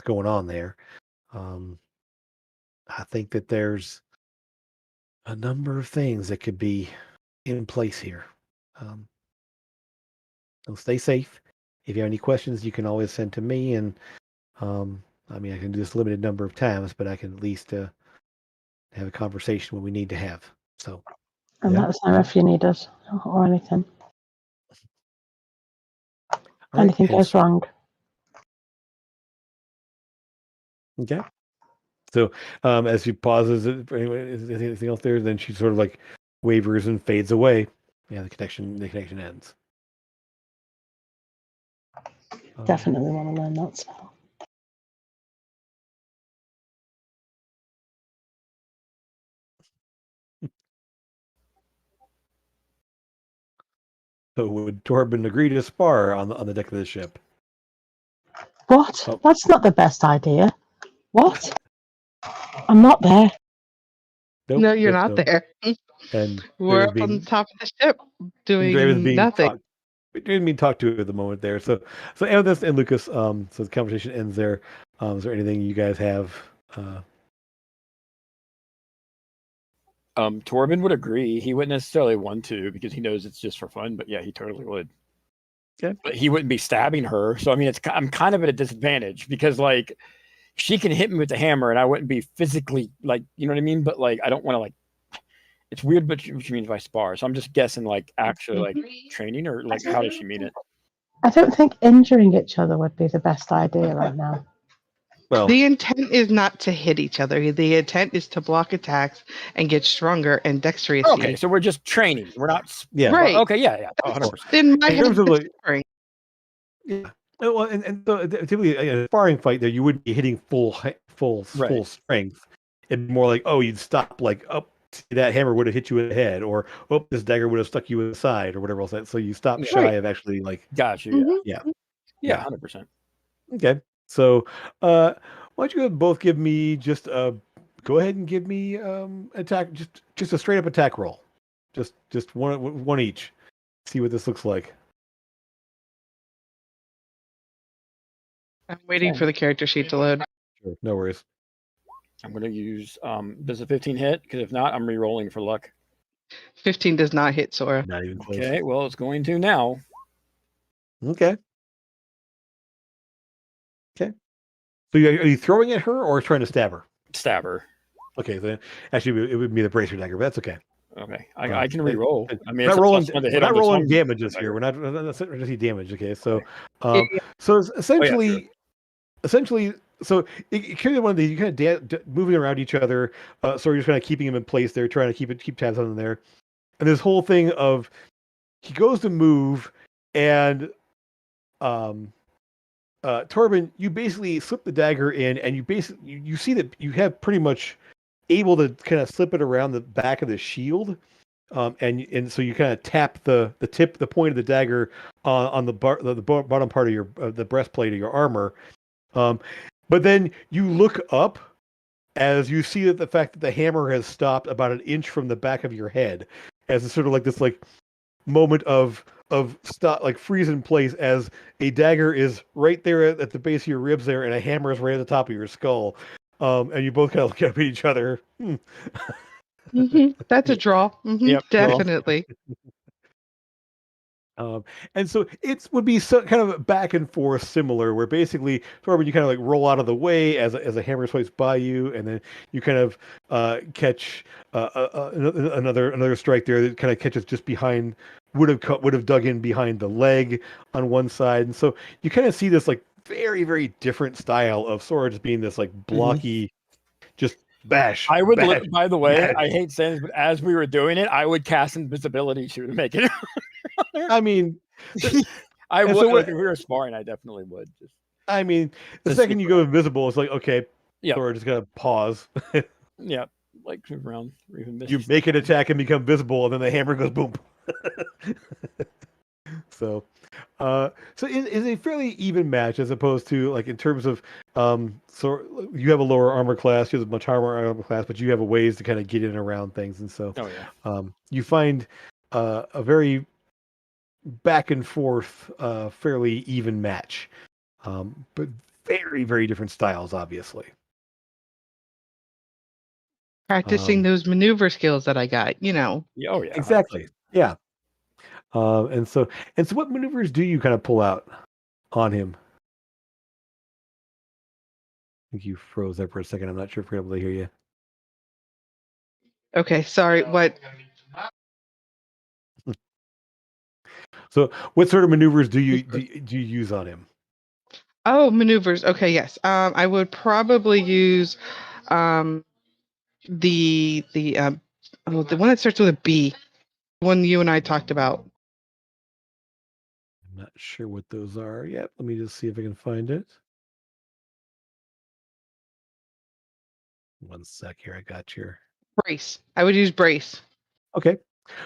going on there. Um, I think that there's a number of things that could be in place here. Um, so stay safe. If you have any questions, you can always send to me. And I mean, I can do this a limited number of times, but I can at least have a conversation when we need to have. So, And let us know if you need us or anything. all right. Anything goes wrong. Okay. So, as she pauses, anyway, is there anything else there? Then she sort of like wavers and fades away. Yeah, the connection ends. Definitely want to learn that spell. So would Torben agree to spar on the deck of the ship? What? Oh. That's not the best idea. What? I'm not there. Nope, No, you're nope, not nope. there. And We're Draven's up on the top of the ship Draven's doing being nothing. talked to at the moment there. So Amethyst and Lucas, so the conversation ends there. Is there anything you guys have? Torben would agree. He wouldn't necessarily want to because he knows it's just for fun, but yeah, he totally would. Okay. But he wouldn't be stabbing her. So I mean, I'm kind of at a disadvantage because like she can hit me with the hammer and I wouldn't be physically like, you know what I mean? But like I don't want to like it's weird what you mean by spar. So I'm just guessing like actually like training or like how does she mean it? I don't think injuring each other would be the best idea right now. Well, The intent is not to hit each other. The intent is to block attacks and get stronger and dexterity. Okay, so we're just training. We're not yeah. Right. Okay, yeah. 100%. In my In head, terms of, like- sparring. Yeah. Well, and so typically in a sparring fight, there you wouldn't be hitting full Right. strength. It'd be more like, oh, you'd stop like, oh, that hammer would have hit you in the head, or oh, this dagger would have stuck you in the side, or whatever else. So you stop Yeah. shy of actually like. Got you. Mhm. Yeah. Yeah, 100%. Okay. So, why don't you both give me just go ahead and give me attack, just a straight up attack roll, just one each. See what this looks like. I'm waiting for the character sheet to load. Sure, no worries. I'm going to use does a 15 hit? Because if not, I'm re-rolling for luck. 15 does not hit Sora. Not even close. Okay, well, it's going to now. Okay. Okay. So are you throwing at her or trying to stab her? Stab her. Okay, then actually it would be the bracer dagger, but that's okay. Okay, I can re-roll. I mean, We're it's not rolling. +1 to hit We're not on this rolling one. damages here. We're not to see damage. Okay, so Yeah. so it's essentially, sure. so it kind of one of these. You kind of moving around each other. So you're just kind of keeping him in place there, trying to keep tabs on him there. And this whole thing of he goes to move, and Torben, you basically slip the dagger in, and you see that you have pretty much able to kind of slip it around the back of the shield, and so you kind of tap the point of the dagger on the bottom part of your the breastplate of your armor, but then you look up as you see that the fact that the hammer has stopped about an inch from the back of your head, as it's sort of like this like moment of stop, like freeze in place, as a dagger is right there at the base of your ribs there, and a hammer is right at the top of your skull. And you both kind of look up at each other. That's a draw. Yep, draw. Definitely. And so it would be kind of back and forth similar, where basically, Torben, you kind of like roll out of the way as a hammer swipes by you, and then you kind of catch another strike there that kind of catches just behind, would have dug in behind the leg on one side, and so you kind of see this like very, very different style of sword, just being this like blocky, just bash. I would, bash, by the way, bash. I hate saying this, but as we were doing it, I would cast invisibility too to make it. I mean, I would. so Like, if we were sparring, I definitely would. Just, I mean, the Just second you go invisible, it's like, okay, Yep. Thor just gonna pause. yeah. like move around or even miss. You make an attack and become visible, and then the hammer goes boom. So, so is a fairly even match as opposed to like in terms of so you have a lower armor class, you have a much higher armor class, but you have a ways to kind of get in and around things, and so Oh yeah. you find a very back and forth, fairly even match, but very very different styles, obviously. Practicing those maneuver skills that I got, Yeah. Oh yeah. Exactly. Yeah. And so what maneuvers do you kind of pull out on him? I think you froze there for a second. I'm not sure if we're able to hear you. Okay, sorry. What? So, what sort of maneuvers do you use on him? Oh, maneuvers. Okay, yes. I would probably use um the one that starts with a B, one you and I talked about. I'm not sure what those are yet. Let me just see if I can find it. One sec here. I got your. Brace. I would use brace. Okay.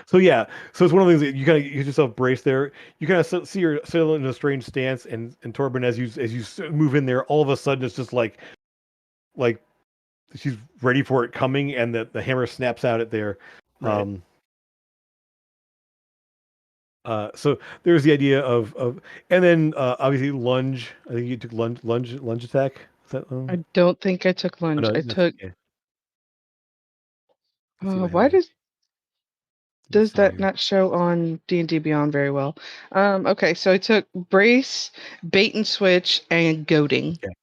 So yeah, so it's one of the things that you kind of get yourself braced there. You kind of see yourself in a strange stance, and Torben, as you move in there, all of a sudden it's just like she's ready for it coming, and the hammer snaps out at there. Right. So there's the idea of and then obviously lunge. I think you took lunge attack. Is that I don't think I took oh, lunge. no, I that's took. okay. Let's see if I have Why it. does Let's see that here. not show on D&D Beyond very well? Okay, so I took brace, bait and switch, and goading. Okay.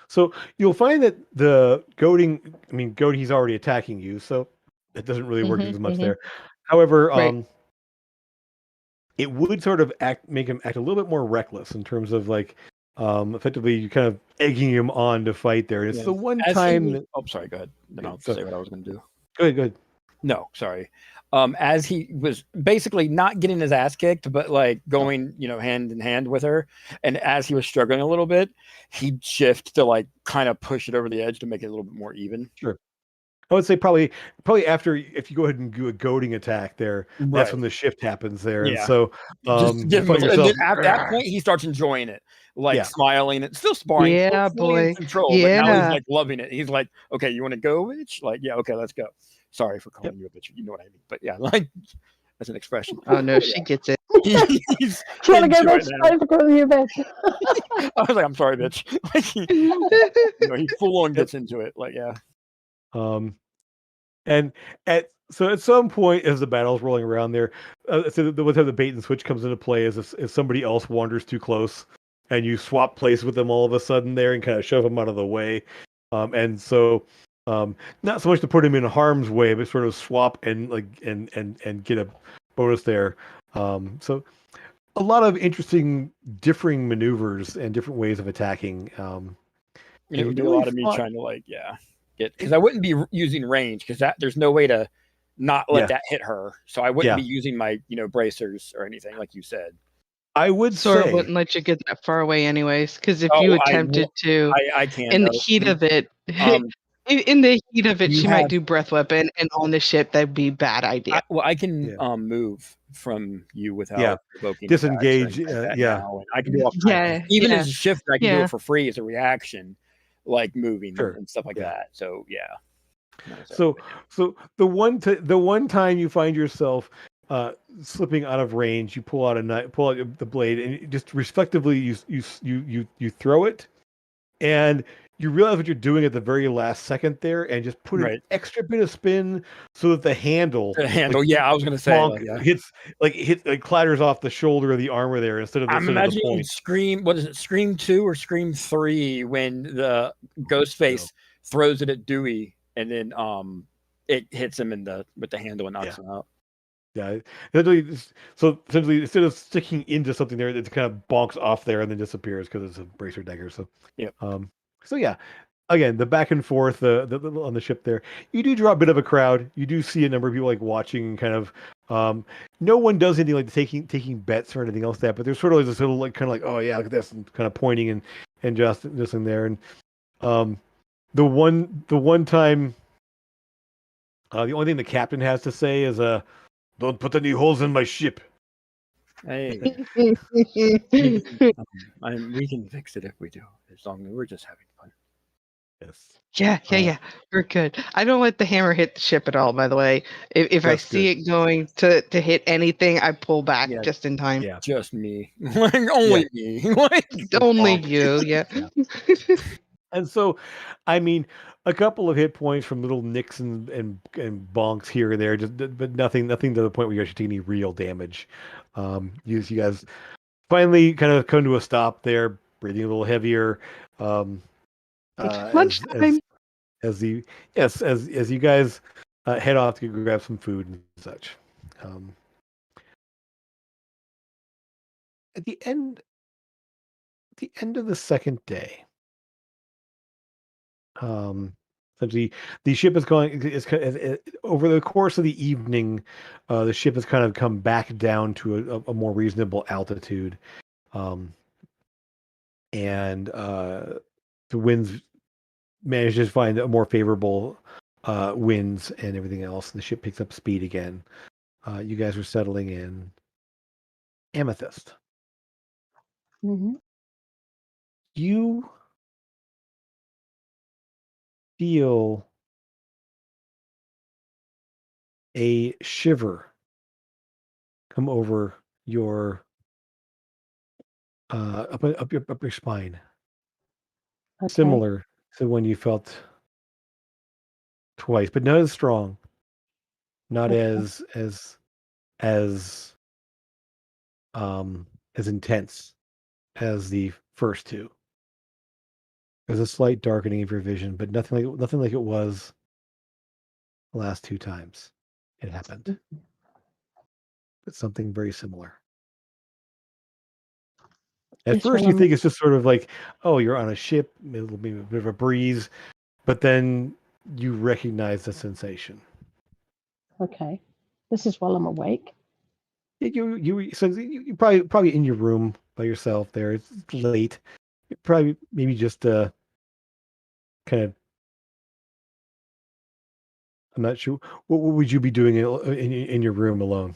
So you'll find that the goading. I mean, goading. He's already attacking you, so it doesn't really work as much there. However, Right. it would sort of make him act a little bit more reckless in terms of like effectively you kind of egging him on to fight there. And it's Yeah. the one As he time was, that, oh, sorry. Go ahead. Then I'll so say what I was going to do. go ahead. No, sorry. As he was basically not getting his ass kicked, but like going, hand in hand with her. And as he was struggling a little bit, he'd shift to like kind of push it over the edge to make it a little bit more even. Sure. I would say probably after if you go ahead and do a goading attack there, that's when the shift happens there. And Yeah. so Just you give him, find and yourself then at that point, he starts enjoying it, like Yeah. smiling and still sparring, still Yeah, fully in boy. control. But now he's Yeah. like loving it. He's like, okay, you want to go, bitch? Like, yeah, okay, let's go. Sorry for calling you a bitch. You know what I mean? But yeah, like that's an expression. Oh no, she gets it. He's Do you want to go, into it bitch? now. I'm calling you, bitch. I was like, I'm sorry, bitch. Like, he full on gets into it. Like, yeah. And at some point as the battle's rolling around there, so the one time the bait and switch comes into play is if somebody else wanders too close, and you swap place with them all of a sudden there and kind of shove them out of the way, and so not so much to put him in harm's way, but sort of swap and like and get a bonus there. So a lot of interesting differing maneuvers and different ways of attacking. It would be a lot of me trying to like, because I wouldn't be using range because there's no way to not let that hit her. So I wouldn't be using my bracers or anything like you said. I would Sora say wouldn't let you get that far away anyways, because if Oh, you I attempted to, I can't. in the though. heat of it, Um, in the heat of it, you she might have- do breath weapon, and on the ship, that'd be a bad idea. I can move from you without Yeah. provoking Disengage, attacks or anything like that yeah. now, and I can do all kinds. Yeah, Even yeah, as a shift, I can do yeah. it for free as a reaction, like moving Sure. and stuff like Yeah. that. So yeah. So the one time you find yourself slipping out of range, you pull out the blade, and just respectively you throw it, and you realize what you're doing at the very last second there, and just put an extra bit of spin so that the handle. Yeah, I was gonna say hits clatters off the shoulder of the armor there instead of I'm the imagining point. Scream. What is it? Scream 2 or Scream 3 when the Ghostface throws it at Dewey and then it hits him with the handle and knocks him out. Yeah. So essentially, instead of sticking into something there, it kind of bonks off there and then disappears because it's a bracer dagger. So So yeah, again, the back and forth, the on the ship there, you do draw a bit of a crowd. You do see a number of people like watching, and kind of. No one does anything like taking bets or anything else like that, but there's sort of this little like kind of like, oh yeah, look at this, and kind of pointing and just in there, and the one time The only thing the captain has to say is, "Don't put any holes in my ship." Hey, we can fix it if we do, as long as we're just having fun. Yes. Yeah. We're good. I don't let the hammer hit the ship at all, by the way. If I That's see good. it going to hit anything, I pull back Yeah. just in time. Yeah. Just me, like only me, like Only bonk. you, yeah. And so, I mean, a couple of hit points from little nicks and bonks here and there, but nothing to the point where you actually take any real damage. You guys finally kind of come to a stop there, breathing a little heavier. Um, Lunchtime. as the yes as you guys head off to grab some food and such. Um, at the end of the second day, um, essentially the ship is going over the course of the evening. The ship has kind of come back down to a more reasonable altitude, um, and the winds managed to find a more favorable winds and everything else. And the ship picks up speed again. You guys are settling in Amethyst. Hmm. You feel a shiver come over your up your spine, Okay. similar to when you felt twice, but not as strong, not Okay. as um as intense as the first two. There's a slight darkening of your vision, but nothing like it was the last two times it happened. But something very similar. At Yes, first, well, you think it's just sort of like, oh, you're on a ship, it'll be a bit of a breeze, but then you recognize the sensation. okay. This is while I'm awake. You probably in your room by yourself there. It's late. Probably maybe just kind of. I'm not sure. What would you be doing in your room alone?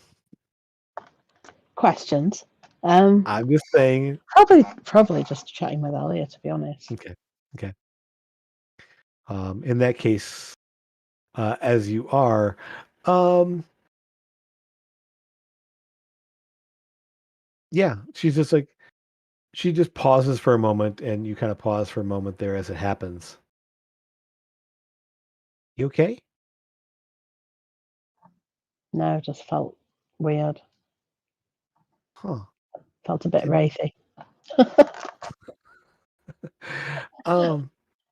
Questions. I'm just saying. Probably just chatting with Elliot, to be honest. Okay. Okay. In that case, as you are, um, yeah, she's just like she just pauses for a moment, and you kind of pause for a moment there as it happens. You okay? No, just felt weird. Huh. Felt a bit Did, wraithy. um,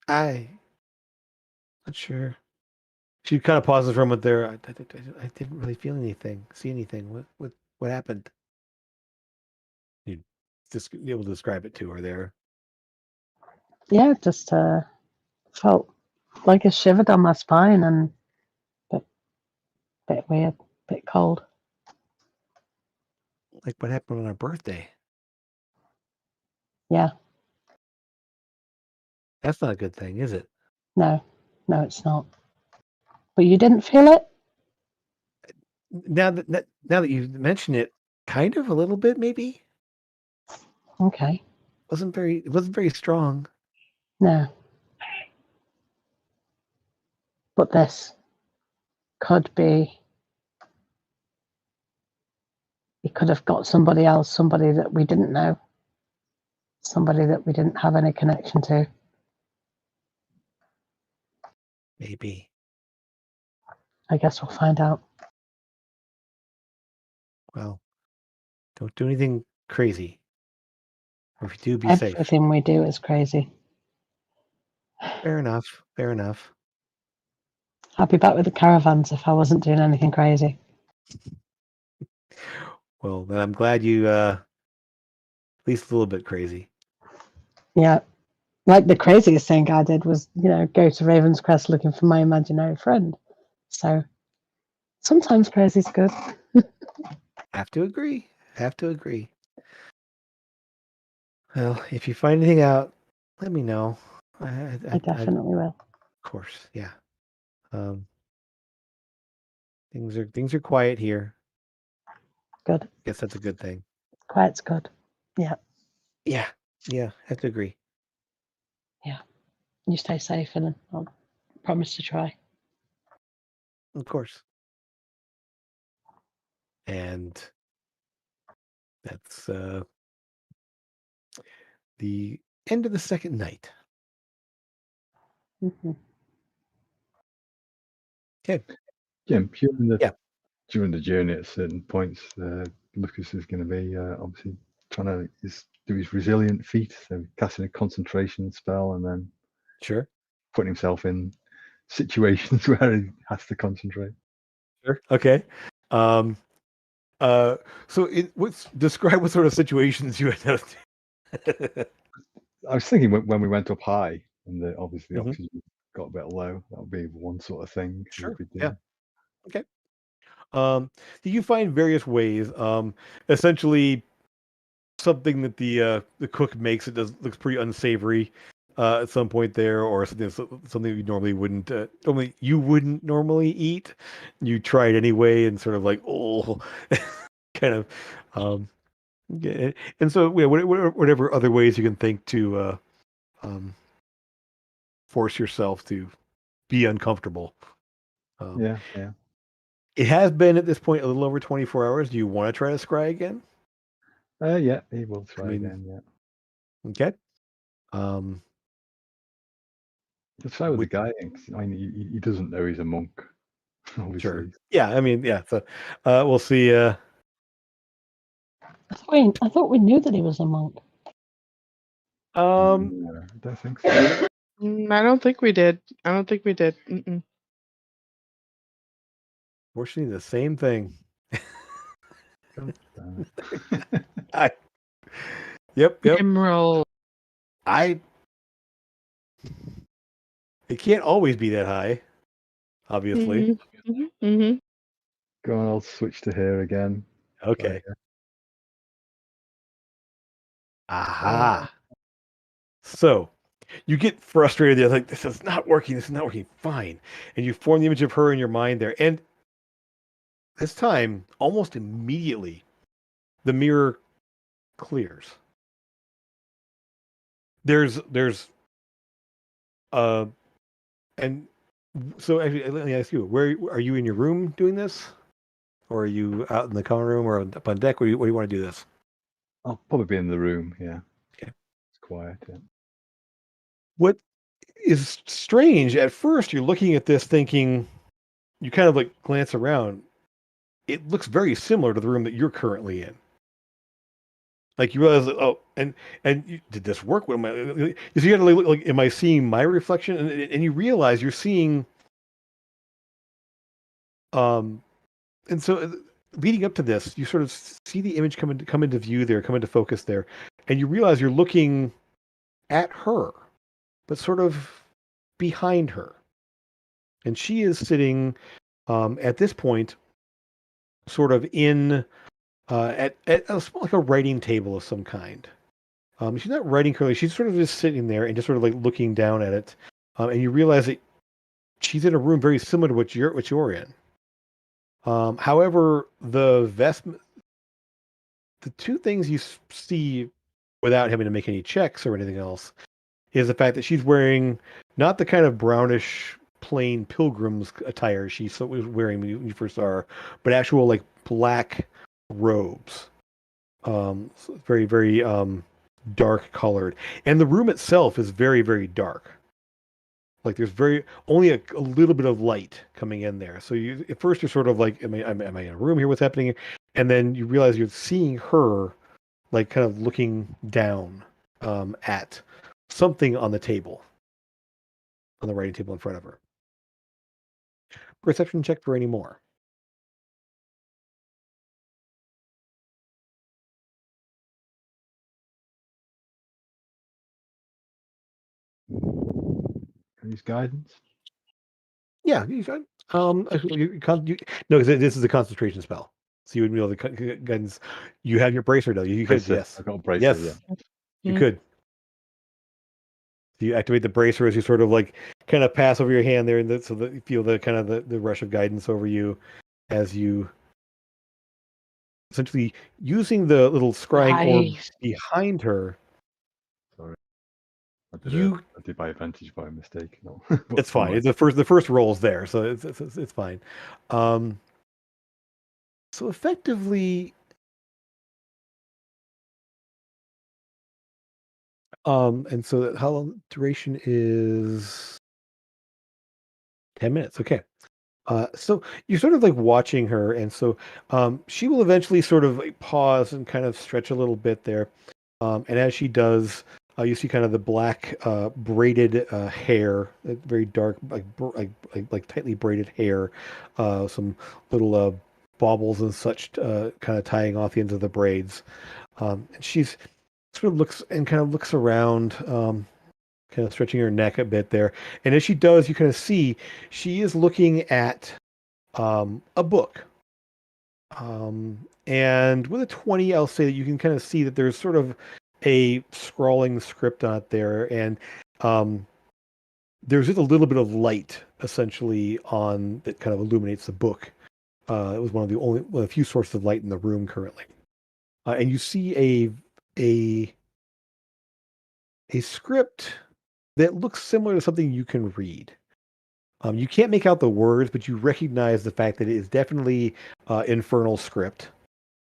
I not sure. She kind of pauses for a moment there. I didn't really feel anything, see anything. What happened? You just be able to describe it to her there. Yeah, just felt like a shiver down my spine and bit weird, bit cold. Like what happened on our birthday? Yeah, That's not a good thing, is it? no, it's not. But you didn't feel it? Now that you mention it, kind of a little bit maybe. Okay, It wasn't very strong. no. But this could be, he could have got somebody else, somebody that we didn't know, somebody that we didn't have any connection to. Maybe. I guess we'll find out. Well, don't do anything crazy. Or if you do, be safe. Everything we do is crazy. Fair enough. Fair enough. I'd be back with the caravans if I wasn't doing anything crazy. Well, then I'm glad you at least a little bit crazy. Yeah. Like the craziest thing I did was, go to Ravenscrest looking for my imaginary friend. So sometimes crazy's good. Have to agree. Have to agree. Well, if you find anything out, let me know. I definitely will. Of course, yeah. Um, Things are quiet here. Good. Guess that's a good thing. Quiet's good. Yeah. Yeah, I have to agree. You stay safe, and I'll promise to try. Of course. And that's the end of the second night. Hmm. Okay. Jim, Yeah. during the journey at certain points, Lucas is going to be obviously trying to do his resilient feat, so casting a concentration spell and then Sure. putting himself in situations where he has to concentrate. Sure. Okay. Um. So, describe what sort of situations you had. I was thinking when we went up high and obviously the Mhm. oxygen got a bit low, that would be one sort of thing he would Sure. be Yeah. doing. Okay. You find various ways. Essentially, something that the cook makes, it does looks pretty unsavory at some point there, or something you normally wouldn't you wouldn't normally eat. You try it anyway, and sort of like, oh, kind of. Yeah, and so yeah, whatever other ways you can think to um, force yourself to be uncomfortable. Yeah. It has been at this point a little over 24 hours. Do you want to try to scry again? Yeah, he will I try mean, again, yeah. okay. Um, Let's try with the with guy. I mean, he doesn't know he's a monk, sure. obviously. Yeah, I mean, yeah. So we'll see. I thought we knew that he was a monk. No, I don't think so. I don't think we did. Mm-mm. Fortunately, the same thing. God damn I, yep. Emerald. I. It can't always be that high, obviously. Mm-hmm. Go on, I'll switch to here again. Okay. Aha. So you get frustrated. You're like, this is not working. This is not working. Fine. And you form the image of her in your mind there. And this time, almost immediately, the mirror clears. There's uh and so actually let me ask you, where are you in your room doing this? Or are you out in the common room or up on deck? Where do you want to do this? I'll probably be in the room, yeah. Okay. It's quiet, yeah. What is strange, at first you're looking at this thinking, you kind of like glance around. It looks very similar to the room that you're currently in. Like you realize, oh, did this work? What am I? You see, you gotta look like, am I seeing my reflection? And you realize you're seeing, um, and so leading up to this, you sort of see the image come into view there, come into focus there, and you realize you're looking at her, but sort of behind her, and she is sitting at this point, sort of in at like a writing table of some kind. She's not writing currently. She's sort of just sitting there and just sort of like looking down at it. And you realize that she's in a room very similar to what you're in. However, the two things you see without having to make any checks or anything else is the fact that she's wearing not the kind of brownish plain pilgrim's attire she was wearing when you first saw her, but actual like black robes. So very, very dark colored. And the room itself is very, very dark. Like there's only a little bit of light coming in there. So you at first you're sort of like, am I in a room here? What's happening? And then you realize you're seeing her like kind of looking down at something on the table, on the writing table in front of her. Perception check for any more. Use guidance. Yeah, you got no, because this is a concentration spell, so you would be able to guidance. You have your bracer, though. You could, Bracer. yes, I've got a bracer, yes, yeah. you could. So you activate the bracer as you sort of like kind of pass over your hand there, so that you feel the kind of the rush of guidance over you. as you essentially using the little scrying orb Nice. behind her. Sorry, You, I did by advantage by mistake. No, it's fine. The first roll's there, so it's fine. Um, so effectively, and so how long duration is 10 minutes? Okay. So you're sort of like watching her, and so she will eventually sort of like pause and kind of stretch a little bit there. And as she does, you see kind of the black braided hair, very dark, like tightly braided hair, some little baubles and such, kind of tying off the ends of the braids. And she's sort of looks around, kind of stretching her neck a bit there. And as she does, you kind of see she is looking at a book. And with a 20, I'll say that you can kind of see that there's sort of a scrawling script on it there. And um, there's just a little bit of light essentially on that kind of illuminates the book. It was one of the few sources of light in the room currently. And you see a a script that looks similar to something you can read. You can't make out the words, but you recognize the fact that it is definitely infernal script.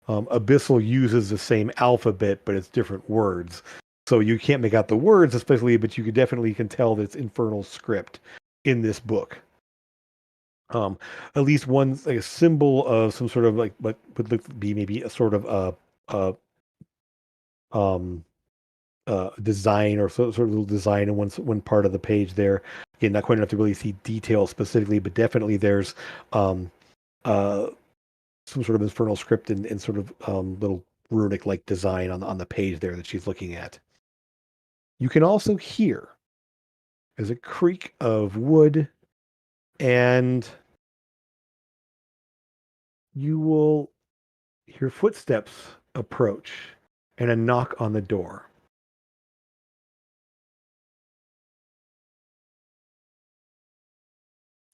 Abyssal uses the same alphabet, but it's different words. So you can't make out the words, especially, but you could definitely can tell that it's infernal script in this book. Um, at least one like a symbol of some sort of like what would look be maybe a sort of um design or sort of little design in one part of the page there. Again, not quite enough to really see detail specifically, but definitely there's um uh some sort of infernal script and sort of little runic like design on the page there that she's looking at. You can also hear there's a creak of wood, and you will hear footsteps approach and a knock on the door.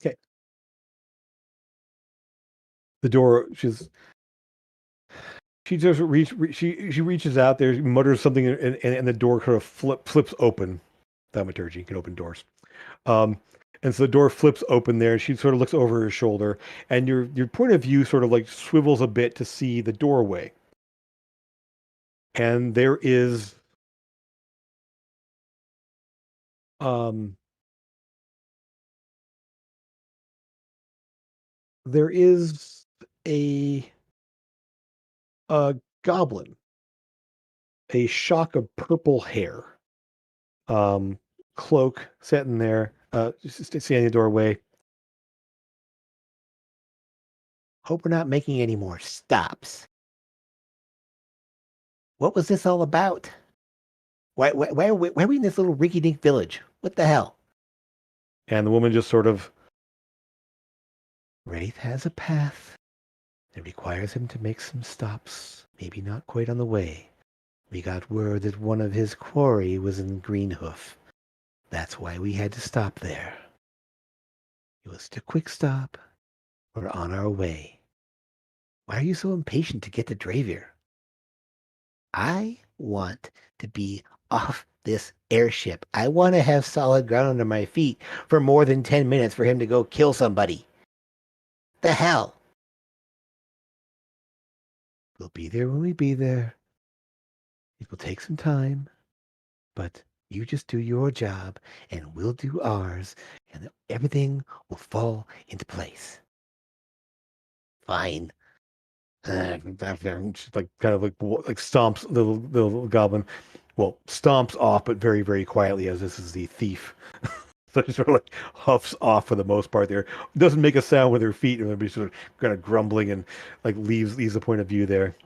Okay. The door, she just she reaches out there, mutters something, and the door kind of flips open. Thaumaturgy can open doors. Um, and so the door flips open there, and she sort of looks over her shoulder, and your point of view sort of like swivels a bit to see the doorway. And um there is a a goblin, a shock of purple hair, um, cloak sitting there, just standing in the doorway. Hope we're not making any more stops. What was this all about? Why are we in this little rinky-dink village? What the hell? And the woman just sort of, Wraith has a path that requires him to make some stops, maybe not quite on the way. We got word that one of his quarry was in Greenhoof. That's why we had to stop there. It was a quick stop. We're on our way. Why are you so impatient to get to Dravier? I want to be off this airship. I want to have solid ground under my feet for more than 10 minutes for him to go kill somebody. The hell? We'll be there when we be there. It will take some time, but you just do your job and we'll do ours, and everything will fall into place. Fine. Just like kind of like stomps the little goblin. Well, stomps off, but very, very quietly, as this is the thief. So she sort of like huffs off for the most part there. Doesn't make a sound with her feet, and be sort of kind of grumbling and like leaves the point of view there.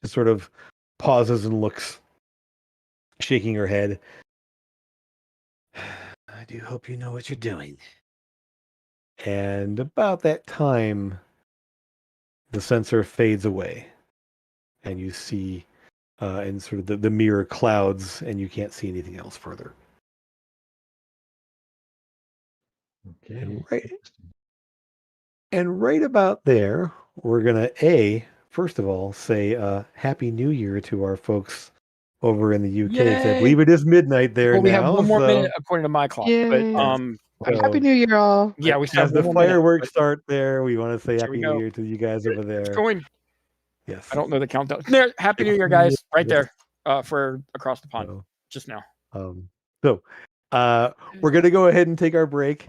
Just sort of pauses and looks, shaking her head. I do hope you know what you're doing. And about that time, the sensor fades away, and you see and sort of the mirror clouds, and you can't see anything else further. Okay. And right, And right about there, we're gonna first of all say Happy New Year to our folks over in the UK because I Yay! believe it is midnight there Well, we now. have one more so, minute according to my clock. But Yay. I- Happy New Year, all. yeah, we still as have the one more minute. fireworks But start there, we want to say here we Happy New go. Year to you guys over It's there. going. Yes. I don't know the countdown. There, Happy New Year, guys! Right there, for across the pond, just now. So, we're gonna go ahead and take our break.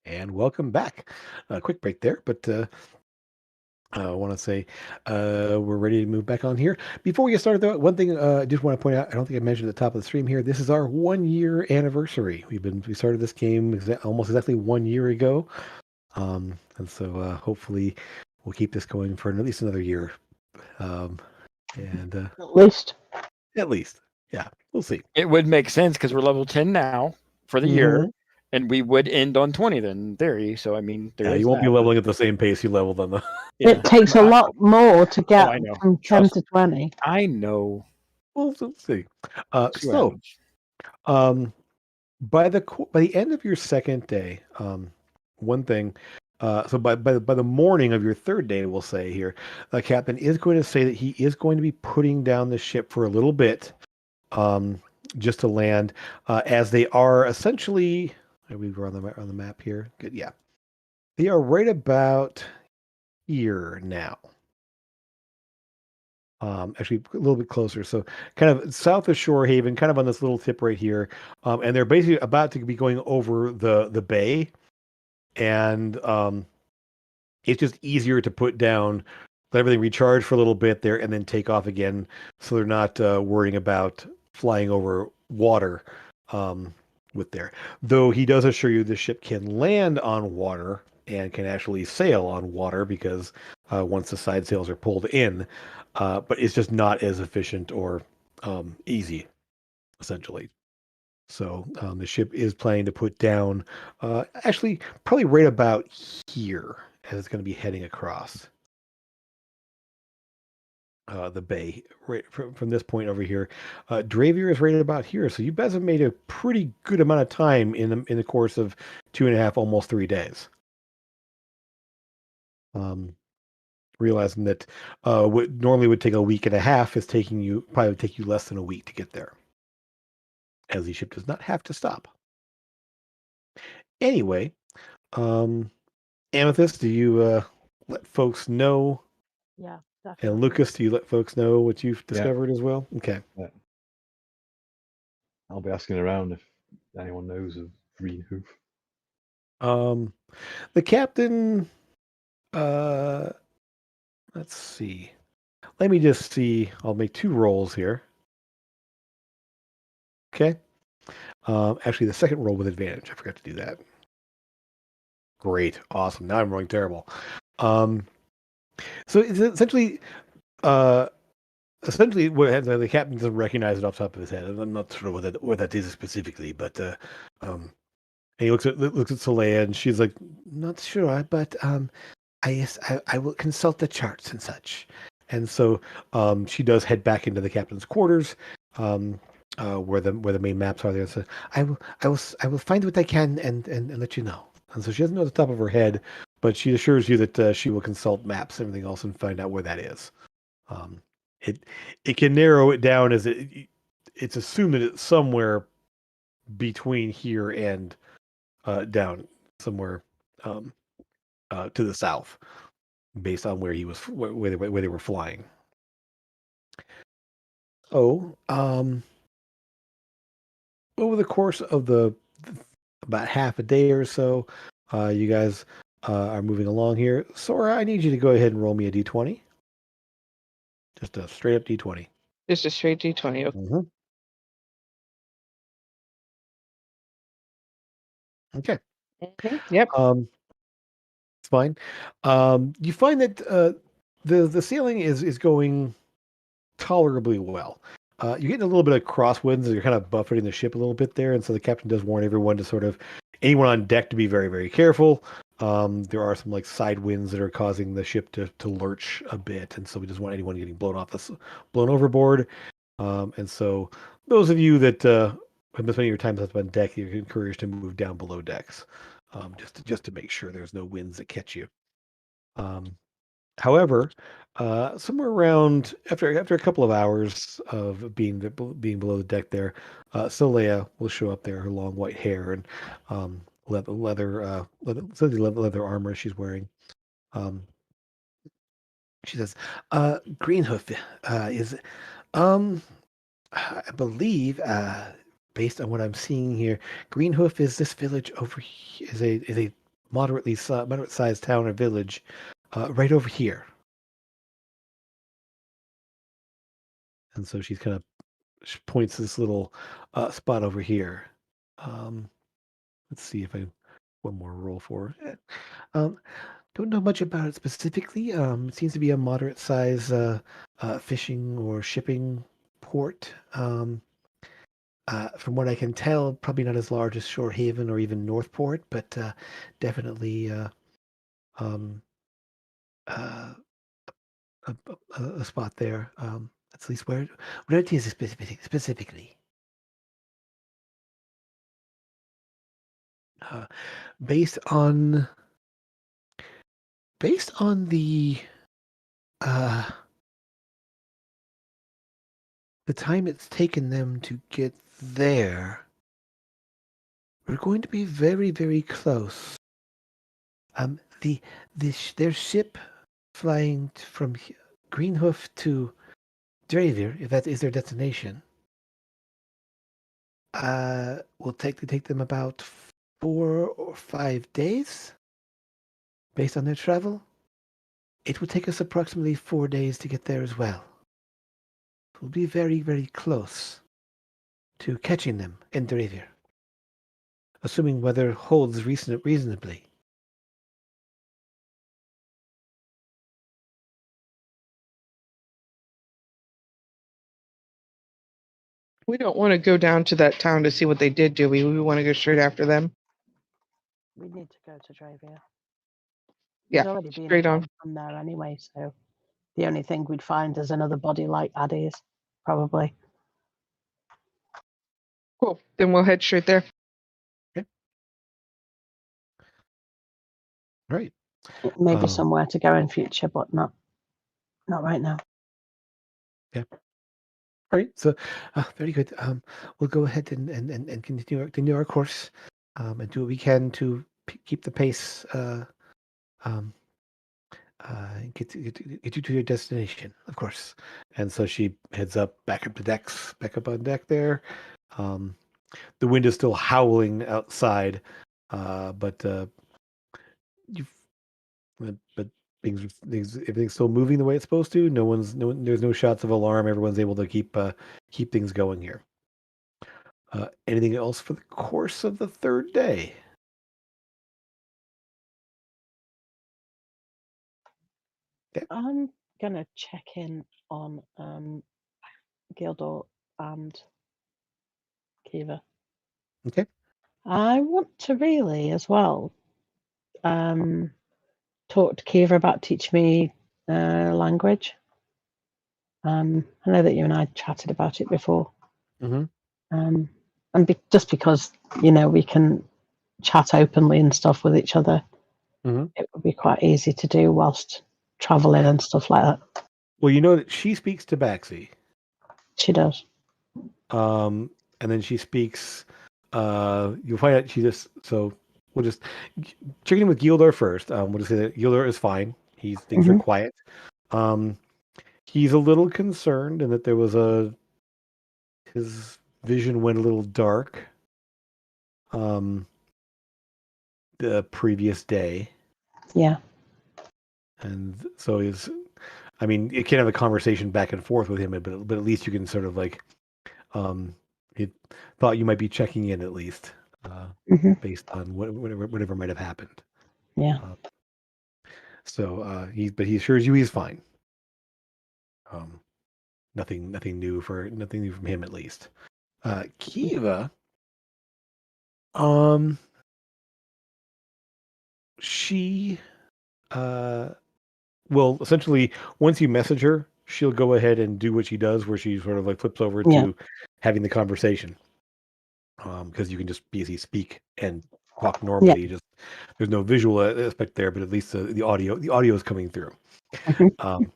And welcome back. A quick break there, but I want to say we're ready to move back on here. Before we get started, though, one thing I just want to point out, I don't think I mentioned at the top of the stream here, this is our 1 year anniversary. We started this game almost exactly 1 year ago. And so hopefully we'll keep this going for at least another year. And At least. yeah, we'll see. It would make sense because we're level 10 now for the year, and we would end on 20 then, in theory. So I mean, You won't be leveling at the same pace you leveled on the. It takes a lot more to get I know. from 10 to 20. I know. We'll see. See what happens. By the end of your second day, one thing. So by the morning of your third day, we'll say here, the captain is going to say that he is going to be putting down the ship for a little bit, just to land, as they are essentially. We were on the map here. Good, yeah. They are right about here now. Actually a little bit closer. So kind of south of Shorehaven, kind of on this little tip right here. And they're basically about to be going over the bay. And it's just easier to put down, let everything recharge for a little bit there, and then take off again. So they're not worrying about flying over water with there. Though he does assure you the ship can land on water and can actually sail on water because once the side sails are pulled in, but it's just not as efficient or easy, essentially. So the ship is planning to put down, actually, probably right about here as it's going to be heading across the bay, right from this point over here. Dravier is right about here, so you guys have made a pretty good amount of time in the course of 2.5, almost 3 days. Realizing that what normally would take a week and a half is probably would take you less than a week to get there, as the ship does not have to stop. Anyway, Amethyst, do you let folks know? Yeah, definitely. And Lucas, do you let folks know what you've discovered as well? Okay. Yeah. I'll be asking around if anyone knows of Greenhoof. The captain. Let's see. Let me just see. I'll make 2 rolls here. Okay. Actually, the second roll with advantage. I forgot to do that. Great. Awesome. Now I'm rolling terrible. So it's essentially what the captain doesn't recognize it off the top of his head. I'm not sure what that is specifically, but and he looks at Soleil and she's like, not sure, but I will consult the charts and such. And so she does head back into the captain's quarters, where the main maps are there. So I will find what I can and let you know. And so she doesn't know at the top of her head, but she assures you that she will consult maps and everything else and find out where that is. It can narrow it down as it's assumed that it's somewhere between here and down somewhere to the south, based on where they were flying. Oh, over the course of about half a day or so, you guys are moving along here. Sora, I need you to go ahead and roll me a d20. Just a straight up d20. Just a straight D20. Okay. Mm-hmm. Okay. Yep. It's fine. You find that the sailing is going tolerably well. You're getting a little bit of crosswinds. You're kind of buffeting the ship a little bit there, and so the captain does warn everyone to sort of anyone on deck to be very, very careful. There are some like side winds that are causing the ship to lurch a bit, and so we just want anyone getting blown overboard. And so those of you that have been spending your time up on deck, you're encouraged to move down below decks. just to make sure there's no winds that catch you. However, somewhere around after a couple of hours of being below the deck there, Solea will show up there, her long white hair and leather armor she's wearing. Um, she says, Greenhoof is um I believe, based on what I'm seeing here, Greenhoof is this village over here, is a moderate sized town or village, right over here. And so she's kind of she points to this little spot over here. Um, let's see if I one more roll for it. Um, don't know much about it specifically. It seems to be a moderate size fishing or shipping port. From what I can tell, probably not as large as Shore Haven or even Northport, but definitely um, uh, a spot there. That's at least where it is specifically. Uh, based on based on uh, the time it's taken them to get there, we're going to be very, very close. Their ship flying from Greenhoof to Dravier, if that is their destination, will take them about 4 or 5 days, based on their travel. It will take us approximately 4 days to get there as well. We'll be very, very close to catching them in Dravier, assuming weather holds reasonably. We don't want to go down to that town to see what they did, do we? We want to go straight after them. We need to go to Dravia. Yeah, There's already been straight a on. body from there anyway, so the only thing we'd find is another body like Addie's, probably. Cool. Then we'll head straight there. Okay. Right. Maybe Um, somewhere to go in future, but not right now. Yeah. All right. So, very good. We'll go ahead and continue our course, and do what we can to keep the pace. Get you to your destination, of course. And so she heads back up on deck there. Um, the wind is still howling outside, but you've but everything's still moving the way it's supposed to. There's no shots of alarm. Everyone's able to keep things going here. Anything else for the course of the third day? Yeah. I'm gonna check in on Gildor and Kiva. Okay. I want to really as well talk to Kiva about teaching me language. I know that you and I chatted about it before. Mm-hmm. And just because we can chat openly and stuff with each other, Mm-hmm. it would be quite easy to do whilst traveling and stuff like that. Well, you know that she speaks Tabaxi. She does. And then she speaks. You'll find out she just. So we'll just check in with Gildor first. We'll just say that Gildor is fine. Things are quiet. He's a little concerned, and that there was his vision went a little dark. The previous day. Yeah. And so I mean, you can have a conversation back and forth with him, but at least you can sort of like, he thought you might be checking in at least, based on whatever might have happened. Yeah. So he assures you he's fine. Nothing new from him at least. Kiva, she, well, essentially, once you message her, she'll go ahead and do what she does, where she sort of like flips over to having the conversation. Because you can just basically speak and talk normally. Just there's no visual aspect there, but at least the audio is coming through. Mhm. Um,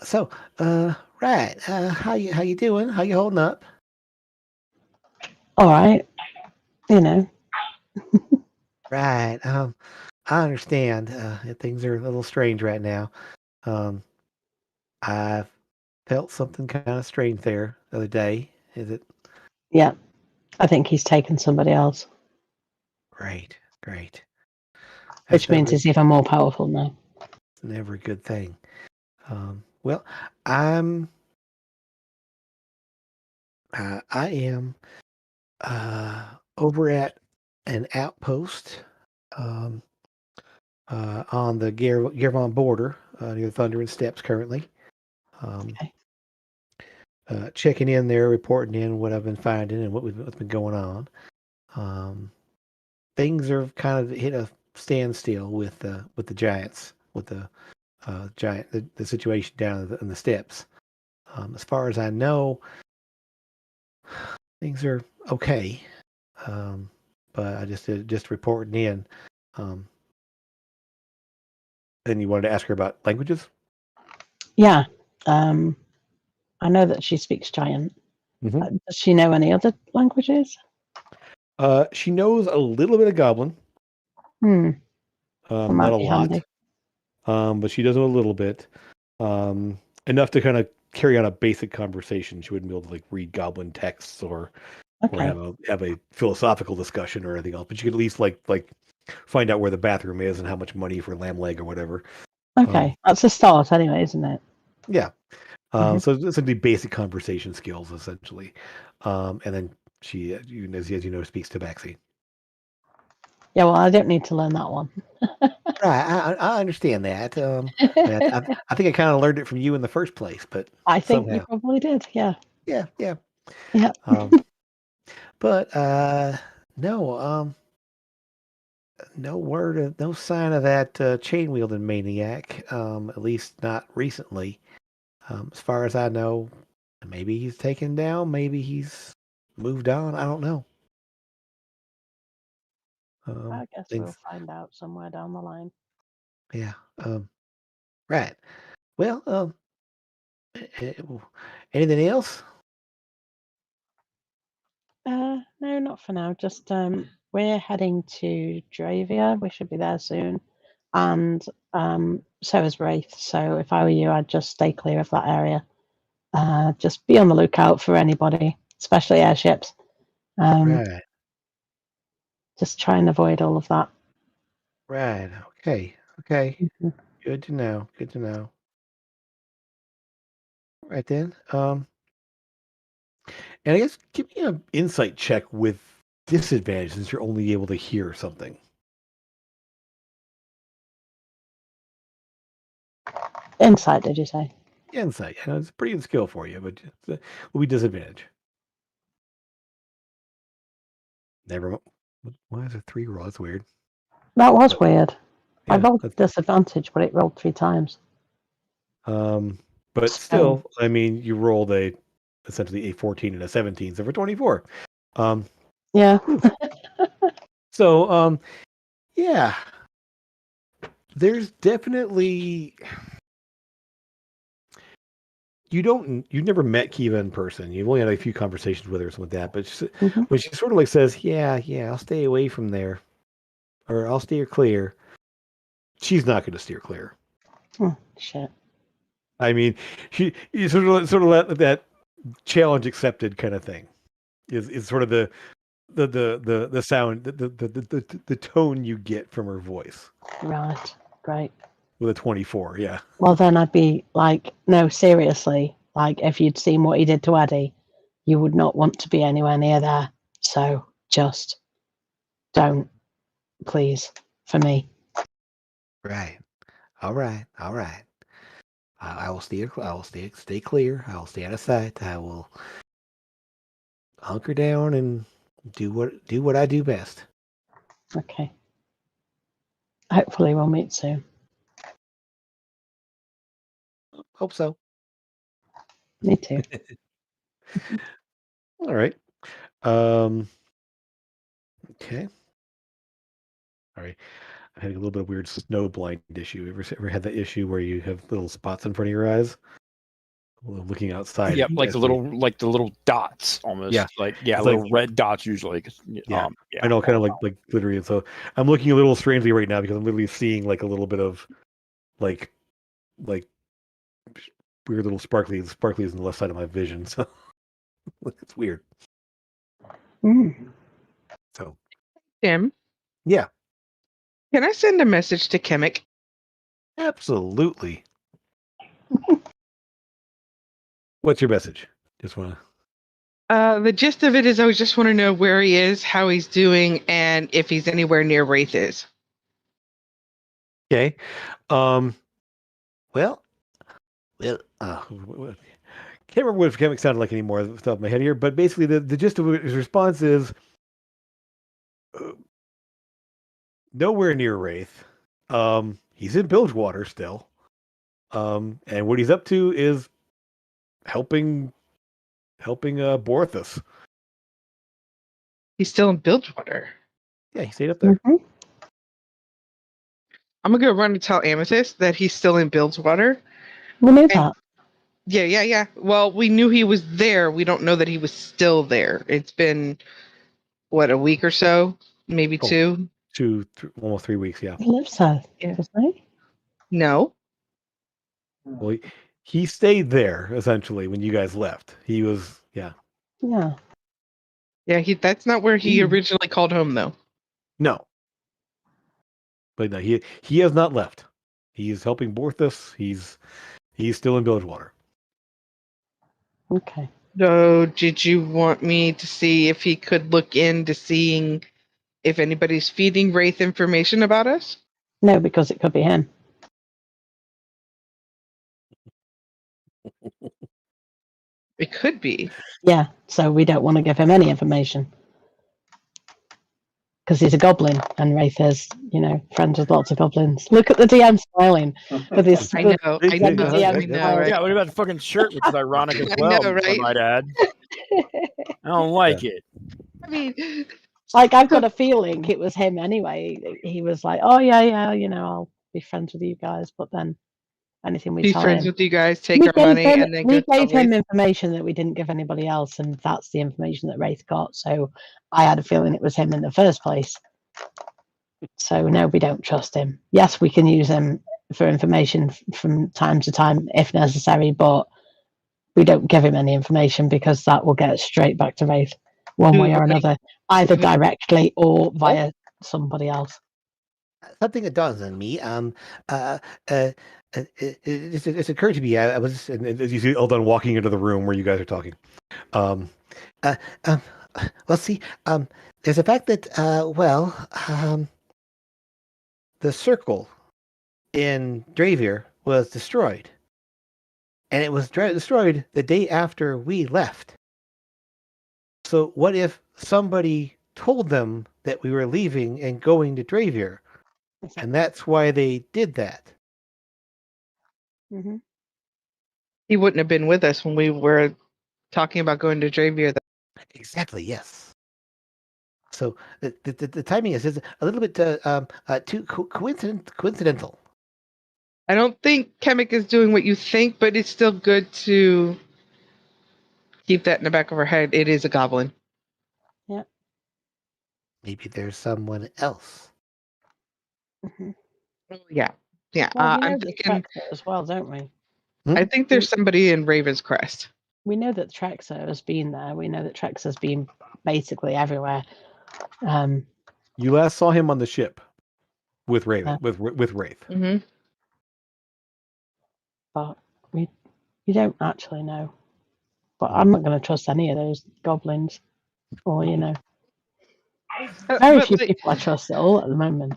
so, right, how you doing? How you holding up? All right, you know. Right. I understand. Things are a little strange right now. Um, I felt something kind of strange there the other day. Is it Yeah, I think he's taken somebody else, great? Great. That's which means he's even more powerful now. never a good thing. Well, I'm. I am over at an outpost um, on the Gervon border near Thunder and Steps currently. Um, Okay. checking in there, reporting in what I've been finding and what's been going on. Um, things are kind of hit a standstill with the Giants, with the situation down in the steps. As far as I know, things are okay. Um, but I just reporting in. Um, and you wanted to ask her about languages? Yeah, I know that she speaks Giant. Mm-hmm. Does she know any other languages? She knows a little bit of Goblin, Hmm, that not might a be lot, handy. but she does know a little bit, enough to kind of carry on a basic conversation. She wouldn't be able to like read Goblin texts or Okay, have a philosophical discussion or anything else. But you could at least like find out where the bathroom is and how much money for lamb leg or whatever. okay, that's a start anyway, isn't it? Yeah. Mhm. So it's the basic conversation skills essentially. And then she, as you know, speaks Tabaxi. Yeah, well, I don't need to learn that one. Right. I understand that. I think I kind of learned it from you in the first place, but I think you somehow, probably did. Yeah, yeah. yeah. Um, but no, no word, no sign of that chain wielding maniac. At least not recently. As far as I know, maybe he's taken down. Maybe he's moved on. I don't know. I guess we'll Things, find out somewhere down the line. yeah. Right. Well, anything else? No, not for now. Just we're heading to Dravia. We should be there soon, and so is Wraith. So if I were you, I'd just stay clear of that area. Just be on the lookout for anybody, especially airships. Right. Just try and avoid all of that. Right. Okay. Okay. Mhm. Good to know. Good to know. Right then. And I guess give me an insight check with disadvantage since you're only able to hear something. Insight, did you say? Insight. I know it's a pretty good skill for you, but will be disadvantage. Never. Why is it 3 roll? That's weird. That was But weird. I yeah, rolled that's disadvantage, but it rolled 3 times. but So still, I mean, you rolled essentially a 14 and a 17, so for 24. Um, yeah, oof. So yeah, there's definitely you've never met Kiva in person. You've only had a few conversations with her or something like that. But hmm when she sort of like says, yeah, I'll stay away from there, or I'll steer clear. She's not going to steer clear. shit. I mean, she you sort of let that challenge accepted kind of thing is sort of the sound the tone you get from her voice Right, great. with a 24. Yeah, Well, then I'd be like, no, seriously. Like, if you'd seen what he did to Eddie, you would not want to be anywhere near there. So just don't, please, for me. right. All right. All right. I will steer. I will stay clear. I will stay out of sight. I will hunker down and do what I do best. Okay. Hopefully, we'll meet soon. Hope so. Me too. All right. Um. Okay. All right. I'm having a little bit of weird snow blind issue. Ever had that issue where you have little spots in front of your eyes? Well, looking outside. Yep, like as the we- little dots almost. Yeah. Like It's little like red dots usually. 'Cause, yeah. yeah. I know, kind of like glittery. And so I'm looking a little strangely right now because I'm literally seeing like a little bit of like like weird little sparklies on the left side of my vision. So it's weird. Mm. So Tim, yeah, can I send a message to Kemek? absolutely. What's your message? Just want to. The gist of it is I just want to know where he is, how he's doing, and if he's anywhere near Wraith is. Okay. Um. Well. Can't remember what his mechanic sounded like anymore off the top of my head here, but basically the gist of his response is uh, nowhere near Wraith. He's in Bilgewater still. And what he's up to is helping Borthus. He's still in Bilgewater. Yeah, he stayed up there. Mhm. I'm gonna go run and tell Amethyst that he's still in Bilgewater. We knew And- that. Yeah. Well, we knew he was there. We don't know that he was still there. It's been what, a week or so, maybe Oh. 2. Almost 3 weeks. Yeah. He lives there, Yeah. doesn't he? No, Well, he stayed there essentially when you guys left. He was Yeah. yeah, that's not where he Mm. originally called home, though. no, but no, he has not left. He is helping Borthus. He's still in Bilgewater. Okay. So, did you want me to see if he could look into seeing if anybody's feeding Wraith information about us? No, because it could be him. It could be. Yeah. So we don't want to give him any information. Because he's a goblin, and Wraith is, friends with lots of goblins. Look at the DM smiling with his. I know, I know, Yeah, I know, yeah. right? Yeah, what about the fucking shirt, which is ironic as I well, know, I right? might add. I don't like it. I mean, Like, I've got a feeling it was him anyway. He was like, "Oh yeah, I'll be friends with you guys," but then anything we be tell friends him, with you guys, take we our gave money, him, and then we go gave tell him Wraith. information that we didn't give anybody else, and that's the information that Wraith got. So I had a feeling it was him in the first place. So no, we don't trust him. Yes, we can use him for information from time to time if necessary, but we don't give him any information because that will get straight back to Wraith one Do way we or wanna- another, either we- directly or via somebody else. Something that dawns on me. It's occurred to me. I was, and as you see Eldon walking into the room where you guys are talking. Um, uh, um, well, see, there's the fact that, the circle in Dravier was destroyed, and it was destroyed the day after we left. So, what if somebody told them that we were leaving and going to Dravier, and that's why they did that? Mm-hmm. He wouldn't have been with us when we were talking about going to Dravier. Exactly. Yes. So the timing is a little bit too coincidental. I don't think Kemek is doing what you think, but it's still good to keep that in the back of our head. It is a goblin. Maybe there's someone else. Mm-hmm. Yeah. Well, we know I'm the thinking. Trexer as well, don't we? I think there's somebody in Raven's Crest. We know that Trexer has been there. We know that Trexer's been basically everywhere. You last saw him on the ship with Raven, Yeah. with Wraith. Mm-hmm. But we don't actually know. But I'm not going to trust any of those goblins. Or, very few people I trust at all at the moment.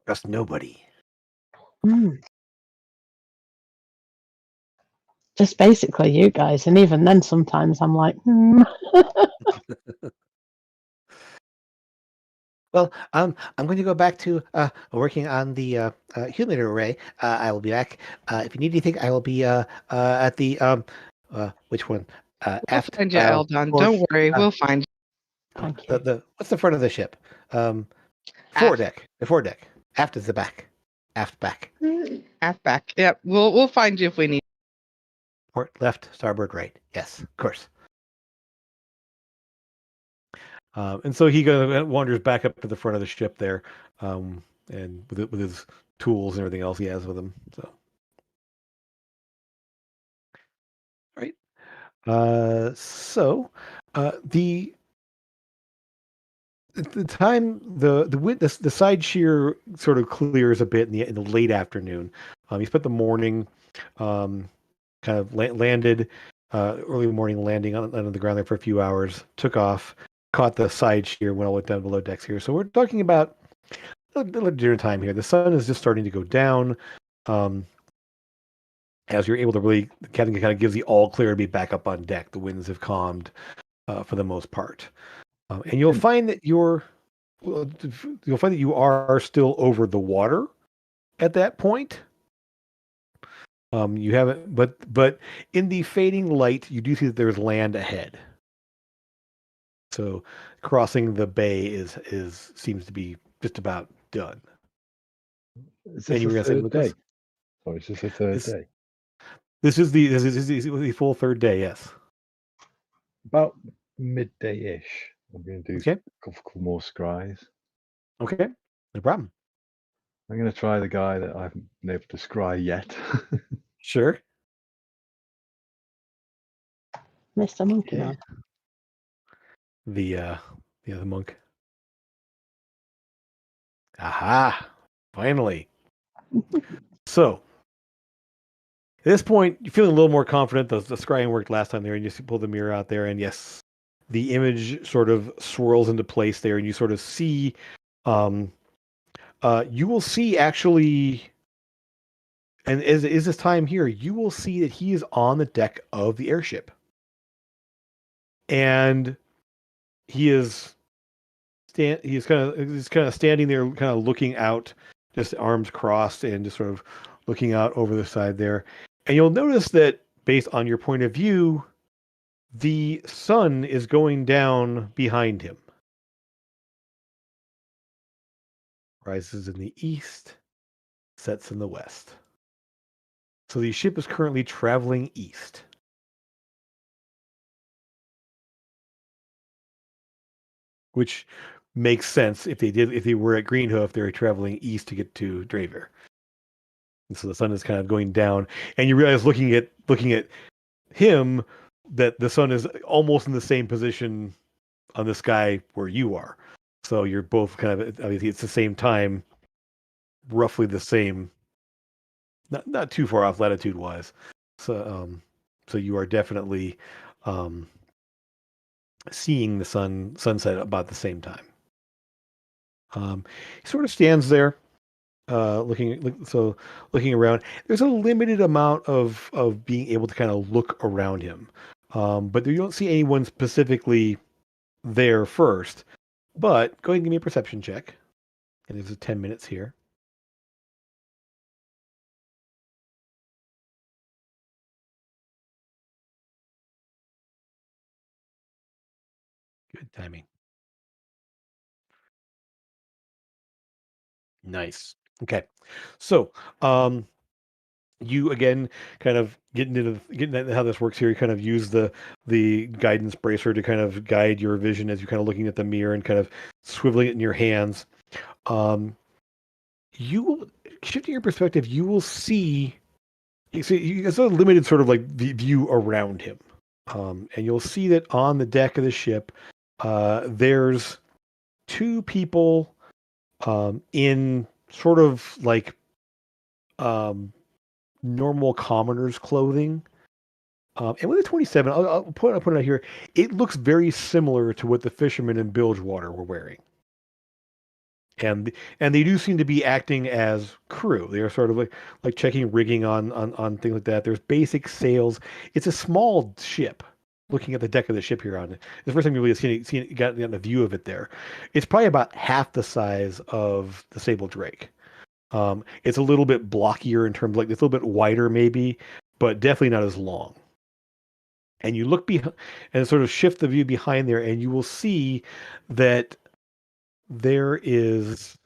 Trust nobody. Just basically you guys. And even then, sometimes I'm like, Well, I'm going to go back to working on the humidor array. I will be back. If you need anything, I will be at the which one? We'll Aft. find you, Eldon. Don't worry, we'll find you. Thank you. The what's the front of the ship? Foredeck. The foredeck. Aft is the back. Aft back. Aft back. Yep. We'll find you if we need. Port left, starboard right. Yes, of course. And so he wanders back up to the front of the ship there, and with his tools and everything else he has with him. So, right. The time the side shear sort of clears a bit in the late afternoon. He spent the morning, kind of landed, early morning landing on the ground there for a few hours. Took off, caught the side shear, went all the way down below decks here. So we're talking about a little dinner time here. The sun is just starting to go down. As you're able to the captain kind of gives the all clear to be back up on deck. The winds have calmed for the most part. And you'll find that you are still over the water at that point. You haven't, but in the fading light, you do see that there's land ahead. So crossing the bay seems to be just about done. Is And this you the were going to say, third Lucas? day? Sorry, is this the third This, day? this is the full third day. Yes. About midday-ish. I'm going to do Okay. a couple more scries. Okay. No problem. I'm going to try the guy that I haven't been able to scry yet. Sure. Mr. Monkey Okay. Man. The monk. Aha! Finally. So at this point, you're feeling a little more confident. The scrying worked last time there, and you just pull the mirror out there, and yes, the image sort of swirls into place there, and you sort of see, you will see actually, and as is this time here, you will see that he is on the deck of the airship, and he is he's kind of standing there, kind of looking out, just arms crossed, and just sort of looking out over the side there, and you'll notice that based on your point of view, the sun is going down behind him. Rises in the east, sets in the west. So the ship is currently traveling east. Which makes sense if they were at Greenhoof, they were traveling east to get to Draver. And so the sun is kind of going down. And you realize looking at him that the sun is almost in the same position on the sky where you are. So you're both kind of, obviously it's the same time, roughly the same, not too far off latitude wise. So you are definitely seeing the sunset about the same time. He sort of stands there, looking around. There's a limited amount of being able to kind of look around him, but you don't see anyone specifically there first. But go ahead and give me a perception check. And there's 10 minutes here. Good timing. Nice. Okay. So, you again kind of getting into how this works here. You kind of use the guidance bracer to kind of guide your vision as you're kind of looking at the mirror and kind of swiveling it in your hands. You will shifting your perspective. You will see. It's a limited sort of like view around him, and you'll see that on the deck of the ship, there's two people in sort of like normal commoner's clothing. And with a 27, I'll put it out here. It looks very similar to what the fishermen in Bilgewater were wearing, and they do seem to be acting as crew. They are sort of like checking rigging on things like that. There's basic sails. It's a small ship. Looking at the deck of the ship here on it, the first time you really seen it, gotten a view of it there. It's probably about half the size of the Sable Drake. It's a little bit blockier in terms of, like, it's a little bit wider maybe, but definitely not as long. And you look behind and sort of shift the view behind there, and you will see that there is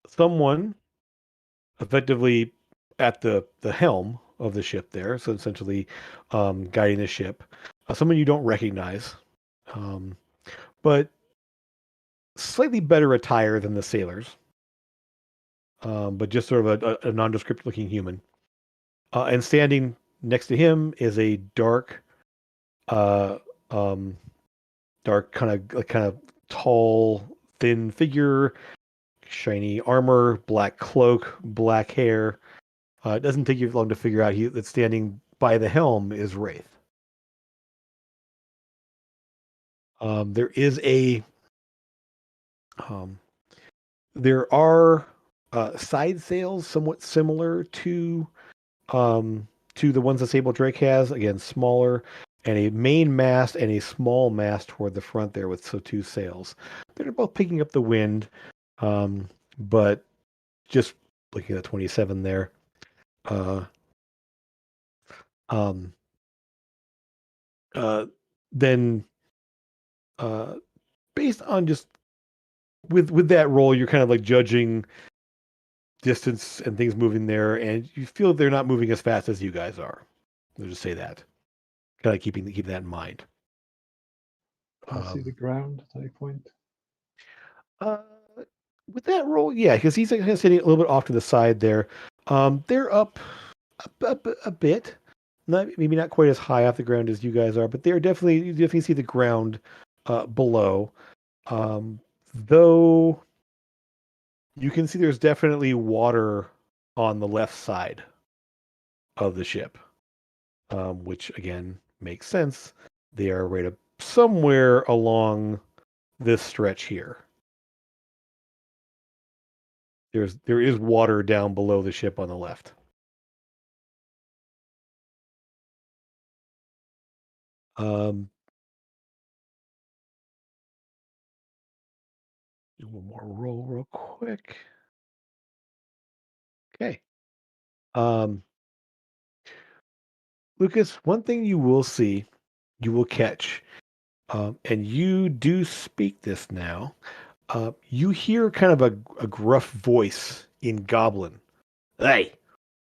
someone effectively at the helm of the ship there, so essentially guiding the ship. Someone you don't recognize, um, but slightly better attire than the sailors, but just sort of a nondescript looking human. And standing next to him is a dark, uh, um, dark kind of tall, thin figure, shiny armor, black cloak, black hair. It doesn't take you long to figure out that standing by the helm is Wraith. There is um, there are side sails somewhat similar to the ones that Sable Drake has. Again, smaller, and a main mast and a small mast toward the front there with two sails. They're both picking up the wind, but just looking at 27 there. Uh, um, then uh, based on just with that roll, you're kind of like judging distance and things moving there, and you feel they're not moving as fast as you guys are. Let's just say that. Kind of keeping that in mind. Can I see the ground at any point? Uh, with that roll, yeah, because he's kind of sitting a little bit off to the side there. They're up a bit, maybe not quite as high off the ground as you guys are, but you definitely see the ground below. Though you can see there's definitely water on the left side of the ship, which again makes sense. They are right up somewhere along this stretch here. There is water down below the ship on the left. Do one more roll real quick. Okay. Lucas, one thing you will see, you will catch, and you do speak this now. You hear kind of a gruff voice in Goblin. Hey,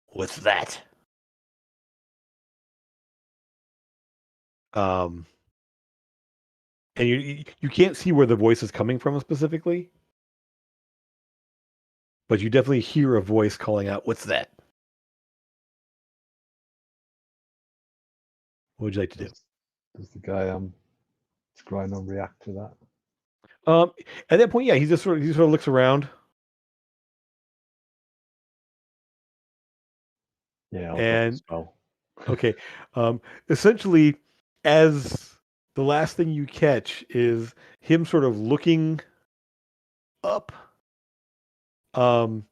what's that? And you can't see where the voice is coming from specifically, but you definitely hear a voice calling out, "What's that?" What would you like to do? Does the guy scrying on react to that? At that point, yeah, he sort of looks around. Yeah, I'll And drop the spell. okay, essentially, as the last thing you catch is him sort of looking up, and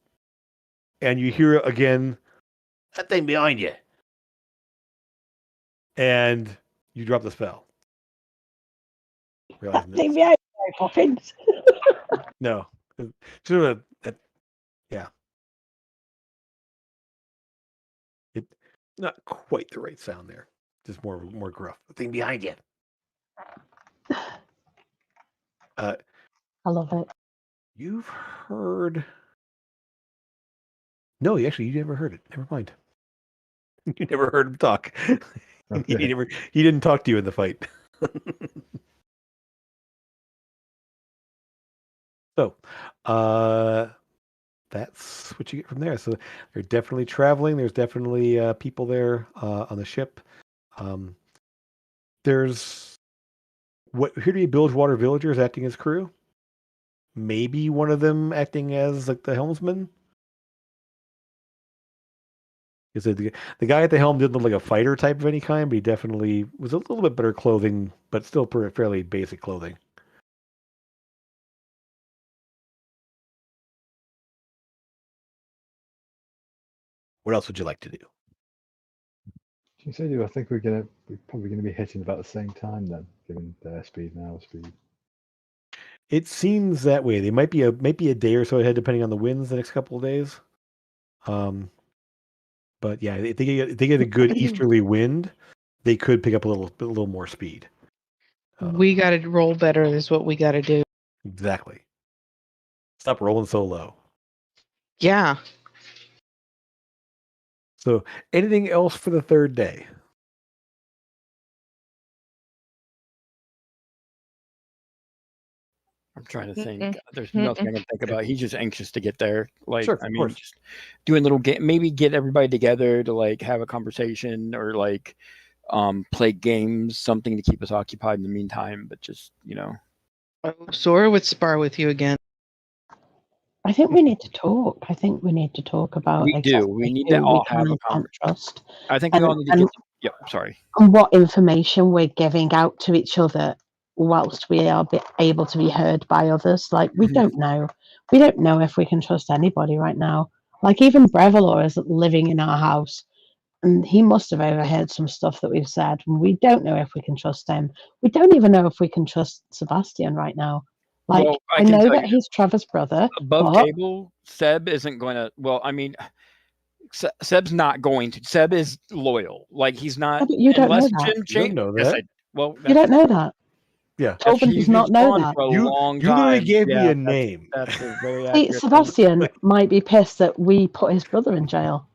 you hear again that thing behind you, and you drop the spell. Realizing that Leave me out, Poppins. no, sort of yeah, it not quite the right sound there. Just more gruff. The thing behind you. I love it. You've heard. No, actually, you never heard it. Never mind. You never heard him talk. Okay. He didn't talk to you in the fight. So, that's what you get from there. So they're definitely traveling. There's definitely people there on the ship. There's what appear to be Bilgewater villagers acting as crew. Maybe one of them acting as like the helmsman. Is it the guy at the helm didn't look like a fighter type of any kind, but he definitely was a little bit better clothing, but still fairly basic clothing. What else would you like to do? You said I think we're probably gonna be hitting about the same time then, given their speed and our speed. It seems that way. They might be a day or so ahead, depending on the winds the next couple of days. But yeah, if they get a good easterly wind, they could pick up a little more speed. We got to roll better is what we got to do. Exactly. Stop rolling so low. Yeah. So, anything else for the third day? I'm trying to think. Mm-mm. There's nothing I can think about. He's just anxious to get there. Like, Sure, I of mean, course. just doing little game, maybe get everybody together to like have a conversation or like play games, something to keep us occupied in the meantime. But just Sora would spar with you again. I think we need to talk. I think we need to talk about we do. exactly We need to who we all can have a and can't conversation. trust, I think we all need to and get. Yep. Sorry. what information we're giving out to each other whilst we are able to be heard by others. Like, we Mhm. don't know. We don't know if we can trust anybody right now. Like, even Brevillor is living in our house, and he must have overheard some stuff that we've said. And we don't know if we can trust him. We don't even know if we can trust Sebastian right now. Like, Well, I I can know tell that you he's Trevor's brother, above but table, Seb isn't going to. Well, I mean, Seb's not going to. Seb is loyal. Like he's not you don't know unless that. Jim You don't change. know Yes, that. well, You don't know that. Yeah. Tobin does he's not know gone that. for a You long you literally time. gave me Yeah, a name. that's a very See, accurate thing. Sebastian might be pissed that we put his brother in jail.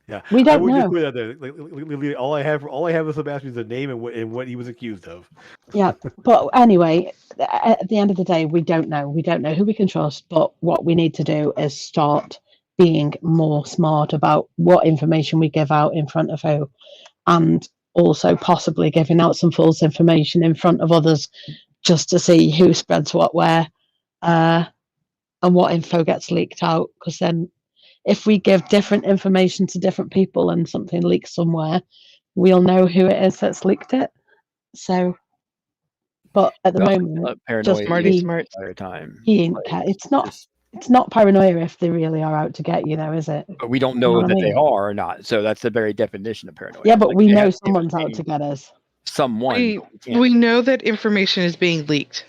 Yeah. We I don't would just know. put that there. Like, literally, all I have with Sebastian is a name and what he was accused of. Yeah, but anyway, at the end of the day, we don't know. We don't know who we can trust, but what we need to do is start being more smart about what information we give out in front of who, and also possibly giving out some false information in front of others just to see who spreads what where, and what info gets leaked out. Because then, if we give different information to different people and something leaks somewhere, we'll know who it is that's leaked it. So, but at the Well, moment, just paranoia Smarty the smart. entire time. he ain't Like, care. just, It's not paranoia if they really are out to get you, though, is it? but we don't You know know what I that they mean? are or not. So that's the very definition of paranoia. Yeah, It's but like we they know have to give someone's a out name, to get us. someone. We But we can't. we know that information is being leaked.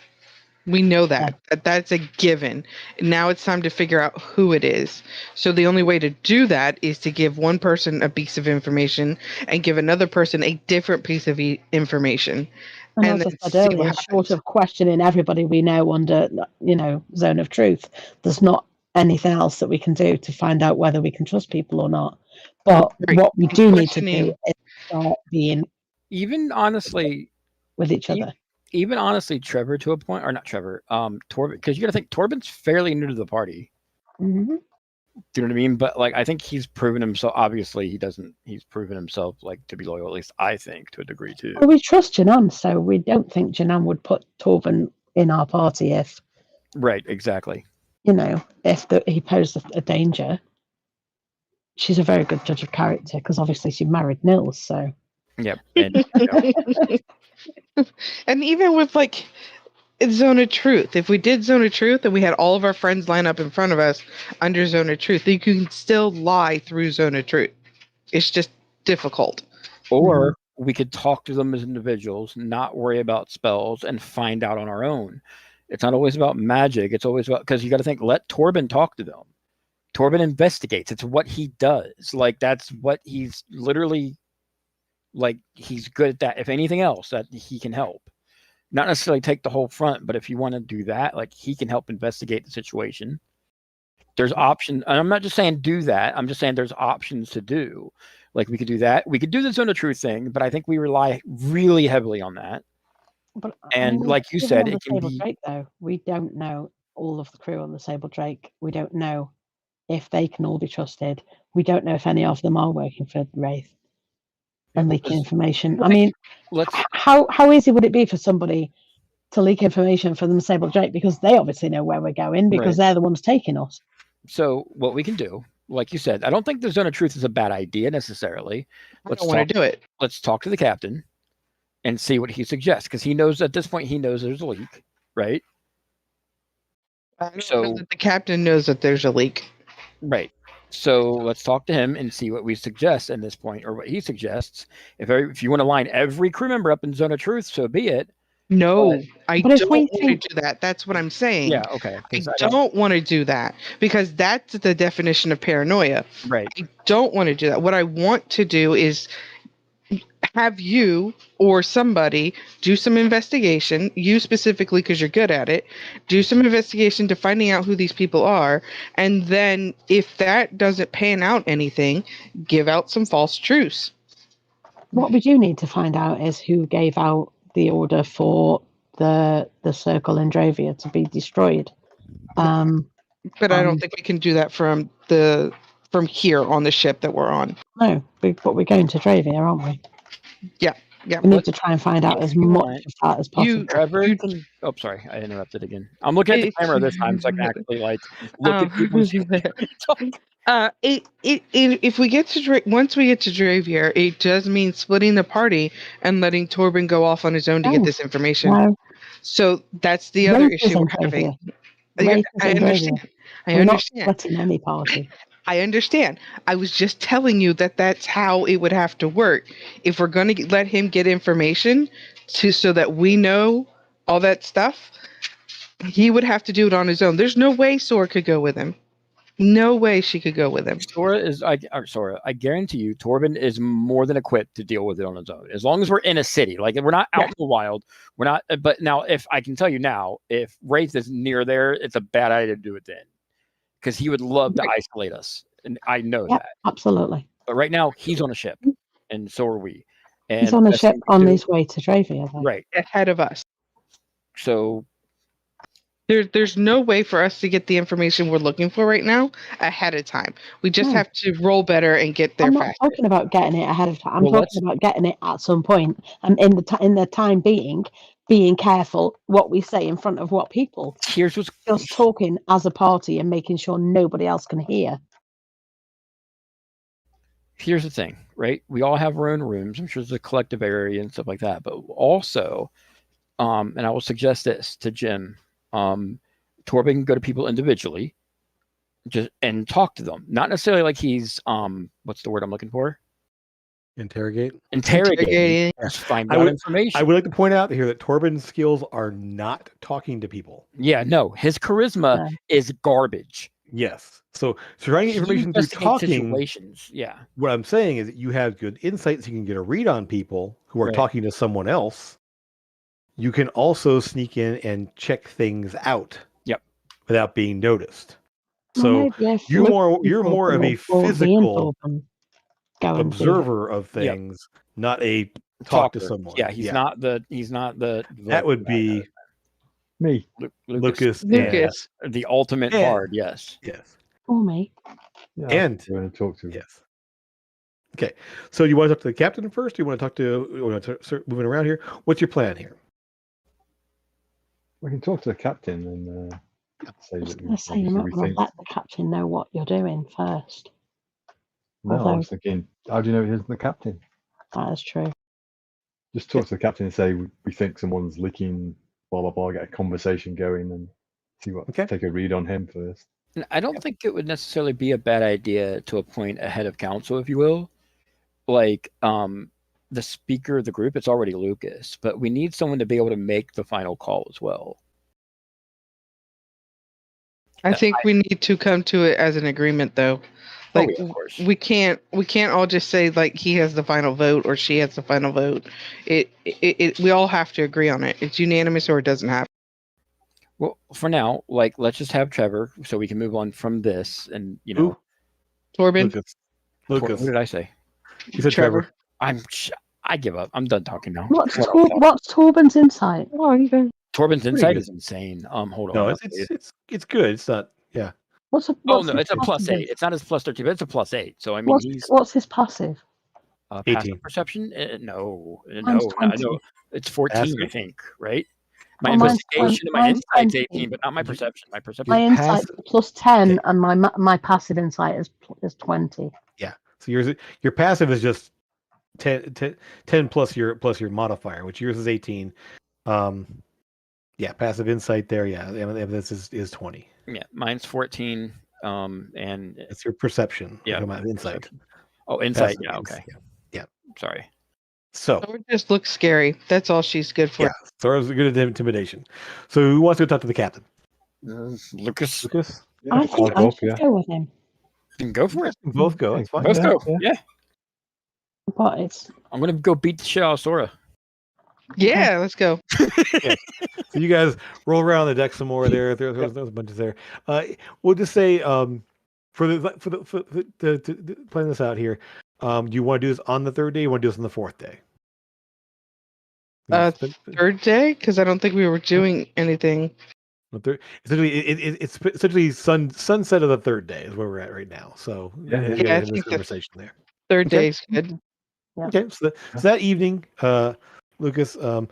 We know Yeah. that's a given. Now it's time to figure out who it is. So the only way to do that is to give one person a piece of information and give another person a different piece of information, And and as I then said see what earlier, short happens. of questioning everybody we know under, zone of truth, there's not anything else that we can do to find out whether we can trust people or not. But Right. what we And do need to do questioning. is start being Even honestly, with each e- other. even honestly, Trevor to a point, or not Trevor, Torben, because you got to think Torben's fairly new to the party. Mhm. Do you know what I mean? But like, I think he's proven himself. Obviously, he doesn't. He's proven himself like to be loyal. At least I think to a degree too. Well, we trust Janan, so we don't think Janan would put Torben in our party if, Right. Exactly. he posed a danger. She's a very good judge of character because obviously she married Nils, so. Yep. And And even with like Zone of Truth, if we did Zone of Truth and we had all of our friends line up in front of us under Zone of Truth, you can still lie through Zone of Truth. It's just difficult. or we could talk to them as individuals, not worry about spells, and find out on our own. It's not always about magic. It's always about, because you got to think. Let Torben talk to them. Torben investigates. It's what he does. Like that's what he's literally like. He's good at that. If anything else, that he can help. Not necessarily take the whole front, but if you want to do that, like he can help investigate the situation. There's options, and I'm not just saying do that. I'm just saying there's options to do. Like we could do that. We could do the zone of truth thing, but I think we rely really heavily on that. But And like you even said, on the it can Sable be Drake, though, we don't know all of the crew on the Sable Drake. We don't know if they can all be trusted. We don't know if any of them are working for Wraith and leaking information. I mean, let's how easy would it be for somebody to leak information for the Sable Drake, because they obviously know where we're going because right. they're the ones taking us. So what we can do, like you said, I don't think the zone of truth is a bad idea necessarily. I don't want to do it. Let's talk to the captain and see what he suggests, because he knows at this point he knows there's a leak, right? I don't know So that the captain knows that there's a leak. right. So let's talk to him and see what we suggest at this point, or what he suggests. If you want to line every crew member up in zone of truth, so be it. No, I But if don't we want to think, do that. That's what I'm saying. Yeah, okay. I 'Cause don't want to do that because that's the definition of paranoia. right. I don't want to do that. What I want to do is have you or somebody do some investigation, you specifically because you're good at it, do some investigation to finding out who these people are, and then if that doesn't pan out anything, give out some false truths. What we do need to find out is who gave out the order for the circle in Dravia to be destroyed. But I don't think we can do that from here on the ship that we're on. No, but we're going to Dravia, aren't we? Yeah. We need to try and find out If as you much want, of that as possible. Trevor can. Oh, sorry, I interrupted again. I'm looking at the camera this time, so I can actually like look at people and see if we get to once we get to Dravier, it does mean splitting the party and letting Torben go off on his own to get this information. No. So that's the other issue we're having. I understand. We're not splitting any party. I understand. I was just telling you that that's how it would have to work. If we're going to let him get information so that we know all that stuff, he would have to do it on his own. There's no way Sora could go with him. No way she could go with him. I guarantee you, Torben is more than equipped to deal with it on his own. As long as we're in a city, like we're not out in the wild, we're not. But now, if I can tell you now, if Wraith is near there, it's a bad idea to do it then, because he would love to isolate us, and I know that absolutely. But right now, he's on a ship, and so are we. And he's on a ship on his way to Dravia, right ahead of us. So. There's no way for us to get the information we're looking for right now ahead of time. We just have to roll better and get there I'm faster. not talking about getting it ahead of time. I'm talking about getting it at some point, and in the time being careful what we say in front of what people. Here's what's just talking as a party and making sure nobody else can hear. Here's the thing, right? We all have our own rooms. I'm sure there's a collective area and stuff like that, but also, and I will suggest this to Jim. Torben can go to people individually and talk to them. Not necessarily like he's what's the word I'm looking for? Interrogating. Just find out information. I would like to point out here that Torben's skills are not talking to people. Yeah, no, his charisma is garbage. Yes. So trying to get information through talking situations. Yeah. What I'm saying is that you have good insights. You can get a read on people who are talking to someone else. You can also sneak in and check things out. Yep. Without being noticed. So you're more of a physical observer of things, not a talk to someone. Yeah, he's not the that would be me. Lucas. The ultimate bard, yes. Or me. Yeah, and you want to talk to him. Yes. Okay. So you want to talk to the captain first? Or you want to talk to start moving around here? What's your plan here? We can talk to the captain and say that you're not going to let the captain know what you're doing first. No, I was thinking, how do you know he isn't the captain? That is true. Just talk to the captain and say we think someone's leaking, blah blah blah. Get a conversation going and see what. Take a read on him first. I don't think it would necessarily be a bad idea to appoint a head of council, if you will, like the speaker of the group. It's already Lucas, but we need someone to be able to make the final call as well. I think we need to come to it as an agreement, though. Like, of course. we can't all just say like he has the final vote or she has the final vote. We all have to agree on it. It's unanimous or it doesn't happen. Well, for now, like let's just have Trevor so we can move on from this, and Torben. Lucas. What did I say? You said Trevor. I give up. I'm done talking now. What's Torben's insight? Oh, you go. Torben's insight is insane. Hold on. No, it's good. It's not. Yeah. What's it's a +8. It's not his +13, but it's a +8. So I mean, what's his passive? 18 passive perception. No. I know it's 14. I think, right? My investigation and my insight's 18, but not my perception. My insight +10, and my passive insight is 20. Yeah. So your passive is just 10 plus your modifier, which yours is 18. Yeah, passive insight there. Yeah, this is 20. Yeah, mine's 14. And it's your perception. Yeah, insight. Perception. Oh, insight. Passive yeah. Okay. Yeah. Sorry. So Sora just looks scary. That's all she's good for. Yeah, Sora's good at intimidation. So who wants to talk to the captain? Lucas. Yeah, I think I should go with him. You can go for it. Both go. It's fine. Both go. Yeah. But it's I'm gonna go beat the shit out of Sora. Yeah, let's go. So you guys roll around the deck some more. There's a bunch there. We'll just say to plan this out here. Do you want to do this on the third day? Or you want to do this on the fourth day? Third day, because I don't think we were doing anything. Essentially, it's essentially sunset of the third day is where we're at right now. So Yeah, you yeah. guys Yeah, I have this think the conversation there. third Okay. day's good. Yeah. Okay, so that evening, Lucas, so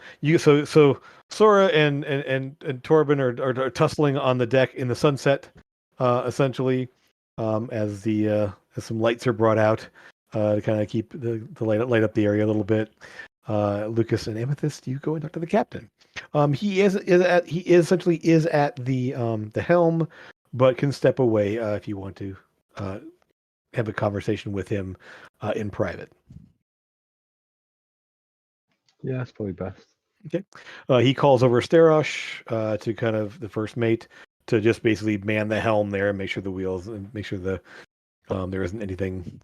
Sora and Torben are tussling on the deck in the sunset, essentially, as as some lights are brought out to kind of keep the light up the area a little bit. Lucas and Amethyst, you go and talk to the captain. He is essentially at the helm, but can step away if you want to have a conversation with him in private. Yeah, that's probably best. Okay. He calls over Starosh to kind of the first mate to just basically man the helm there and make sure the wheels and make sure there isn't anything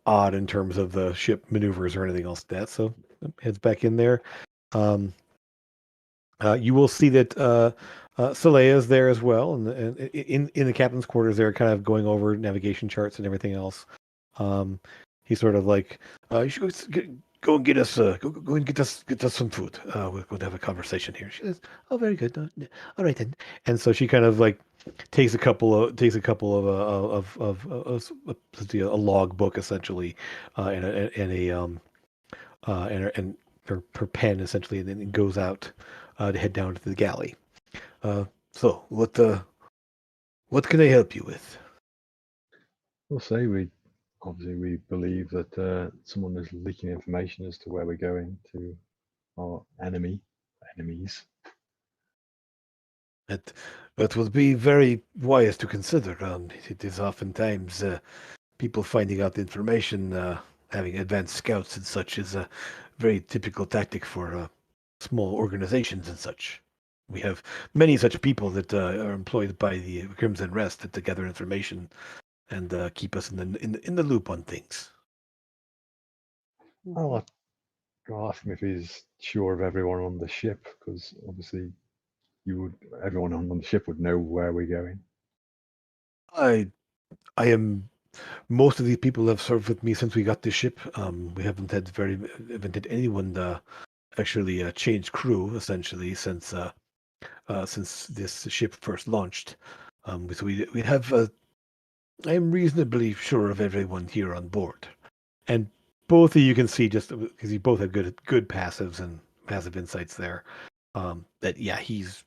odd in terms of the ship maneuvers or anything else like that. So heads back in there. You will see that Saleya is there as well, and in the captain's quarters, they're kind of going over navigation charts and everything else. He's sort of like, "You should go and get us, go and get us some food. We're going to have a conversation here." She says, "Oh, very good. All right then." And so she kind of like takes a couple let's see, a log book essentially, and her pen essentially, and then it goes out to head down to the galley. So what can I help you with? We'll say we believe that someone is leaking information as to where we're going to our enemies. That would be very wise to consider. It is oftentimes people finding out the information, having advanced scouts and such is a very typical tactic for small organizations and such. We have many such people that are employed by the Crimson Rest to gather information and keep us in the loop on things. I'll ask him if he's sure of everyone on the ship, because obviously everyone on the ship would know where we're going. I am. Most of these people have served with me since we got this ship. We haven't had anyone actually change crew essentially since this ship first launched. So we have. I am reasonably sure of everyone here on board, and both of you can see just because you both have good passives and passive insights there. That yeah, he's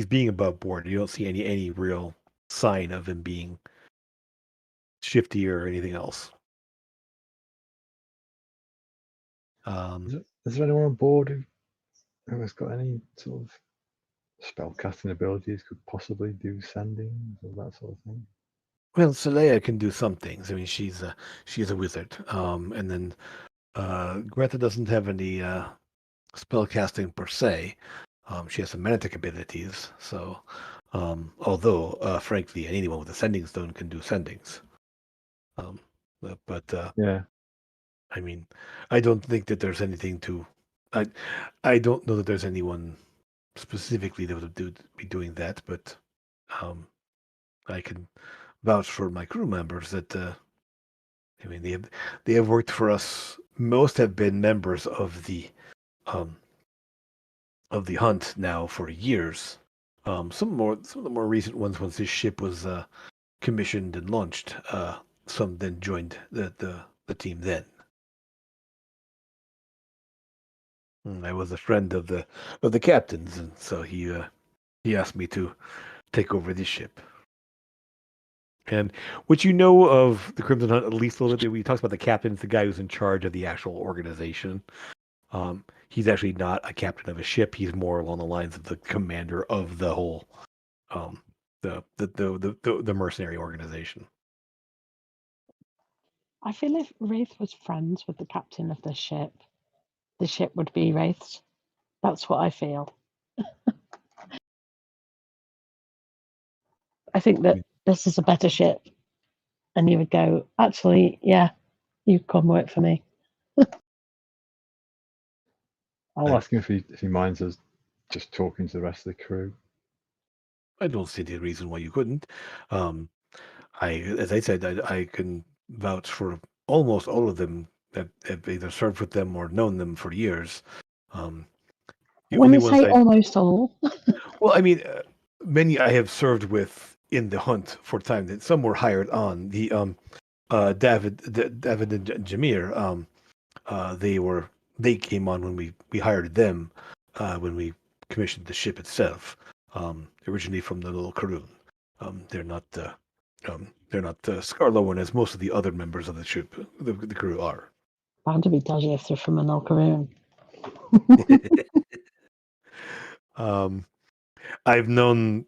being above board. You don't see any real sign of him being shifty or anything else. Is there anyone on board who has got any sort of spell casting abilities, could possibly do sendings or that sort of thing? Well, Saleya can do some things. I mean, she's a wizard. And then Greta doesn't have any spell casting per se. She has some magic abilities. So, although frankly, anyone with a sending stone can do sendings. But Yeah. I mean, I don't think that there's anything to. I don't know that there's anyone specifically that would be doing that, but I can vouch for my crew members that I mean they have worked for us. Most have been members um of the hunt now for years. Some of the more recent ones, once this ship was commissioned and launched, some then joined the team then. I was a friend of the captain's, and so he asked me to take over this ship. And what you know of the Crimson Hunt, at least a little bit, when he talks about the captain's the guy who's in charge of the actual organization. He's actually not a captain of a ship. He's more along the lines of the commander of the whole, the mercenary organization. I feel if Wraith was friends with the captain of the ship would be Wraith's. That's what I feel. I think that this is a better ship. And you would go, actually, yeah, you come work for me. I'll ask him if he minds us just talking to the rest of the crew. I don't see any reason why you couldn't. As I said, I can vouch for almost all of them that have either served with them or known them for years. The When only you ones say almost all, well, I mean, many I have served with in the hunt for time. That some were hired on. The David and Jameer. They came on when we hired them when we commissioned the ship itself. Originally from the little Karoon. They're not Scarlowan as most of the other members of the ship, the crew are. bound to be dodgy if they're from an Alcaroon. I've known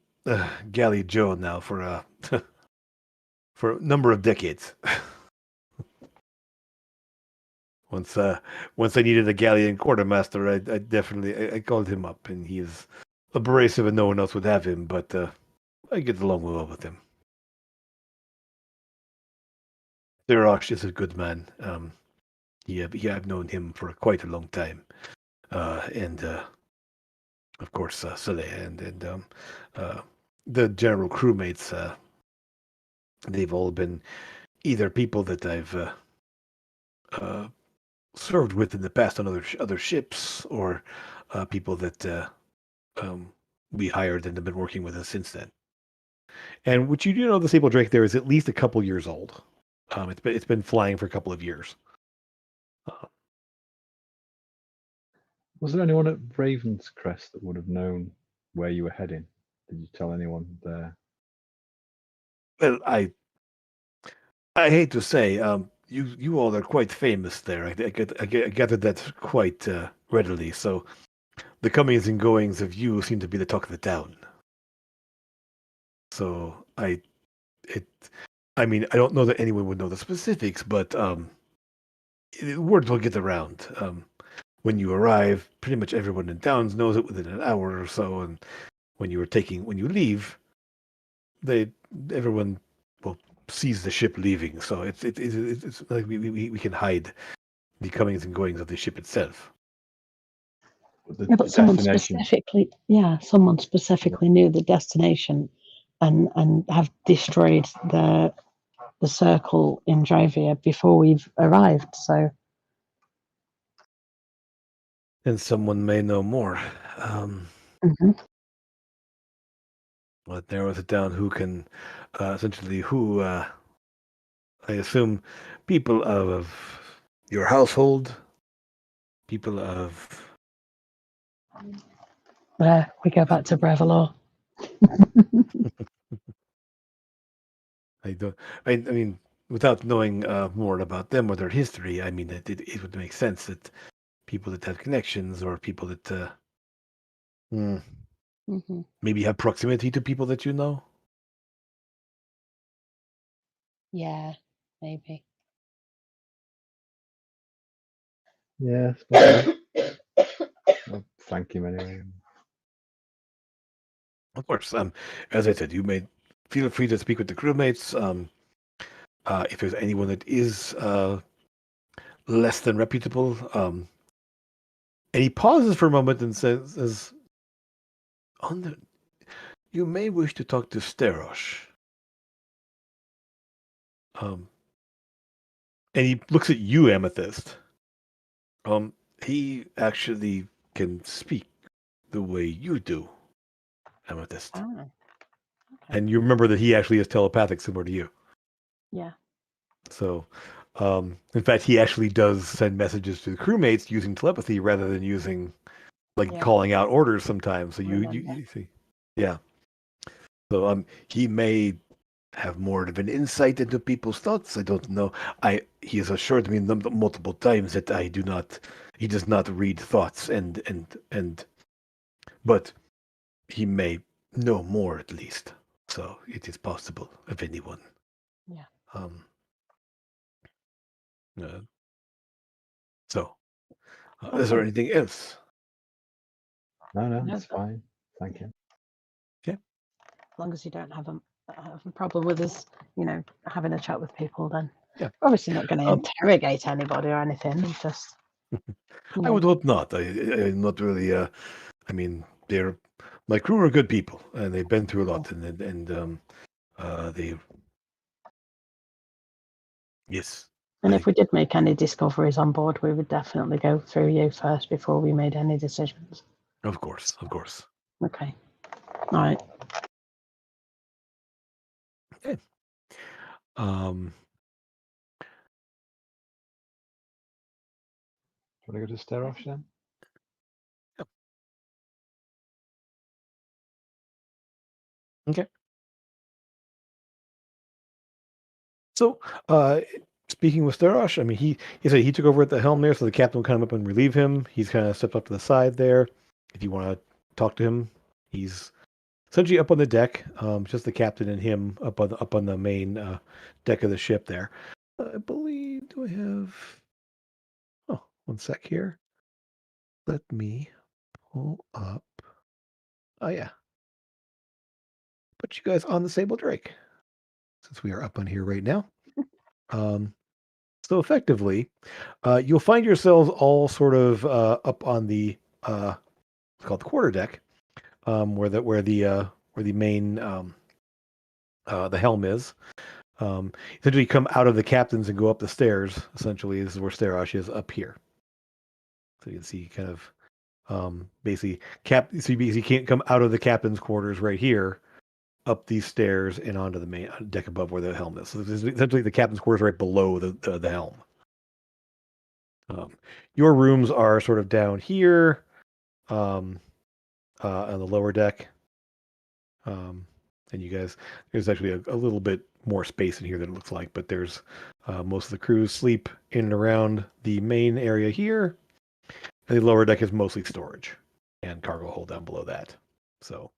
Galley Joe now for for a number of decades. Once I needed a galleon quartermaster, I definitely I called him up, and he is abrasive, and no one else would have him. But I get along well with him. Dirash is a good man. I've known him for quite a long time, and of course Saleh and the general crewmates. They've all been either people that I've served with in the past on other ships, or people that we hired and have been working with us since then. And what you do know, the Sable Drake there is at least a couple years old. It's been flying for a couple of years. Was there anyone at Raven's Crest that would have known where you were heading? Did you tell anyone there? Well, I hate to say, you all are quite famous there. I gathered that quite readily. So the comings and goings of you seem to be the talk of the town. So I mean, I don't know that anyone would know the specifics, but word will get around. When you arrive, pretty much everyone in town knows it within an hour or so, and when you leave, everyone sees the ship leaving. So it's like we can hide the comings and goings of the ship itself. But someone specifically knew the destination and have destroyed the circle in Dravia before we've arrived. So, and someone may know more. But there was it down who can essentially I assume people of your household, people of we go back to Brevalor. I mean, without knowing more about them or their history, I mean, it would make sense that people that have connections or people that maybe have proximity to people that you know. Yeah, maybe. Yeah, well, thank him anyway. Of course, as I said, you may feel free to speak with the crewmates. If there's anyone that is less than reputable, and he pauses for a moment and says, "You may wish to talk to Sterosh." And he looks at you, Amethyst. He actually can speak the way you do, Amethyst. Ah, okay. And you remember that he actually is telepathic, similar to you. Yeah. So, in fact, he actually does send messages to the crewmates using telepathy rather than using, calling out orders sometimes. So you see, yeah. So, he may have more of an insight into people's thoughts. I don't know. He has assured me multiple times that he does not read thoughts, but he may know more at least. So it is possible of anyone. Yeah. Is there anything else? No, that's fine. Thank you. Okay. As long as you don't have a problem with us, having a chat with people, then yeah. Obviously not going to interrogate anybody or anything. Just I would hope not. I'm not really. I mean, they're my crew are good people, and they've been through a lot, and they yes, And if we did make any discoveries on board, we would definitely go through you first before we made any decisions. of course, of course. Okay. All right. Okay. Um, Do you want to go to Sterosh then? okay. So, speaking with Starosh, I mean, he said he took over at the helm there, so the captain will come up and relieve him. He's kind of stepped up to the side there. If you want to talk to him, he's essentially up on the deck. Just the captain and him up on the main deck of the ship there. I believe. Do I have? Oh, one sec here. Let me pull up. Oh yeah, put you guys on the Sable Drake since we are up on here right now. Um, So effectively, you'll find yourselves all sort of up on the it's called the quarter deck, where the main the helm is. Essentially, you come out of the captains and go up the stairs. Essentially, this is where Starash is up here. So you can see kind of basically So you basically can't come out of the captain's quarters right here, up these stairs and onto the main deck above where the helm is. So this is essentially the captain's quarters right below the helm. Your rooms are sort of down here on the lower deck. And you guys, there's actually a little bit more space in here than it looks like, but there's most of the crews sleep in and around the main area here. And the lower deck is mostly storage and cargo hold down below that. So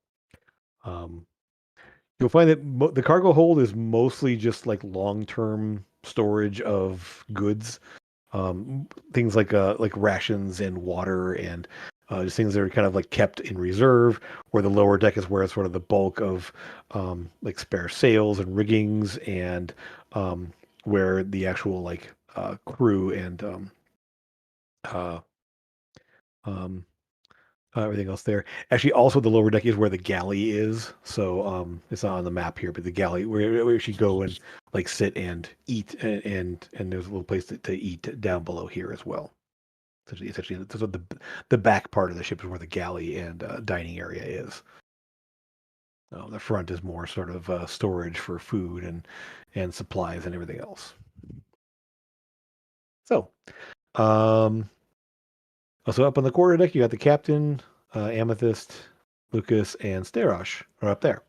you'll find that the cargo hold is mostly just like long-term storage of goods. Things like rations and water and just things that are kind of like kept in reserve, where the lower deck is where it's sort of the bulk of like spare sails and riggings and where the actual like crew and uh, um, everything else there. Actually, also the lower deck is where the galley is. So it's not on the map here, but the galley where you should go and like sit and eat, and there's a little place to eat down below here as well. Essentially, so the back part of the ship is where the galley and dining area is. The front is more sort of storage for food and supplies and everything else. So, also up on the quarter deck, you got the captain, Amethyst, Lucas, and Starosh are up there.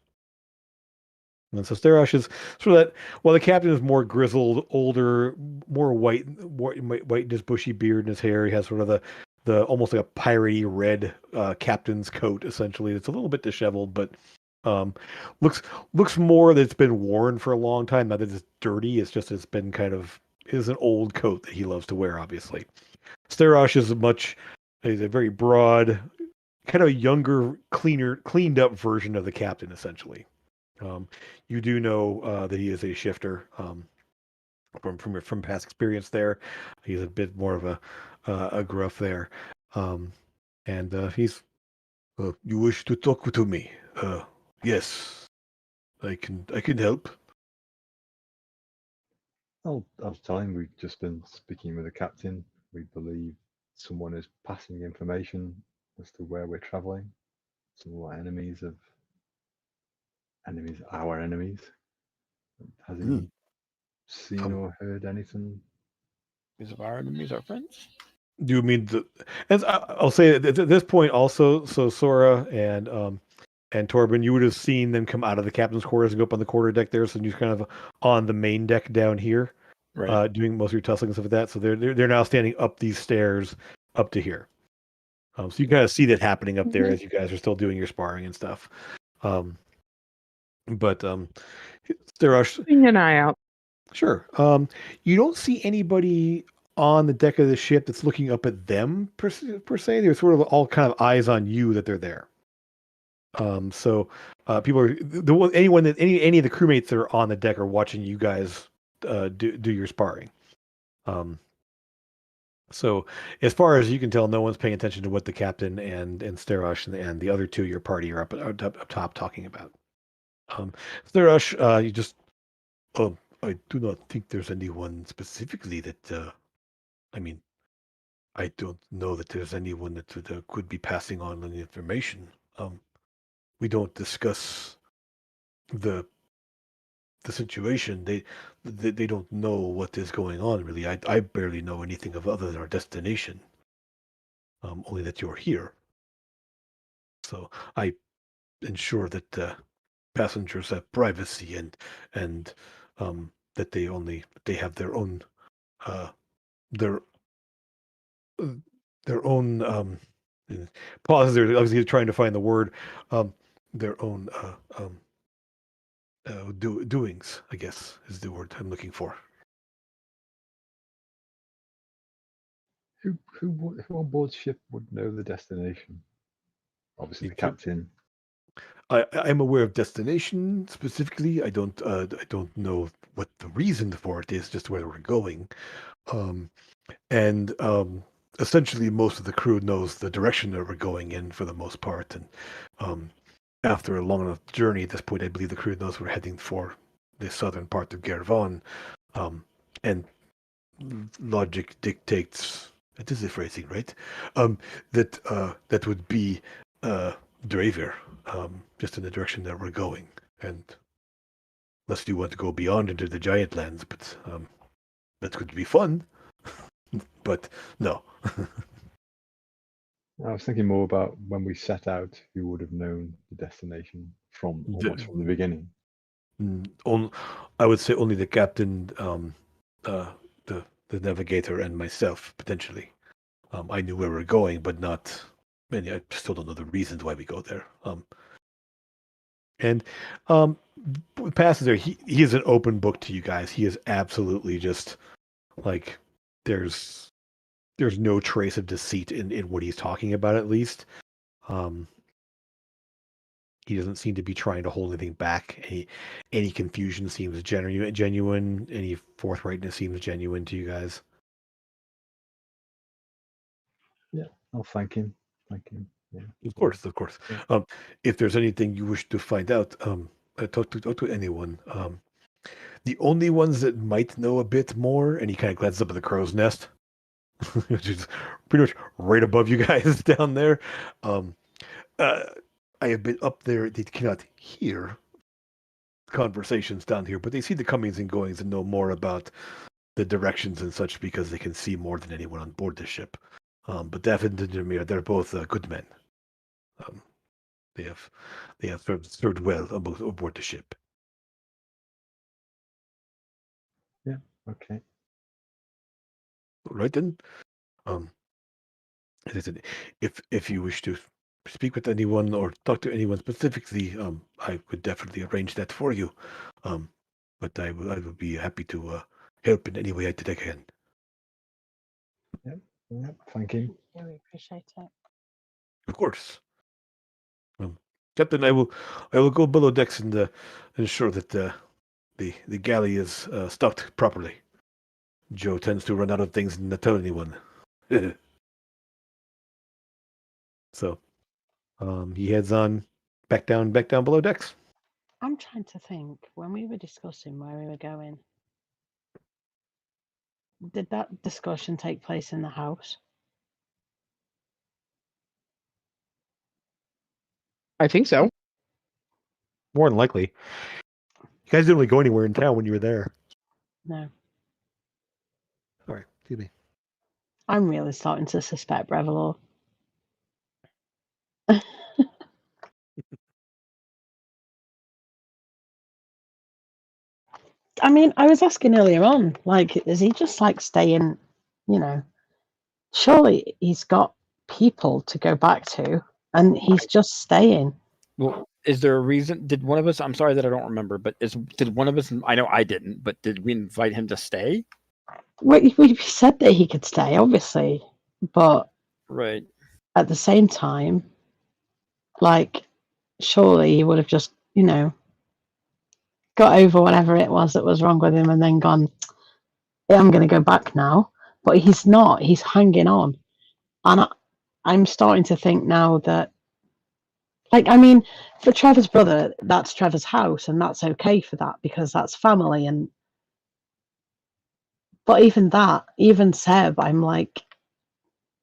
And so Starosh is sort of that. While the captain is more grizzled, older, more white in his bushy beard and his hair. He has sort of the almost like a piratey red captain's coat. Essentially, it's a little bit disheveled, but um, looks more that it's been worn for a long time. Not that it's dirty. It's been kind of is an old coat that he loves to wear. Obviously, Starosh is he's a very broad, kind of a younger, cleaned up version of the captain, essentially. You do know that he is a shifter from past experience there. He's a bit more of a gruff there, and he's. You wish to talk to me? Yes, I can help. I'll tell him we've just been speaking with the captain. We believe someone is passing information as to where we're traveling. Some of our enemies, our enemies. Has he seen or heard anything? Is of our enemies our friends? Do you mean As I'll say at this point also, so Sora and Torben, you would have seen them come out of the captain's quarters and go up on the quarter deck there, so you're kind of on the main deck down here, Right. doing most of your tussling and stuff like that. So they're now standing up these stairs up to here. So you kind of see that happening up there as you guys are still doing your sparring and stuff. But Starosh, Keeping an eye out. sure. You don't see anybody on the deck of the ship that's looking up at them per se. They're sort of all kind of eyes on you that they're there. So people are any of the crewmates that are on the deck are watching you guys do your sparring. So, as far as you can tell, no one's paying attention to what the captain and Sterosh and the other two of your party are up top talking about. Sterosh, you just, I do not think there's anyone specifically that, I mean, I don't know that there's anyone that could be passing on any information. We don't discuss the situation. They don't know what is going on really. I barely know anything of other than our destination. Only that you're here. So I ensure that passengers have privacy and that they have uh, their their own pause there. I was trying to find the word their own doings. I guess is the word I'm looking for. Who on board ship would know the destination? Obviously, the captain. I'm aware of destination specifically. I don't know what the reason for it is, just where we're going. Um, and essentially, most of the crew knows the direction that we're going in for the most part. And after a long enough journey, at this point, I believe the crew knows we're heading for the southern part of Gervon. And logic dictates. It is a phrasing, right? That would be Draver, just in the direction that we're going. And unless you want to go beyond into the giant lands, but that could be fun. But no. I was thinking more about when we set out, who would have known the destination from almost from the beginning. I would say only the captain, the navigator, and myself potentially. I knew where we're going, but not. And I still don't know the reasons why we go there. And passes there. He is an open book to you guys. He is absolutely just like there's no trace of deceit in what he's talking about. At least, he doesn't seem to be trying to hold anything back. Any confusion seems genuine. Any forthrightness seems genuine to you guys. Yeah, I'll thank him. Thank him. Yeah. Of course. Yeah. If there's anything you wish to find out, talk to anyone. The only ones that might know a bit more, and he kind of glances up at the crow's nest, which is pretty much right above you guys down there. I have been up there. They cannot hear conversations down here, but they see the comings and goings and know more about the directions and such because they can see more than anyone on board the ship. But Dav and Demir, they're both good men. They have served well aboard the ship. Yeah. Okay. All right then. If you wish to speak with anyone or talk to anyone specifically, I could definitely arrange that for you. But I would be happy to help in any way I can. Yeah. Thank you. Yeah, we appreciate it. Of course. Captain, I will go below decks and ensure that the galley is stocked properly. Joe tends to run out of things and not tell anyone. So he heads on back down below decks. I'm trying to think, when we were discussing where we were going, did that discussion take place in the house? I think so. More than likely. You guys didn't really go anywhere in town when you were there. No. All right, excuse me. I'm really starting to suspect Brevalor. I mean, I was asking earlier on, like, is he just like staying, surely he's got people to go back to and he's just staying. Well, is there a reason? Did one of us? I'm sorry that I don't remember, but did one of us? I know I didn't, but did we invite him to stay? We said that he could stay, obviously, but right at the same time, like, surely he would have just, got over whatever it was that was wrong with him and then gone, yeah, I'm going to go back now. but he's not. He's hanging on, and I'm starting to think now that, like, I mean, for Trevor's brother, that's Trevor's house, and that's okay for that because that's family. And but even Seb, I'm like,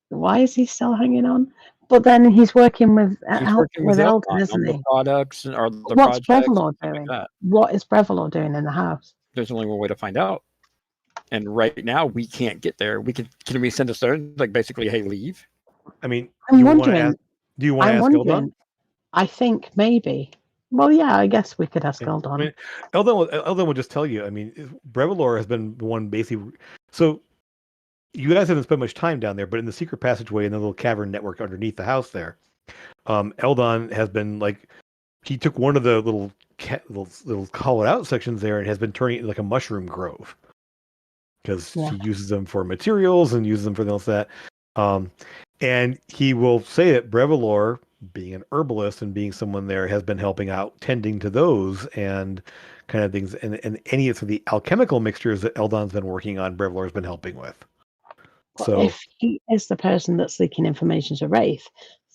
why is he still hanging on? But then he's working with He's working with Eldon, Eldon isn't on the he? products or the What's projects Brevillor and stuff like doing? that. What is Brevillor doing in the house? There's only one way to find out. And right now we can't get there. Can we send a stone like basically, hey, leave? I mean, I'm you want to wondering. ask? Do you want to I'm ask Eldon? wondering. I think maybe. Well, yeah, I guess we could ask I Eldon. mean, Eldon will just tell you. I mean, Brevillor has been the one basically. So you guys haven't spent much time down there, but in the secret passageway in the little cavern network underneath the house there, Eldon has been like, he took one of the little hollowed out sections there and has been turning it into like a mushroom grove because Yeah. he uses them for materials and uses them for else that. And he will say that Brevillor, being an herbalist and being someone there, has been helping out tending to those and kind of things. And any of the alchemical mixtures that Eldon's been working on, Brevillor has been helping with. But So if he is the person that's leaking information to Wraith,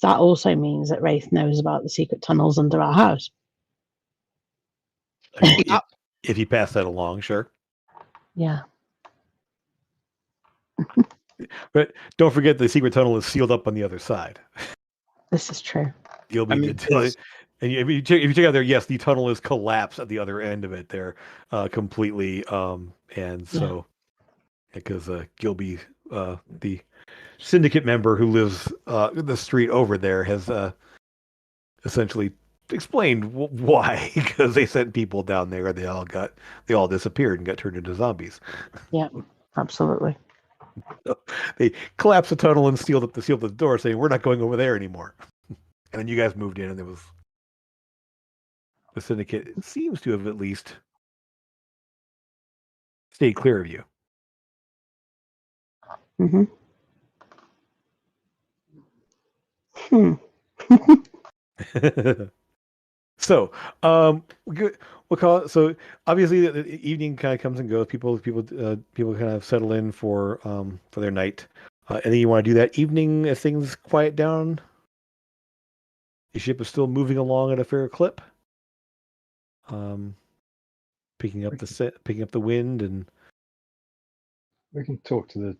that also means that Wraith knows about the secret tunnels under our house. I mean, if you pass that along, sure. Yeah. But don't forget the secret tunnel is sealed up on the other side. This is true. Gilby did tell it. And if you check out there, yes, the tunnel is collapsed at the other end of it there, completely. And so, because Gilby, the syndicate member who lives the street over there, has essentially explained why, because they sent people down there, they all disappeared and got turned into zombies. Yeah, absolutely. So they collapsed the tunnel and sealed up the door, saying we're not going over there anymore. And then you guys moved in, and there was the syndicate seems to have at least stayed clear of you. Mm-hmm. So, we'll call it. So, obviously, the evening kind of comes and goes. People kind of settle in for their night. Anything you want to do that evening as things quiet down? The ship is still moving along at a fair clip. Picking up the wind, and we can talk to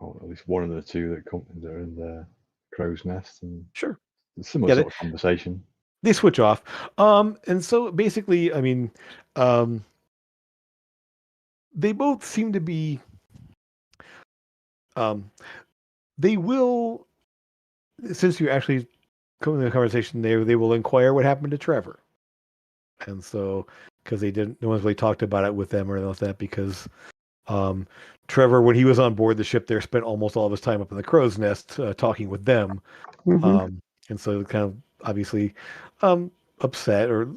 at least one of the two that are in the crow's nest, and sure, similar sort of conversation. They switch off. And so basically, I mean, they both seem to be, they will, since you're actually coming to the conversation, they will inquire what happened to Trevor. And so, because no one's really talked about it with them or anything like that, because Trevor, when he was on board the ship there, spent almost all of his time up in the crow's nest talking with them. Mm-hmm. And so kind of obviously upset or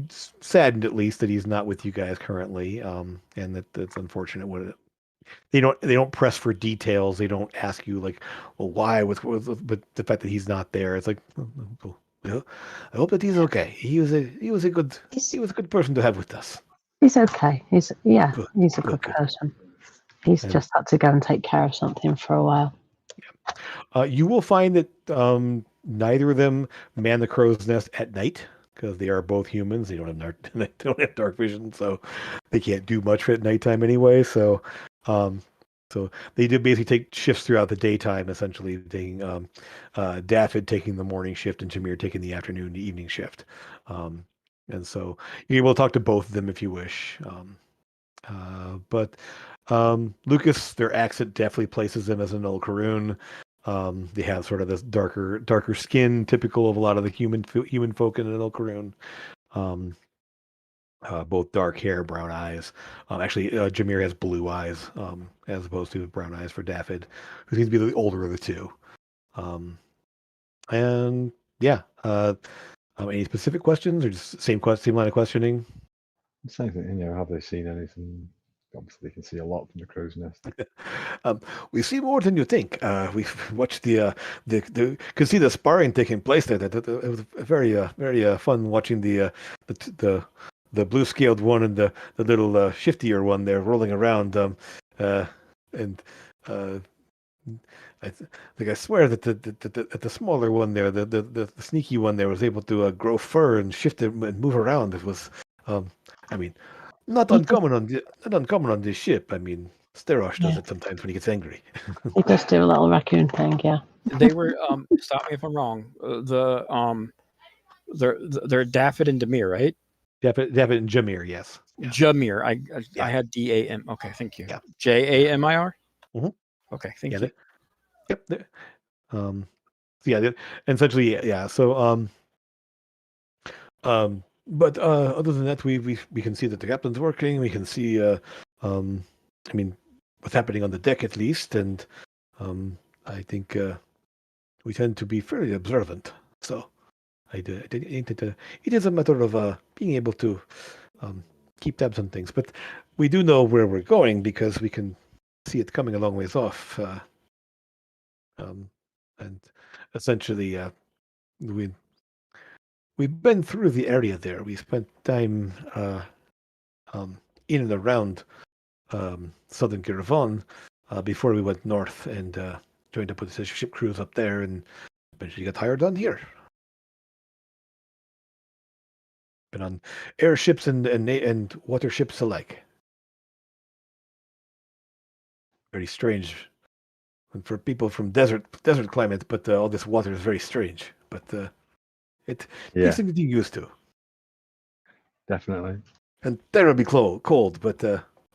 saddened at least that he's not with you guys currently, and that's unfortunate. They don't press for details. They don't ask you like, well, why but the fact that he's not there, it's like, well, I hope that he's okay. He was a good person to have with us. He's okay. He's a Good. good person. He's just had to go and take care of something for a while. You will find that neither of them man the crow's nest at night because they are both humans. They don't have dark vision, so they can't do much at nighttime anyway. So they do basically take shifts throughout the daytime, essentially taking Daffod taking the morning shift and Jameer taking the afternoon to evening shift. And so you're able to talk to both of them if you wish. But Lucas, their accent definitely places them as an old Karoon. They have sort of this darker skin, typical of a lot of the human folk in an El Karoon. Both dark hair, brown eyes. Actually, Jameer has blue eyes, as opposed to brown eyes for Daffod, who seems to be the older of the two. And yeah, any specific questions or just same line of questioning? Same thing, have they seen anything? Obviously, they can see a lot from the crow's nest. We see more than you think. We've watched could see the sparring taking place there. It was very fun watching the blue scaled one and the little shiftier one there rolling around. and uh, I swear that the smaller one there, the sneaky one there, was able to grow fur and shift it and move around. It was, um, I mean, not He does, uncommon on not uncommon on this ship. I mean, Sterosh does yeah, it sometimes when he gets angry. he does do a little raccoon thing, yeah. They were stop me if I'm wrong. They're Daffod and Demir, right? David and Jameer, yes, yeah, Jamir. I yeah, had DAM. Okay, thank you. yeah, yeah. JAMIR. Mhm. Okay, thank Yeah, you. yep. So yeah, and essentially, yeah. So but other than that, we can see that the captain's working. We can see, um, I mean, what's happening on the deck at least, and I think we tend to be fairly observant. So I think that it is a matter of being able to um, keep tabs on things. But we do know where we're going because we can see it coming a long ways off, um, and essentially, we we've been through the area there. We spent time um, in and around southern Kirivon before we went north and joined up with the ship crews up there, and eventually got hired on here. Been on airships and water ships alike. Very strange and for people from desert climate, but all this water is very strange. But it Yeah, takes something to get used to. definitely. And terribly cold, but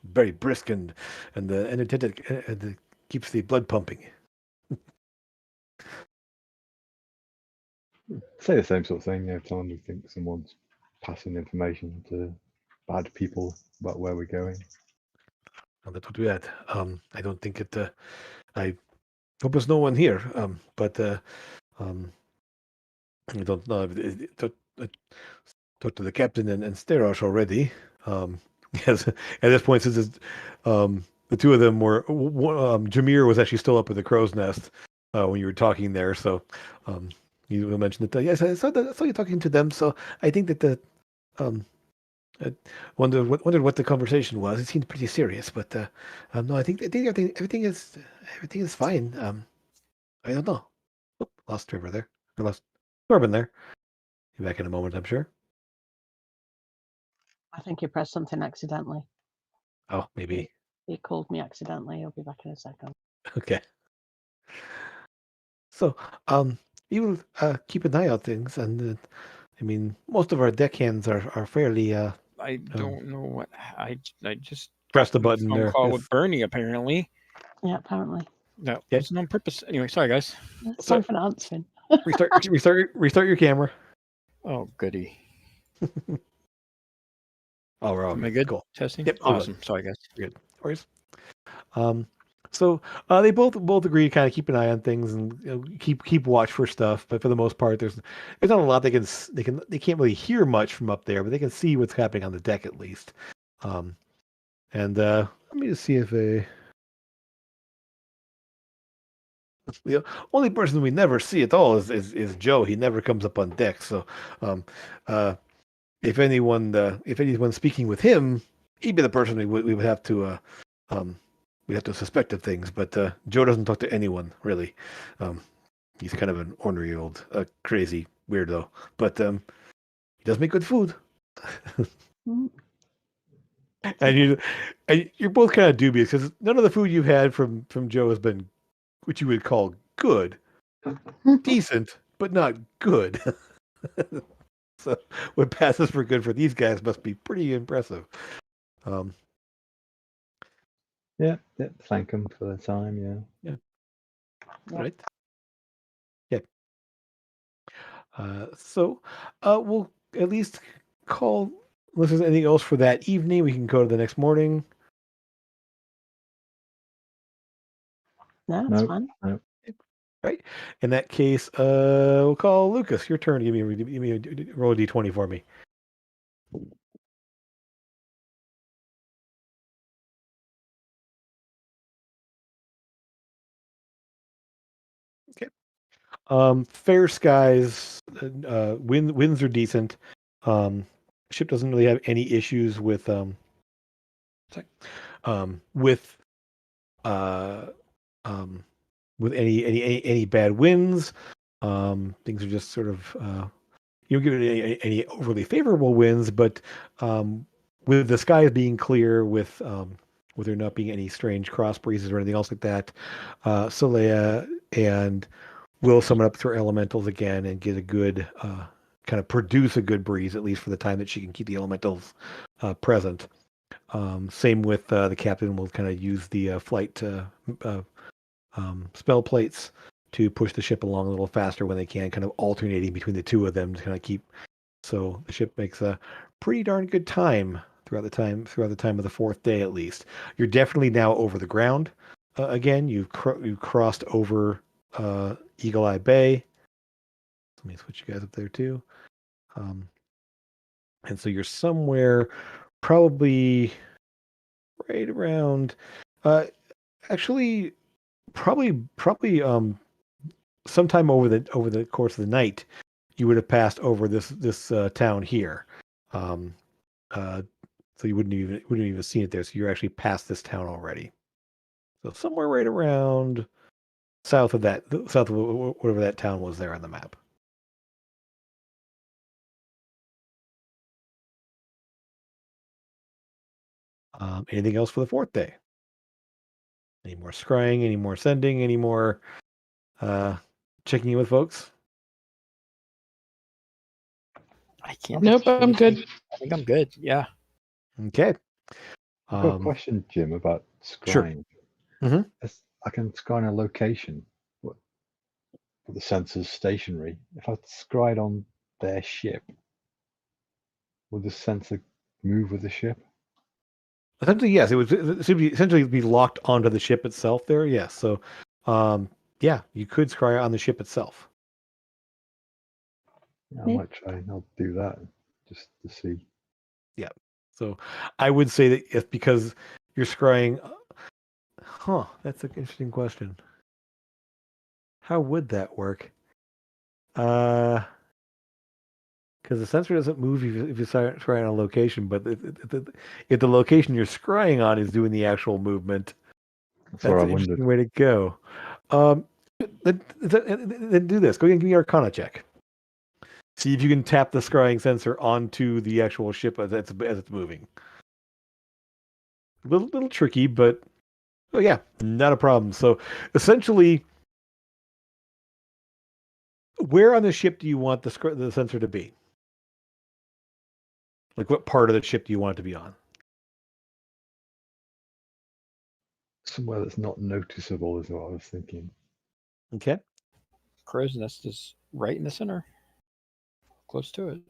very brisk and energetic, and it keeps the blood pumping. Say the same sort of thing every time we think someone's passing information to bad people about where we're going. And that's what we had. I don't think it. I hope there's no one here. But um, I don't know. I talked to the captain and Sterosh already. Yes, at this point, since the two of them were, Jameer was actually still up at the crow's nest when you were talking there. So you mentioned that. Yes, I saw you talking to them. So I think that um, I wondered what the conversation was. It seemed pretty serious, but no, I think everything is fine. I don't know. Oop, lost Trevor there. I lost Corbin there. Be back in a moment, I'm sure. I think he pressed something accidentally. Oh, maybe. He called me accidentally. He'll be back in a second. Okay. So, you will keep an eye out things, and I mean, most of our deckhands are fairly I don't know what I just press the got on a button phone there. call Yes. with Bernie. Apparently, Yeah, apparently. that Okay. wasn't on purpose. Anyway, sorry guys. It's So- time for an answering. Restart your camera. Oh goody. Oh, we're all Am I good. good? Cool. Testing. Yep. All Awesome. Sorry guys. good. Worries. So they both agree to kind of keep an eye on things and keep watch for stuff. But for the most part, there's not a lot they can't really hear much from up there, but they can see what's happening on the deck at least. And let me just see if the only person we never see at all is Joe. He never comes up on deck. So um, if anyone's speaking with him, he'd be the person we would have to um, we'd have to suspect of things. But Joe doesn't talk to anyone really. Um, he's kind of an ornery old crazy weirdo. But he does make good food. Mm. And you're both kind of dubious because none of the food you've had from Joe has been what you would call good, decent, but not good. So what passes for good for these guys must be pretty impressive. Um, Yeah, thank them for their time. Yeah. Yep. right? Yeah. So we'll at least call. Unless there's anything else for that evening, we can go to the next morning. No, that's No, fine. no. Right. In that case, we'll call Lucas. Your turn. Give me a roll a d20 for me. Okay. Fair skies. Winds are decent. Ship doesn't really have any issues with with uh, with any bad winds. Things are just sort of you don't get any overly favorable winds, but with the skies being clear, with there not being any strange cross breezes or anything else like that, Solea and will summon up her elementals again and get a good kind of produce a good breeze, at least for the time that she can keep the elementals present. Same with the captain will kind of use the flight spell plates to push the ship along a little faster when they can, kind of alternating between the two of them to kind of keep. So the ship makes a pretty darn good time throughout the time of the fourth day at least. You're definitely now over the ground again. You've crossed over Eagle Eye Bay. Let me switch you guys up there too. And so you're somewhere probably right around actually probably sometime over the course of the night you would have passed over this town here. So you wouldn't even seen it there. So you're actually past this town already. So somewhere right around south of whatever that town was there on the map. Anything else for the fourth day? Any more scrying? Any more sending? Any more checking in with folks? I can't. Nope, I'm good. I think I'm good. Yeah. Okay. I've got a question, Jim, about Sure. scrying. Mhm. I can scry on a location, but the sensor's stationary. If I scryed on their ship, would the sensor move with the ship? Essentially, yes. It should be essentially be locked onto the ship itself. There, yes. So, yeah, you could scry on the ship itself. Yeah, I might try. I'll do that just to see. Yeah. So, I would say that if because you're scrying, that's an interesting question. How would that work? Because the sensor doesn't move if you scry on a location, but if the location you're scrying on is doing the actual movement, That's that's what I an wondered. interesting way to go. Then do this. Go ahead and give me an Arcana check. See if you can tap the scrying sensor onto the actual ship as it's moving. Little tricky, but oh yeah, not a problem. So essentially, where on the ship do you want the sensor to be? Like what part of the ship do you want it to be on? Somewhere that's not noticeable is what I was thinking. Okay. Crow's nest is right in the center, close to it.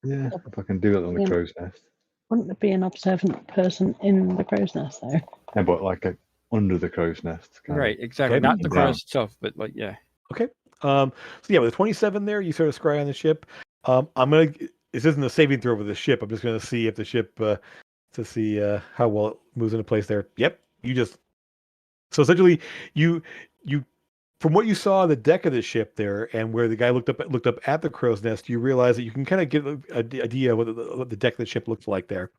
Yeah, if I can do it on the Yeah. crow's nest. Wouldn't there be an observant person in the crow's nest, though? Yeah, but like under the crow's nest. Right, exactly. Okay. Not the Down. crow's itself, but like yeah. Okay. So yeah, with 27 there, you sort of scry on the ship. This isn't a saving throw with the ship. I'm just gonna see if the ship to see how well it moves into place there. Yep. So essentially you from what you saw on the deck of the ship there, and where the guy looked up at the crow's nest, you realize that you can kind of get an idea of what the deck of the ship looks like there,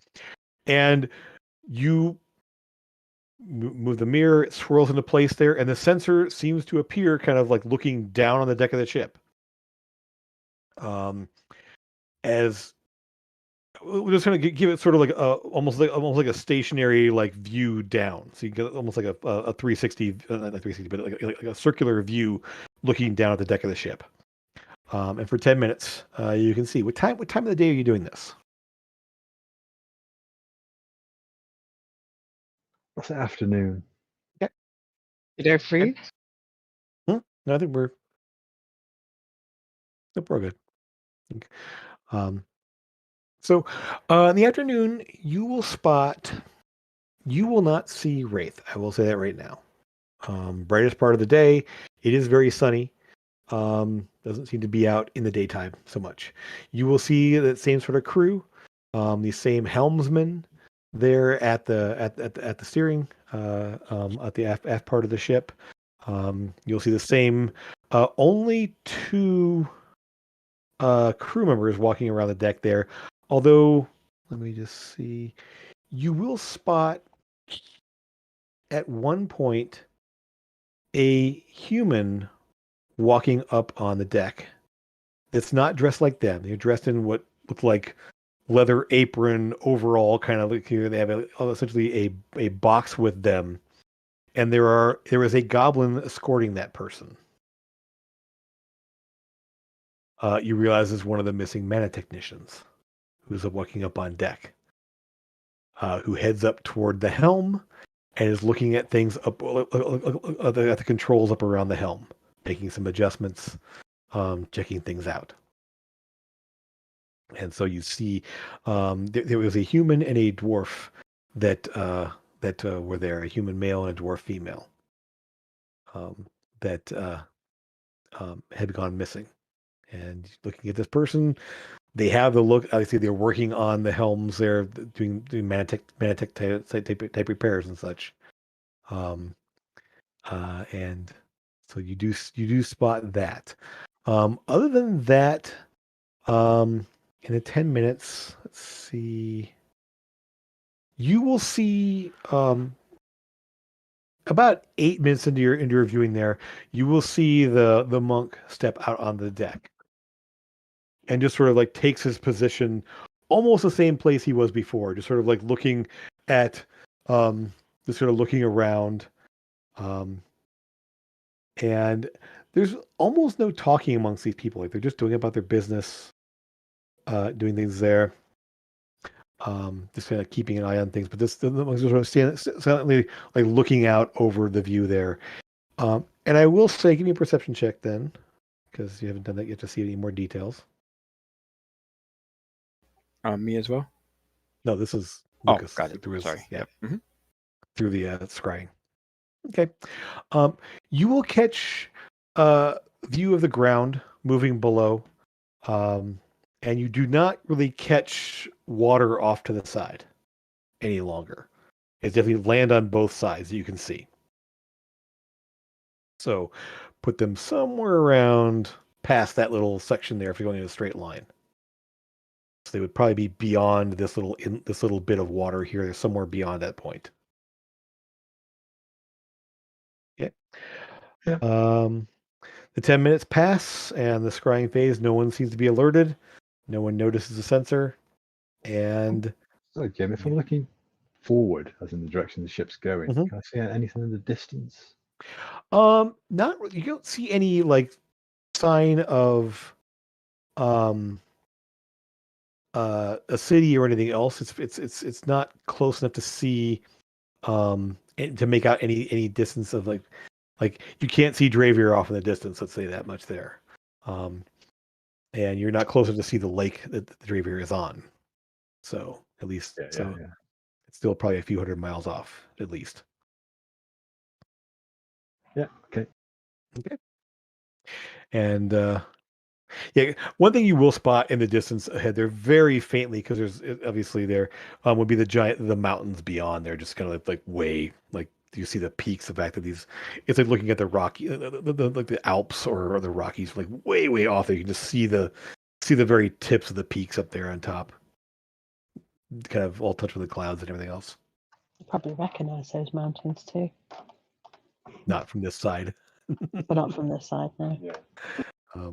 and you move the mirror, it swirls into place there, and the sensor seems to appear kind of like looking down on the deck of the ship. As we're just going to give it sort of like almost like a stationary like view down, so you get almost like a 360, not 360, but like a circular view looking down at the deck of the ship. And for 10 minutes, you can see what time of the day are you doing this? That's afternoon. Did I freeze? No, I think we're good. So in the afternoon, you will not see Wraith. I will say that right now. Brightest part of the day. It is very sunny. Doesn't seem to be out in the daytime so much. You will see that same sort of crew, the same helmsman there at the steering, at the aft part of the ship. You'll see the same, only two crew members walking around the deck there. Although, let me just see. You will spot at one point a human walking up on the deck that's not dressed like them. They're dressed in what look like leather apron overall, kind of like here. They have essentially a box with them, and there is a goblin escorting that person. You realize is one of the missing mana technicians who's walking up on deck, who heads up toward the helm and is looking at things up at the controls up around the helm, making some adjustments, checking things out. And so you see, there was a human and a dwarf that were there, a human male and a dwarf female, that had gone missing. And looking at this person, they have the look. Obviously, they're working on the helms. They're doing manatech type repairs and such. And so you do spot that. Other than that, in the 10 minutes, let's see. You will see about 8 minutes into your viewing there, you will see the monk step out on the deck and just sort of like takes his position almost the same place he was before, just sort of like looking at just sort of looking around. And there's almost no talking amongst these people. Like they're just doing about their business, doing things there. Just kind of keeping an eye on things, but this the monks are sort of silently like looking out over the view there. And I will say, give me a perception check then, because you haven't done that yet to see any more details. Me as well. No, this is Lucas. Oh, got it. Through his, Sorry. yeah, Yep. through the scrying. Okay. You will catch view of the ground moving below, and you do not really catch water off to the side any longer. It's definitely land on both sides that you can see. So put them somewhere around past that little section there if you're going in a straight line. So they would probably be beyond this little bit of water here. They're somewhere beyond that point. Okay. Yeah. The 10 minutes pass and the scrying phase, no one seems to be alerted. No one notices the sensor. And So, Jim, if I'm looking forward, as in the direction the ship's going, Mhm. can I see anything in the distance? not really, you don't see any like sign of a city or anything else. It's not close enough to see and to make out any distance of like you can't see Dravier off in the distance, let's say that much there. And you're not close enough to see the lake that the Dravier is on. So at least Yeah. it's still probably a few hundred miles off at least. Yeah. Okay. Okay. And yeah, one thing you will spot in the distance ahead, they're very faintly because there's obviously there would be the mountains beyond. They're just kind of like way like you see the peaks. The fact that it's like looking at the Rocky, like the Alps or the Rockies, like way off there. You can just see the very tips of the peaks up there on top, kind of all touched with the clouds and everything else. You probably recognise those mountains too, Not from this side. but not from this side, no. Yeah.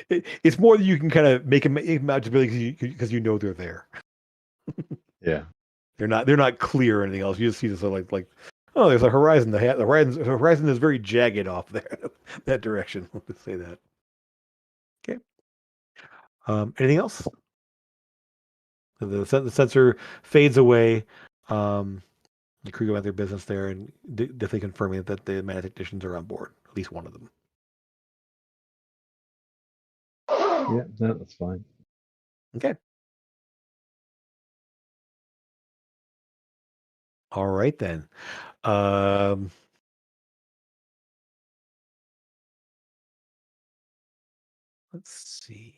It's more that you can kind of make them out just because you know they're there. Yeah. They're not clear or anything else. You just see this like oh, there's a horizon. The horizon is very jagged off there, that direction. Let's say that. Okay. Anything else? The sensor fades away. The crew go about their business there and definitely confirming that the mana technicians are on board. At least one of them. Yeah. No, that's fine. Okay. All right then. Let's see.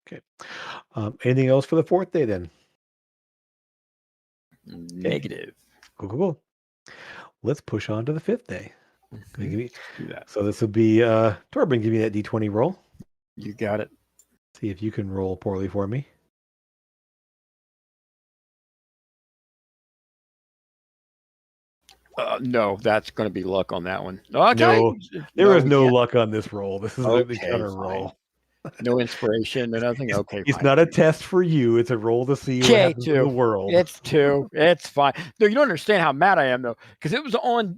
Okay. Anything else for the fourth day then? Negative. Cool. Let's push on to the fifth day. Mhm. Give me- Do that. So this will be Torben, give me that D20 roll. You got it. See if you can roll poorly for me. No, that's going to be luck on that one. Okay. No, there No, is we no can't. luck on this roll. This is the Okay, encounter fine. roll. No inspiration, no nothing. Okay, It's fine. not a test for you. It's a roll to see what Okay, happens in the two. world. It's two. It's fine. No, you don't understand how mad I am though, because it was on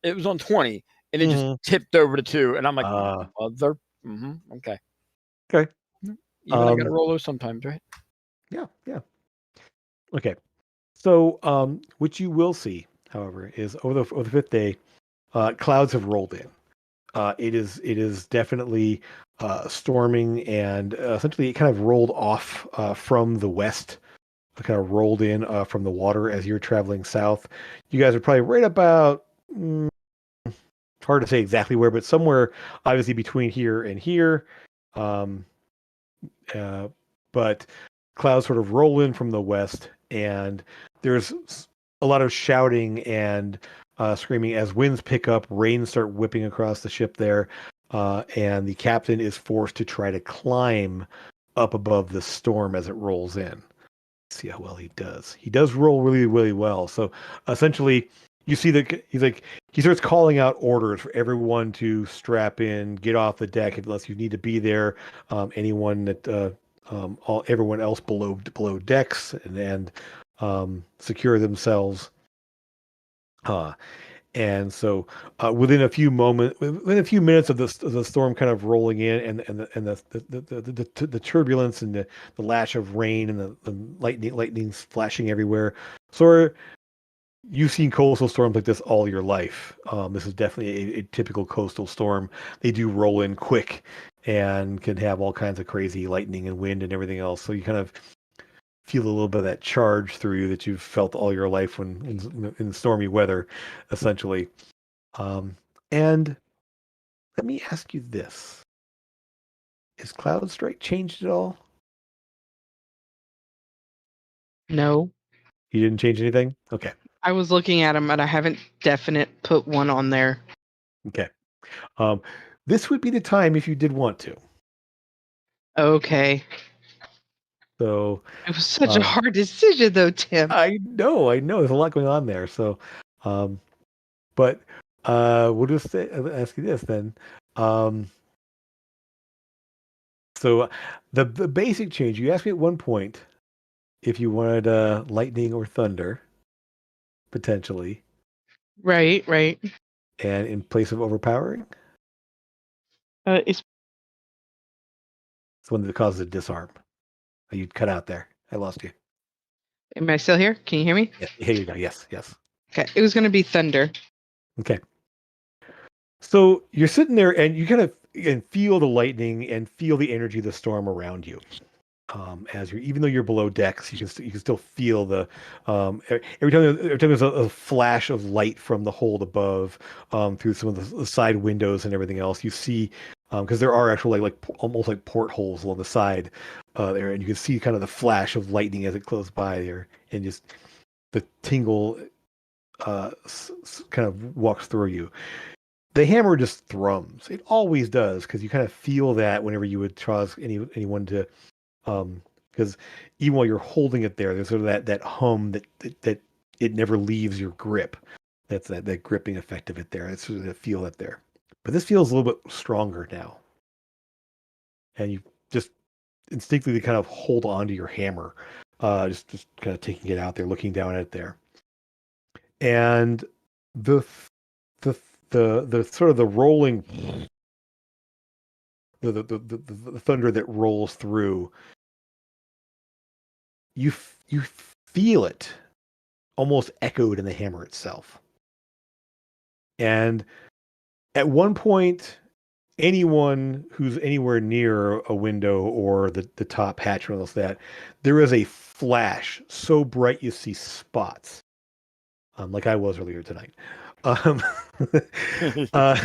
it was on 20, and it just Mhm. tipped over to two, and I'm like, Uh, mother. Okay. okay. Even I got to Um, roll those sometimes, right? yeah, yeah. Okay. So, what you will see, however, is over the fifth day, clouds have rolled in. It is definitely storming, and essentially it kind of rolled off from the west. It kind of rolled in from the water as you're traveling south. You guys are probably right about. It's hard to say exactly where, but somewhere obviously between here and here. Um, uh, but clouds sort of roll in from the west, and there's a lot of shouting and screaming as winds pick up. Rain start whipping across the ship there, and the captain is forced to try to climb up above the storm as it rolls in. See how well he does. He does roll really, really well. So essentially, you see that he starts calling out orders for everyone to strap in, get off the deck unless you need to be there. Anyone that everyone else below decks and secure themselves. Uh, and so, within a few minutes of the storm kind of rolling in, and the turbulence and the lash of rain and the lightning flashing everywhere. So you've seen coastal storms like this all your life. This is definitely a typical coastal storm. They do roll in quick and can have all kinds of crazy lightning and wind and everything else. So you kind of feel a little bit of that charge through you that you've felt all your life when in stormy weather, essentially. And let me ask you this. Is Cloud Strike changed at all? No. You didn't change anything? Okay. I was looking at them, and I haven't definite put one on there. Okay. Um, this would be the time if you did want to. Okay. So It was such a uh, hard decision, though, Tim. I know. There's a lot going on there. So, um, but we'll just ask you this then. Um, so the basic change, you asked me at one point if you wanted lightning or thunder, potentially, Right, right. and in place of overpowering, It's it's one that causes a disarm. You cut out there. I lost you. Am I still here? Can you hear me? Yeah, here you go. Yes, yes. Okay. It was going to be thunder. Okay. So you're sitting there and you kind of and feel the lightning and feel the energy of the storm around you. As you're, even though you're below decks, you can still feel the every time there's a flash of light from the hold above, through some of the side windows and everything else. You see, because there are actual almost like portholes along the side there, and you can see kind of the flash of lightning as it goes by there, and just the tingle kind of walks through you. The hammer just thrums. It always does because you kind of feel that whenever you would cause anyone to because even while you're holding it there, there's sort of that hum that it never leaves your grip. That's that gripping effect of it there. It's sort of feel that there. But this feels a little bit stronger now, and you just instinctively kind of hold on to your hammer, just kind of taking it out there, looking down at it there, and the the the sort of the rolling the thunder that rolls through you feel it almost echoed in the hammer itself. And at one point, anyone who's anywhere near a window or the top hatch or else that, there is a flash so bright you see spots, like I was earlier tonight. Um, uh,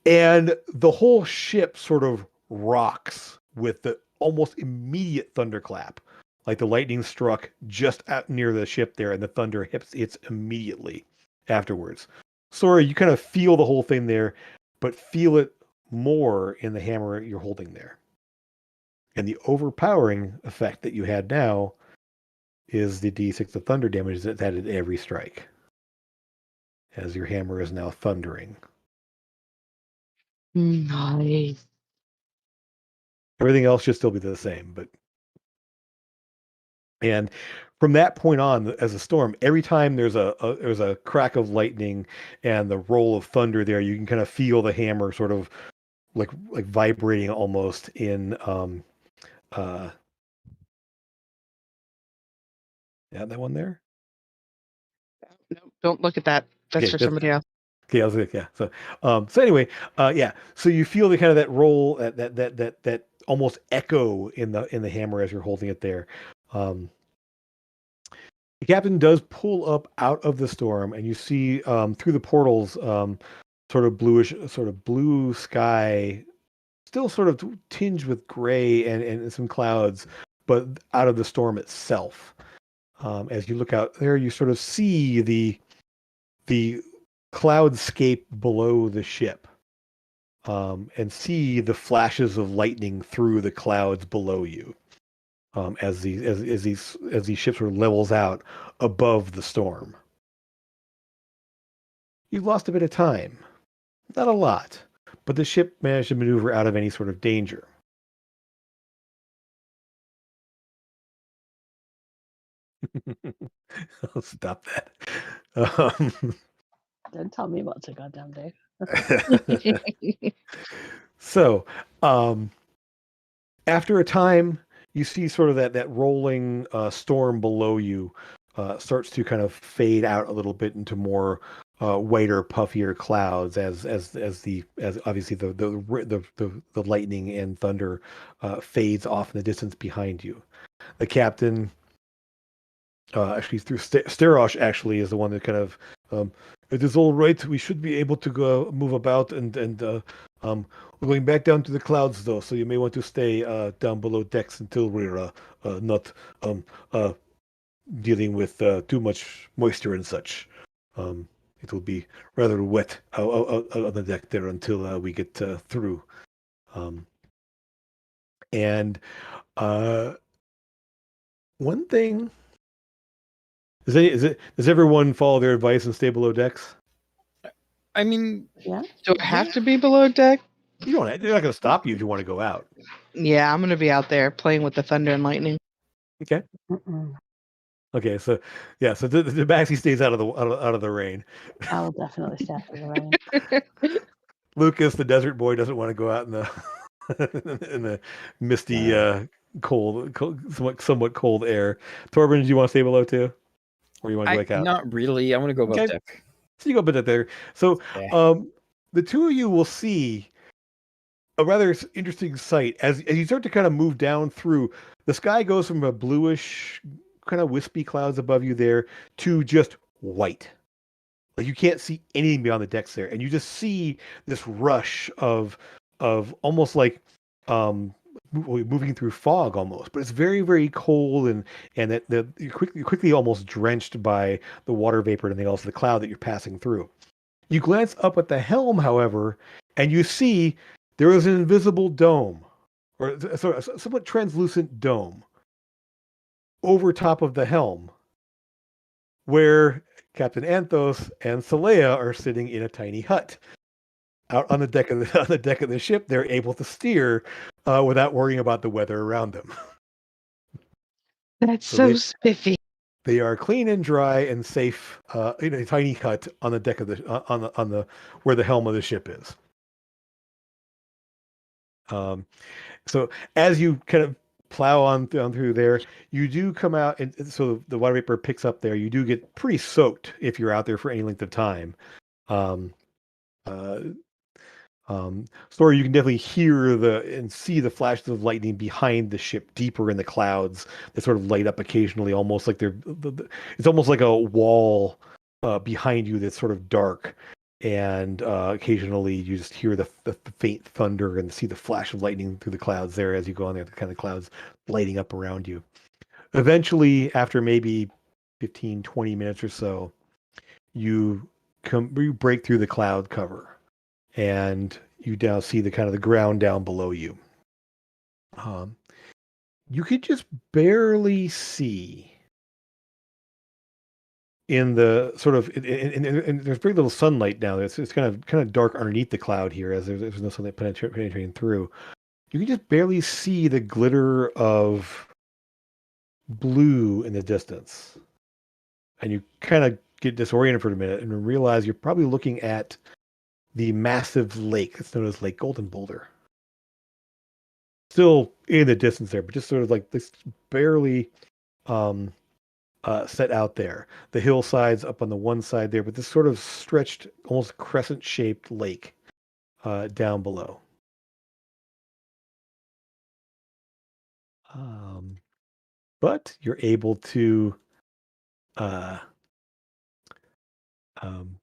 and the whole ship sort of rocks with the almost immediate thunderclap. Like the lightning struck just out near the ship there, and the thunder hits immediately afterwards. Sorry, you kind of feel the whole thing there, but feel it more in the hammer you're holding there. And the overpowering effect that you had now is the d6 of thunder damage that's added every strike, as your hammer is now thundering. Nice. Everything else should still be the same, but and from that point on, as a storm, every time there's a crack of lightning and the roll of thunder there, you can kind of feel the hammer sort of like vibrating almost in uh yeah, that one there. No, don't look at that. That's Okay, for that's somebody else. okay. I was like, yeah. So anyway, yeah. So you feel the kind of that roll, that almost echo in the hammer as you're holding it there. The captain does pull up out of the storm, and you see through the portals, sort of bluish, sort of blue sky, still sort of tinged with gray and some clouds, but out of the storm itself. As you look out there, you sort of see the cloudscape below the ship, and see the flashes of lightning through the clouds below you, as these ships sort of levels out above the storm. You've lost a bit of time, not a lot, but the ship managed to maneuver out of any sort of danger. I'll stop that. Don't tell me what to goddamn do. So, after a time, you see sort of that rolling storm below you starts to kind of fade out a little bit into more whiter, puffier clouds as obviously the lightning and thunder fades off in the distance behind you. The captain, actually through Sterosh, actually is the one that kind of, it is all right. We should be able to go move about and we're going back down to the clouds though, so you may want to stay down below decks until we're not uh, dealing with too much moisture and such. It will be rather wet out on the deck there until we get through. And one thing. Does everyone follow their advice and stay below decks? I mean, Yeah. Do I have to be below deck? You don't. They're not going to stop you if you want to go out. Yeah, I'm gonna be out there playing with the thunder and lightning. Okay. Mm-mm. Okay. So yeah. So the Baxi stays out of the rain. I will definitely stay out of the rain. Lucas, the desert boy, doesn't want to go out in the in the misty, cold, somewhat cold air. Torben, do you want to stay below too, or you want to go back out? not really. I want to go above Okay. deck. So you go above there. So Yeah. the two of you will see a rather interesting sight as you start to kind of move down through. The sky goes from a bluish, kind of wispy clouds above you there to just white. Like you can't see anything beyond the decks there, and you just see this rush of almost like moving through fog almost. But it's very very cold, and that you're quickly almost drenched by the water vapor and everything else, the cloud that you're passing through. You glance up at the helm, however, and you see there is an invisible dome, or a somewhat translucent dome, over top of the helm, where Captain Anthos and Saleya are sitting in a tiny hut out on the deck of the ship. They're able to steer without worrying about the weather around them. That's So so spiffy. they are clean and dry and safe in a tiny hut on the deck of the where the helm of the ship is. So as you kind of plow on through there, you do come out, and so the water vapor picks up there. You do get pretty soaked if you're out there for any length of time. Um, uh, Story, you can definitely hear and see the flashes of lightning behind the ship, deeper in the clouds that sort of light up occasionally, almost like it's almost like a wall behind you that's sort of dark. And occasionally you just hear the faint thunder and see the flash of lightning through the clouds there as you go on there, the kind of clouds lighting up around you. Eventually, after maybe 15, 20 minutes or so, you break through the cloud cover and you now see the kind of the ground down below you. You could just barely see in the sort of and there's very little sunlight now. It's kind of dark underneath the cloud here, as there's no sunlight penetrating through. You can just barely see the glitter of blue in the distance, and you kind of get disoriented for a minute and realize you're probably looking at the massive lake that's known as Lake Golden Boulder. Still in the distance there, but just sort of like this barely um, set out there. The hillsides up on the one side there, but this sort of stretched, almost crescent-shaped lake down below. But you're able to uh, um,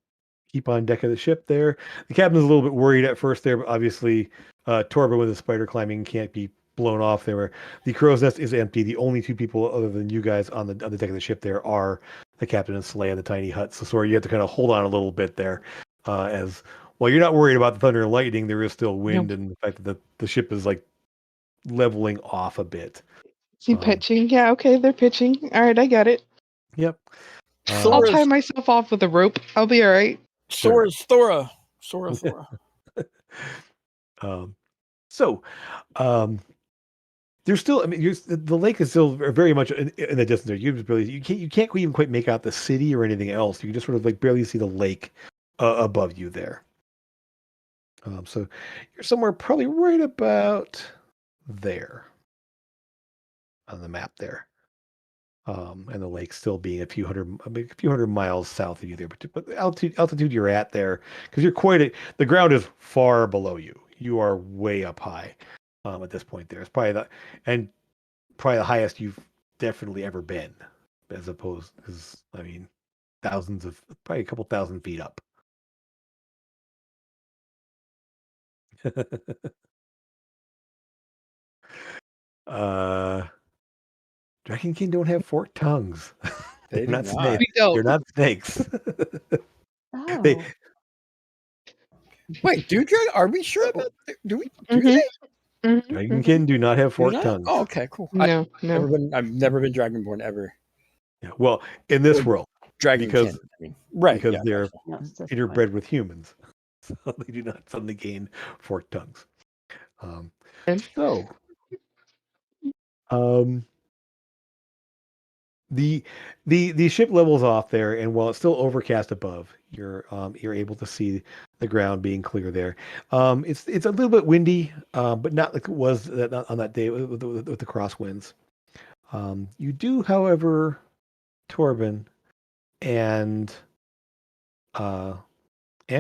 keep on deck of the ship there. The captain's a little bit worried at first there, but obviously Torba with the spider climbing can't be blown off there. The crow's nest is empty. The only two people other than you guys on the deck of the ship there are the captain and Slay in the tiny hut. So sorry, you have to kind of hold on a little bit there, as well. You're not worried about the thunder and lightning. There is still wind, and the fact that the ship is like leveling off a bit. Is he pitching? Yeah, okay, they're pitching. All right, I got it. Yep. I'll tie myself off with a rope. I'll be all right. Sora's Thora. Sora. There's still, I mean, the lake is still very much in the distance there. You can't even quite make out the city or anything else. You can just sort of like barely see the lake above you there. So you're somewhere probably right about there on the map there. And the lake still being a few hundred miles south of you there, but the altitude you're at there, because the ground is far below you. You are way up high at this point there. It's probably the highest you've definitely ever been, as opposed, because I mean, probably a couple thousand feet up. Dragonkin don't have forked tongues. They're not not. snakes. We don't. They're not snakes. Oh. Wait, are we sure about that? Do we? Dragonkin do not have Do forked not? tongues. Oh, okay, cool. No. I've never been Dragonborn ever. Yeah, well, in this world, Dragon because right, because yeah, they're That's the interbred with humans, so they do not suddenly gain forked tongues. So, the ship levels off there, and while it's still overcast above, you're able to see the ground being clear there. It's a little bit windy, but not like it was on that day with the crosswinds. You do, however, Torben and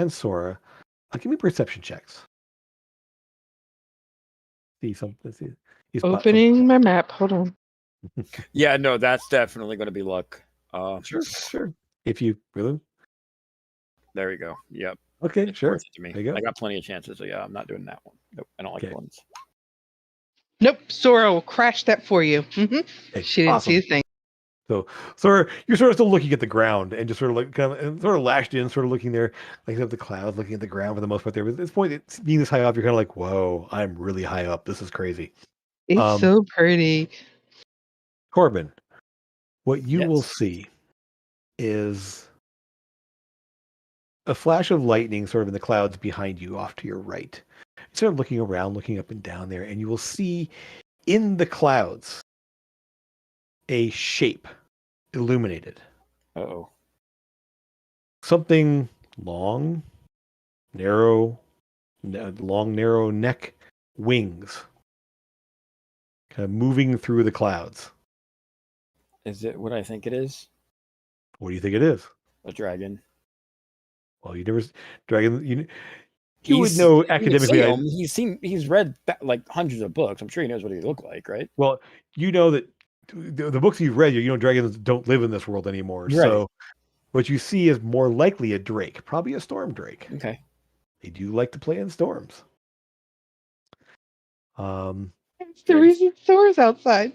Sora, give me perception checks. See something. See, you spot Opening my map. Hold on. something. Yeah, no, that's definitely going to be luck. Sure. If you really, There we go. Yep. okay, It's sure. worth it to me. There you go. I got plenty of chances, so yeah, I'm not doing that one. Nope, I don't like Okay. ones. Nope. Sora will crash that for you. Okay, She didn't see a thing. So you're sort of still looking at the ground and just sort of like and sort of lashed in, sort of looking there, like up the clouds, looking at the ground for the most part there. But at this point, it's being this high up, you're kind of like, whoa, I'm really high up. This is crazy. It's so pretty. Corbin, what you will Yes. see is a flash of lightning sort of in the clouds behind you off to your right. You start looking around, looking up and down there, and you will see in the clouds a shape illuminated. Uh-oh. Something long, narrow neck, wings, kind of moving through the clouds. Is it what I think it is? What do you think it is? A dragon. Well, you never dragon. You would know academically. He's read like hundreds of books. I'm sure he knows what he look like, right? Well, you know that the books you've read, you know dragons don't live in this world anymore. Right. So what you see is more likely a drake, probably a storm drake. Okay. They do like to play in storms. It's the reason Sora's outside.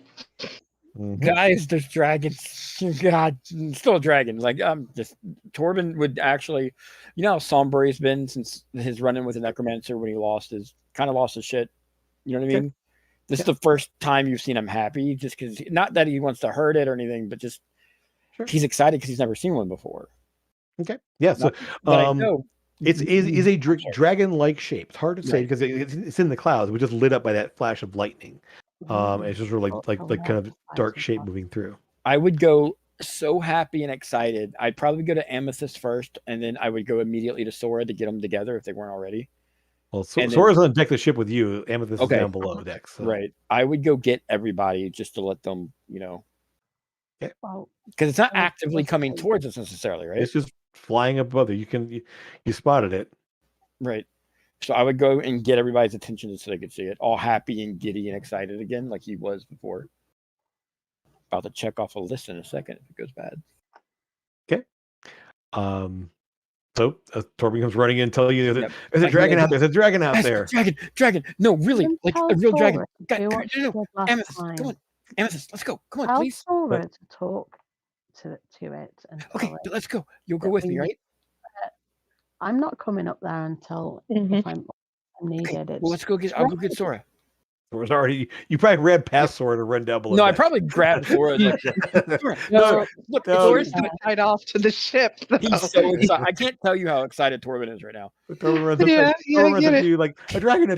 Guys, there's dragons. God, still a dragon. Like just Torben would actually, you know how somber he's been since his run-in with the necromancer when he lost his shit. You know what I mean? This is the first time you've seen him happy, just because not that he wants to hurt it or anything, but just he's excited because he's never seen one before. Okay. Yeah. So But I know it's is a sorry. dragon-like shape. It's hard to say Right. because it's in the clouds. It was just lit up by that flash of lightning. It's just sort of like kind of dark shape moving through. I would go so happy and excited. I'd probably go to Amethyst first, and then I would go immediately to Sora to get them together if they weren't already. Well, And then- Sora's on deck the ship with you. Amethyst is Okay. down below deck. So. Right. I would go get everybody just to let them, Well, because it's not actively coming towards us necessarily, right? It's just flying above you. You spotted it. Right. So I would go and get everybody's attention so they could see it, all happy and giddy and excited again, like he was before. About to check off a list in a second if it goes bad. Okay. So Torben comes running in and tell you Yep. there's a dragon out there. There's a dragon out Yes, there. Dragon. No, really, like a real dragon. Do what Guys, she did last Amethyst, time. come on. Amethyst, let's go. Come on, Tell please. Sora to talk to it and Okay, tell it let's go. You'll go that with me, we- right? I'm not coming up there until Mhm. if I'm needed. Well, let's go get. I'll go get Sora. Sora's already. You probably ran past Sora to run down below. No, I deck. probably grabbed Sora. And like, Sora, No, look, no, Sora's gonna tied off to the ship. he's so excited. I can't tell you how excited Torben is right now. Torben runs up, Yeah, Torben I runs get up it. to you like a dragon.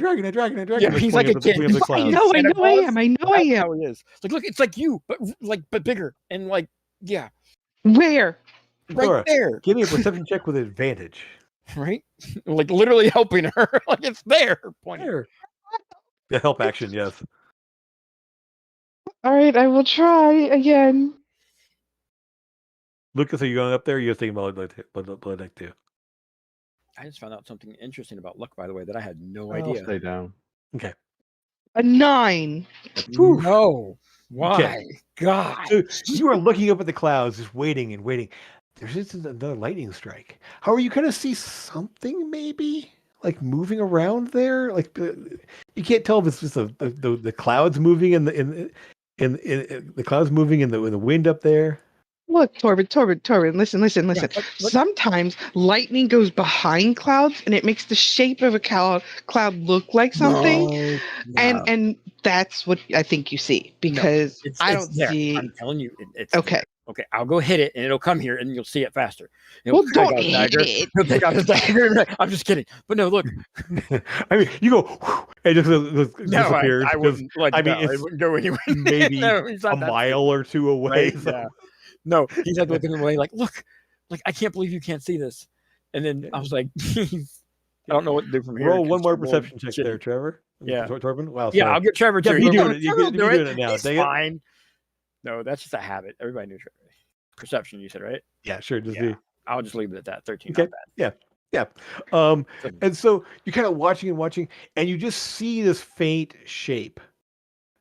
Yeah, he's like a kid. Pointing up the I clouds. know I Santa am. I know I That's am. how he is. Like, look, it's like you, but bigger and like, yeah, Where? right Sora, there, Give me a perception check with advantage. right? Like literally helping her. Like it's there, pointing. There. The help action, yes. All right, I will try again. Lucas, are you going up there? Or you're thinking blood deck too. I just found out something interesting about luck, by the way, that I had no I'll idea. stay down. Okay. A 9. No, why? Okay. God. So you are looking up at the clouds, just waiting and waiting. There's just another lightning strike. How are you going to see something maybe like moving around there? Like you can't tell if it's just the clouds moving in the clouds moving in the wind up there. Look, Torben, listen. look. Sometimes lightning goes behind clouds and it makes the shape of a cloud look like something. No. And that's what I think you see because I don't there. see. I'm telling you, it's Okay. there. Okay, I'll go hit it and it'll come here and you'll see it faster. Well, He'll don't take out his hit dagger. it. He'll take out his dagger. I'm just kidding. But no, look. I mean, you go and it just No, disappears. I wouldn't. Like, I mean, no, it it's wouldn't go anywhere. maybe No, he's not a that mile or two away. Right, so- yeah. No, he's like looking away, like, look, like I can't believe you can't see this. And then I was like, I don't know what to do from here. Roll 'cause one more it's really perception check shitty. there, Trevor. Yeah. Torben. Wow. Yeah, sorry. I'll get Trevor Yeah, too. you No, doing it. You Trevor will can- do you're it. doing it now. He's Dang it. fine. No, that's just a habit. Everybody knew Trevor. Perception, you said, right? Yeah, sure. Just Yeah. I'll just leave it at that. 13. Okay. Not bad. Yeah. And so you're kind of watching, and you just see this faint shape.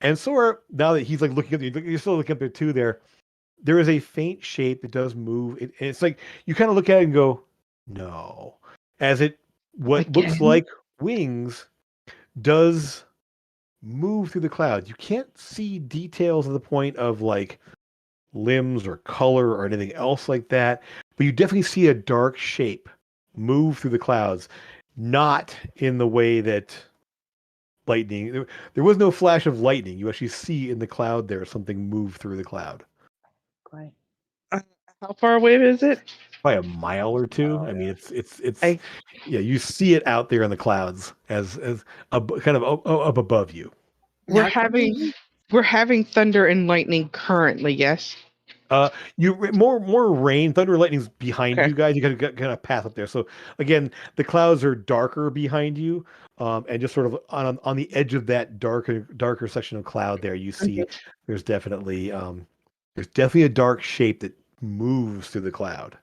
And Sora, now that he's like looking up, you're still looking up there too. There is a faint shape that does move. It's like you kind of look at it and go, no, as what looks Again? like wings does move through the clouds. You can't see details to the point of like limbs or color or anything else like that, but you definitely see a dark shape move through the clouds, not in the way that lightning. There was no flash of lightning. You actually see in the cloud there something move through the cloud. Great. How far away is it? Probably a mile or two. Oh, I mean, it's I- yeah. You see it out there in the clouds as kind of up above you. We're Now, having thunder and lightning currently, yes. You more rain, thunder, and lightning's behind Okay. you guys. You got to kind of path up there. So again, the clouds are darker behind you, and just sort of on the edge of that darker section of cloud there, you see there's definitely a dark shape that moves through the cloud.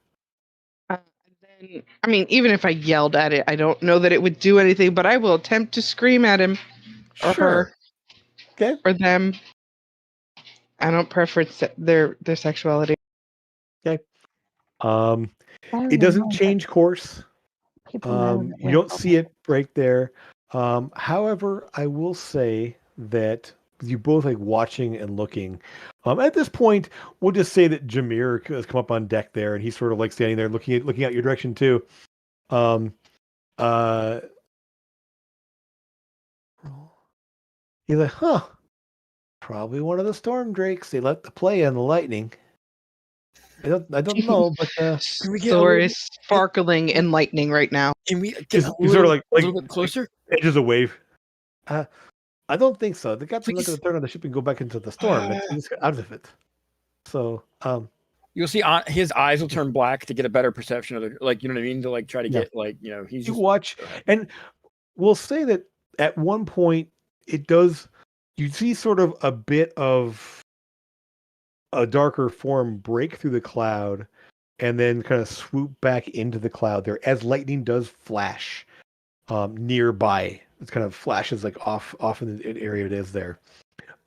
Then, I mean, even if I yelled at it, I don't know that it would do anything. But I will attempt to scream at him or her Okay. or them. I don't preference their sexuality. It doesn't change course. People know that You we're don't see public. it break there. However, I will say that you both like watching and looking. At this point, we'll just say that Jameer has come up on deck there, and he's sort of like standing there looking out your direction too. He's like, probably one of the storm drakes. They let the play in the lightning. I don't know, but Can we get a Thor little, is sparkling and lightning right now. can we get Just a sort little, of a little bit closer? edges a wave. I don't think so. The captain's not Please. going to turn on the ship and go back into the storm. He's out of it. So, You'll see his eyes will turn black to get a better perception of the, like, you know what I mean? To like try to get like, you know, he's you just watch, and we'll say that at one point it does. You see sort of a bit of a darker form break through the cloud, and then kind of swoop back into the cloud there as lightning does flash nearby. It kind of flashes like off in the area it is there,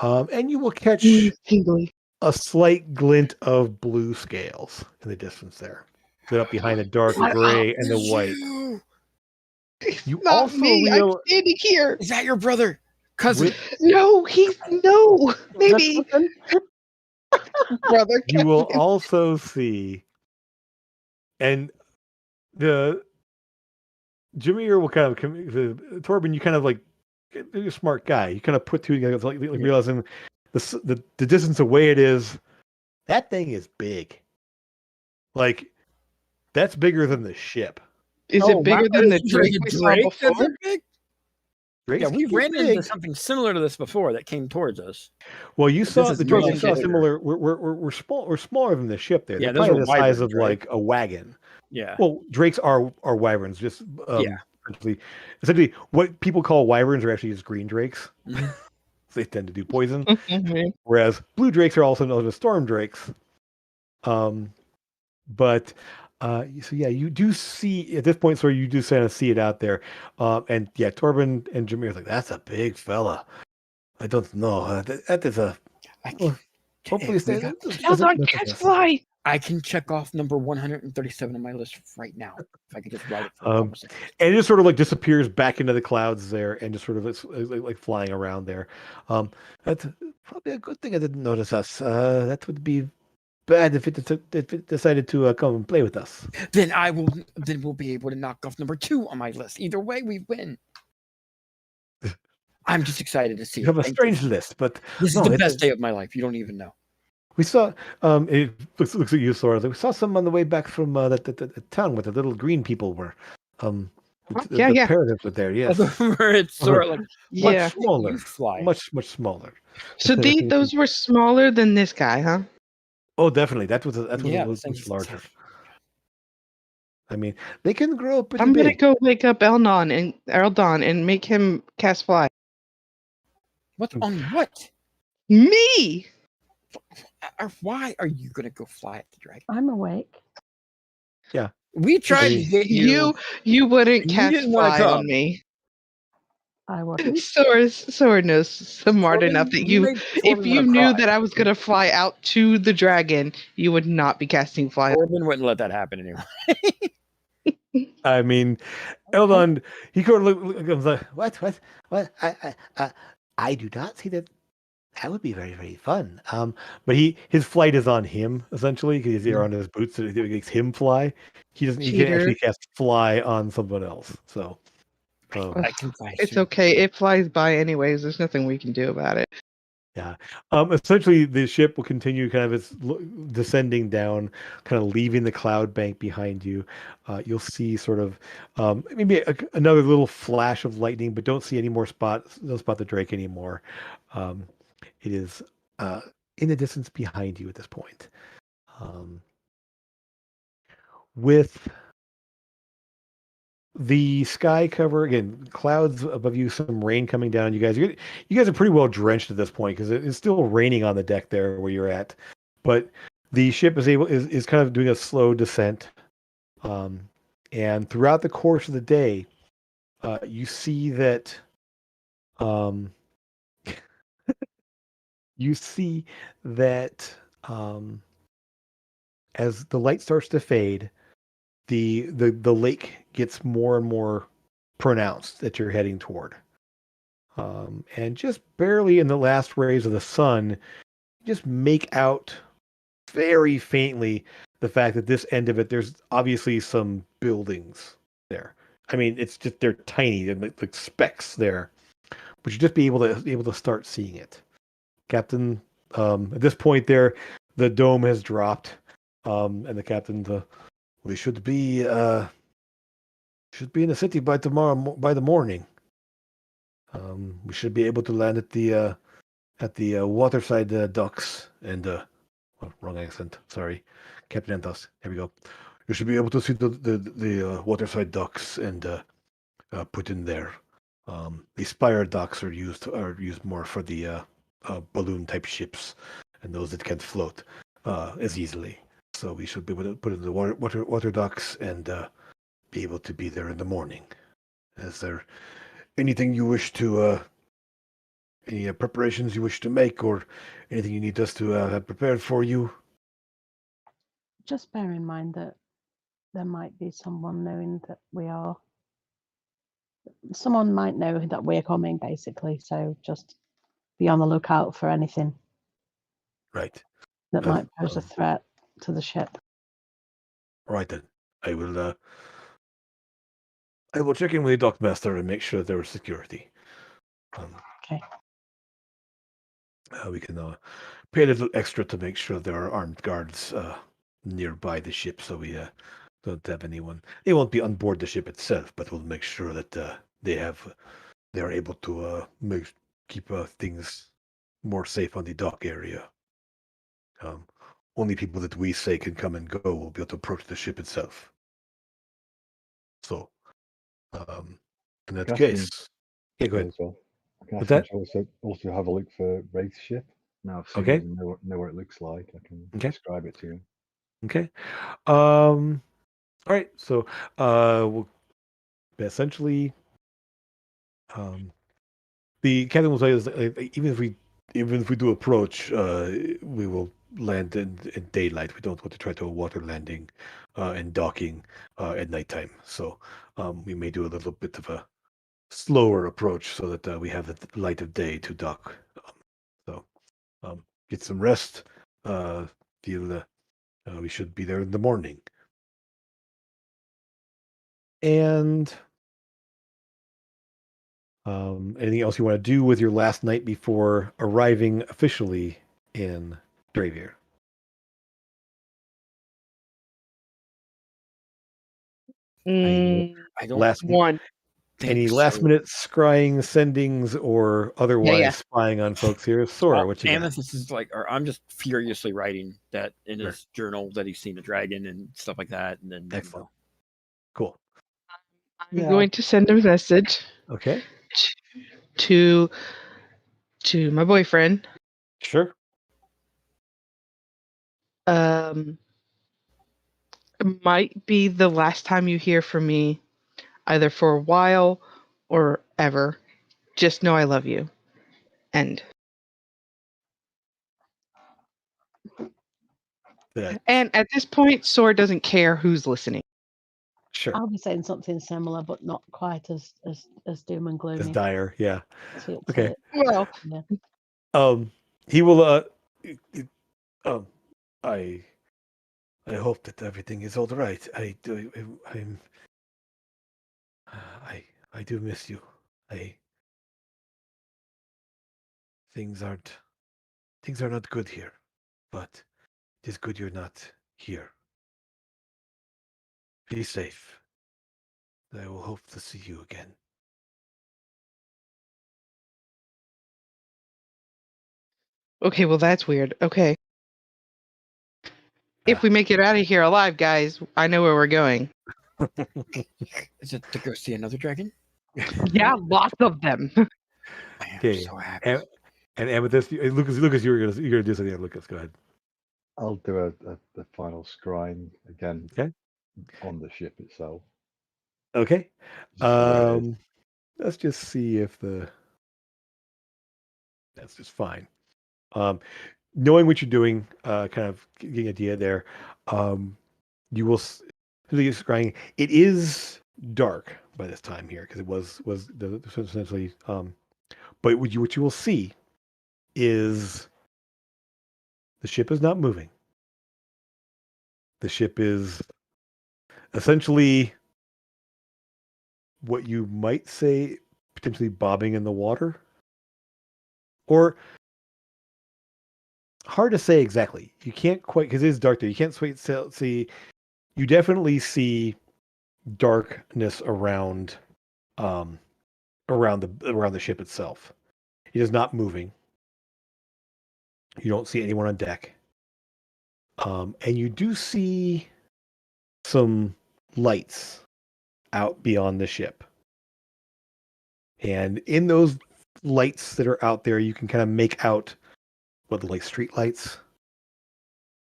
and you will catch Tingly. a slight glint of blue scales in the distance there, lit up behind the dark gray and the white. You Not also me. I'm standing here. Is that your brother? Cousin? No, no. Maybe brother. you will Captain. also see, and the Jameer will kind of Torben. You kind of like you're a smart guy. You kind of put two together, like realizing the distance away it is. That thing is big. Like that's bigger than the ship. Is it bigger than the Drake we saw before? That's big? Drake's Yeah, we keep ran big. into something similar to this before that came towards us. Well, you But saw this the is Drakes. much You saw bigger. similar. We're small. We're smaller than the ship. There, Yeah, they're those probably are the size wyverns, of right? like a wagon. Yeah. Well, Drakes are wyverns. Just Yeah. essentially, what people call wyverns are actually just green drakes. Mhm. They tend to do poison, Mhm. whereas blue drakes are also known as storm drakes. But so yeah, you do see at this point, so you do kind of see it out there, and yeah, Torben and Jameer like that's a big fella. I don't know. That is a. Hopefully, stay. Hold on, catch fly. I can check off number 137 on my list right now. If I could just write it for a couple seconds. And it just sort of like disappears back into the clouds there, and just sort of it's like flying around there. That's probably a good thing I didn't notice us. That would be bad if it decided to come and play with us. Then we'll be able to knock off number 2 on my list. Either way, we win. I'm just excited to see. You have a strange list, but this is the best day of my life. You don't even know. We saw. It looks at you, Sora. We saw some on the way back from the town where the little green people were. The parrots were there. Yes, where it's sort of like much smaller. You fly. Much smaller. So those were smaller than this guy, huh? Oh, definitely. That was same much larger. I mean, they can grow pretty I'm gonna big. go wake up Eldon and make him cast fly. What on what? Me. Why are you gonna go fly at the dragon? I'm awake. Yeah, we tried to get you. You wouldn't You cast didn't wanna fly come. on me. I wasn't. Sora knows smart Torben, enough that you you, made if Torben you wanna knew cry. that I was gonna fly out to the dragon, you would not be casting fly. Torben wouldn't let that happen anyway. I mean, Eldon, he kind of goes like, what? I do not see that. That would be very, very fun. But his flight is on him essentially because he's on his boots, so it makes him fly. He doesn't. He can't actually cast fly on someone else. So I can fly. It's okay. It flies by anyways. There's nothing we can do about it. yeah. Essentially, the ship will continue kind of its descending down, kind of leaving the cloud bank behind you. You'll see sort of maybe another little flash of lightning, but don't see any more spots. Don't spot the Drake anymore. It is in the distance behind you at this point. With the sky cover again, clouds above you, some rain coming down. You guys are pretty well drenched at this point because it's still raining on the deck there where you're at. But the ship is kind of doing a slow descent. And throughout the course of the day, you see that as the light starts to fade, the lake gets more and more pronounced that you're heading toward. And just barely in the last rays of the sun, just make out very faintly the fact that this end of it, there's obviously some buildings there. I mean, it's just they're tiny, they're like specks there, but you just be able to start seeing it. Captain, at this point, there, the dome has dropped. And the captain, we should be in the city by tomorrow by the morning. We should be able to land at the waterside docks and wrong accent. Sorry, Captain Antos. Here we go. You should be able to see the waterside docks and put in there. The spire docks are used more for the balloon type ships and those that can't float as easily. So we should be able to put in the water docks and be able to be there in the morning. Is there anything you wish to any preparations you wish to make, or anything you need us to have prepared for you? Just bear in mind that there might be someone knowing that someone might know that we're coming, basically. So just be on the lookout for anything Right. that Uh, might pose a threat to the ship. Right then. I will. I will check in with the dockmaster and make sure there is security. Okay. We can pay a little extra to make sure there are armed guards nearby the ship, so we don't have anyone. They won't be on board the ship itself, but we'll make sure that they are able to keep things more safe on the dock area. Only people that we say can come and go will be able to approach the ship itself. So, in that case, yeah, go ahead. As well. I can With ask him that, to also have a look for Wraith's ship. Now I've seen okay, it and know what it looks like. I can okay, describe it to him. okay. All right. So, we'll essentially, the captain will say is even if we do approach, we will land in daylight. We don't want to try to a water landing and docking at nighttime. So we may do a little bit of a slower approach so that we have the light of day to dock. So get some rest. Feel we should be there in the morning. And anything else you want to do with your last night before arriving officially in Dravier? Any I don't last One. any think last so. minute scrying, sendings, or otherwise Yeah. spying on folks here? Sora, Well, what you got? Amethyst is like, or I'm just furiously writing that in Sure. his journal that he's seen a dragon and stuff like that, and then Excellent. Cool. I'm Yeah, going to send a message Okay. to my boyfriend. Sure. It might be the last time you hear from me, either for a while or ever. Just know I love you. End. That And at this point, Sora doesn't care who's listening. sure. I'll be saying something similar, but not quite as doom and As gloomy dire, yeah. to Okay. Well, yeah. He will um I I hope that everything is all right. I'm I I do miss you. I things aren't things are not good here, but it is good you're not here. Be safe. I will hope to see you again. okay, well, that's weird. Okay. If Ah. we make it out of here alive, guys, I know where we're going. is it to go see another dragon? Yeah, lots of them. I am Okay. so happy. And Amethyst, Lucas, you're gonna do something. Lucas, go ahead. I'll do a final scrying again Okay. on the ship itself. Okay. Just where it is. Let's just see if that's just fine. Um, Knowing what you're doing, kind of getting an idea there. You will really scrying. It is dark by this time here because it was essentially. But what you will see is the ship is not moving. The ship is essentially what you might say potentially bobbing in the water, or hard to say exactly. You can't quite because it is dark there. You can't quite see. You definitely see darkness around around the ship itself. It is not moving. You don't see anyone on deck. And you do see some lights out beyond the ship. And in those lights that are out there, you can kind of make out what look like street lights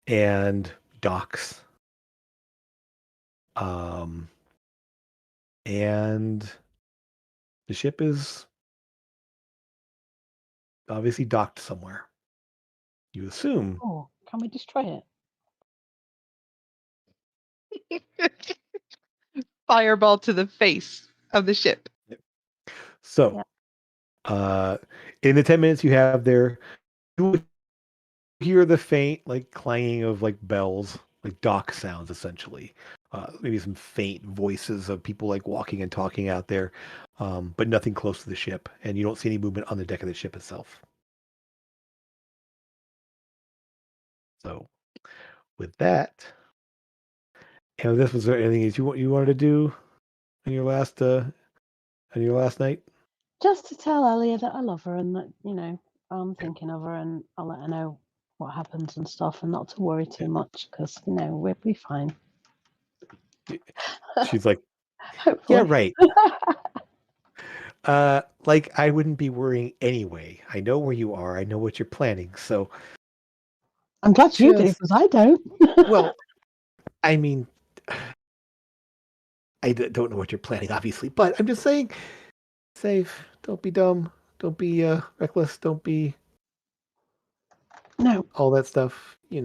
and docks. And the ship is obviously docked somewhere. You assume. Oh, can we destroy it? Fireball to the face of the ship. So, in the 10 minutes you have there, you will hear the faint like clanging of like bells, like dock sounds essentially. Maybe some faint voices of people like walking and talking out there, but nothing close to the ship, and you don't see any movement on the deck of the ship itself. So, with that, and this was there anything that you wanted to do on your last night? Just to tell Ellie that I love her and that, I'm thinking of her, and I'll let her know what happens and stuff, and not to worry too much because, we'll be fine. She's like, Hopefully. yeah, right. Like I wouldn't be worrying anyway. I know where you are. I know what you're planning. So I'm glad you do because I don't. well, I mean, I don't know what you're planning, obviously, but I'm just saying, safe. Don't be dumb. Don't be reckless. Don't be No, all that stuff. Okay,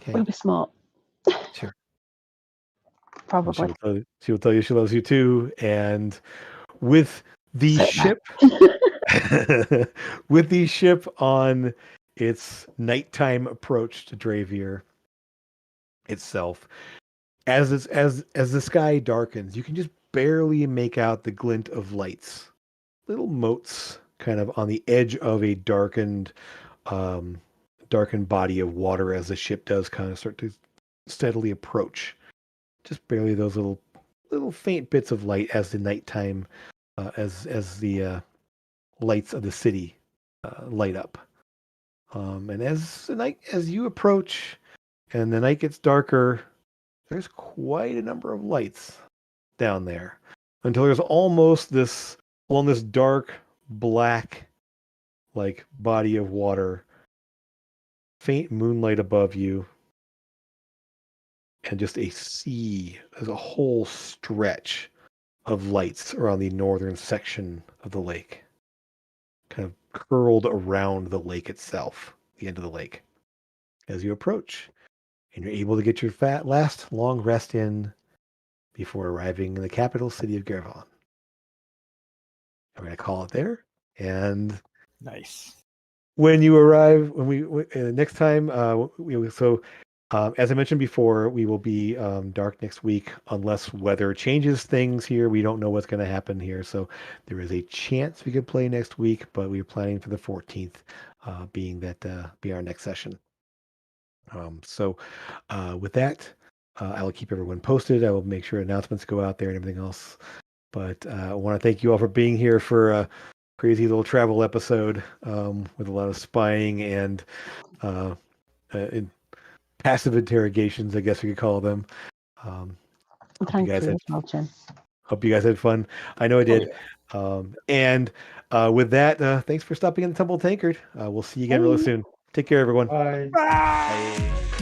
we'll be smart. sure. And Probably. she will tell you she loves you too. And with the Sit ship, with the ship on its nighttime approach to Dravier itself, as the sky darkens, you can just barely make out the glint of lights, little motes, kind of on the edge of a darkened body of water as the ship does kind of start to steadily approach. Just barely those little faint bits of light as the nighttime, as the lights of the city light up. And as you approach and the night gets darker, there's quite a number of lights down there until there's almost this dark black like body of water, faint moonlight above you, and just a sea. There's a whole stretch of lights around the northern section of the lake, kind of curled around the lake itself, the end of the lake. As you approach, and you're able to get your last long rest in before arriving in the capital city of Gervon. I'm going to call it there. And Nice. when you arrive, next time, as I mentioned before, we will be dark next week unless weather changes things here. We don't know what's going to happen here, so there is a chance we could play next week, but we're planning for the 14th, being that be our next session. With that, I will keep everyone posted. I will make sure announcements go out there and everything else. But I want to thank you all for being here for a crazy little travel episode with a lot of spying and passive interrogations, I guess we could call them. Thank you as well, Jim. Hope you guys had fun. I know I did. And with that, thanks for stopping in the Tumble Tankard. We'll see you again really soon. Take care, everyone. Bye. Bye.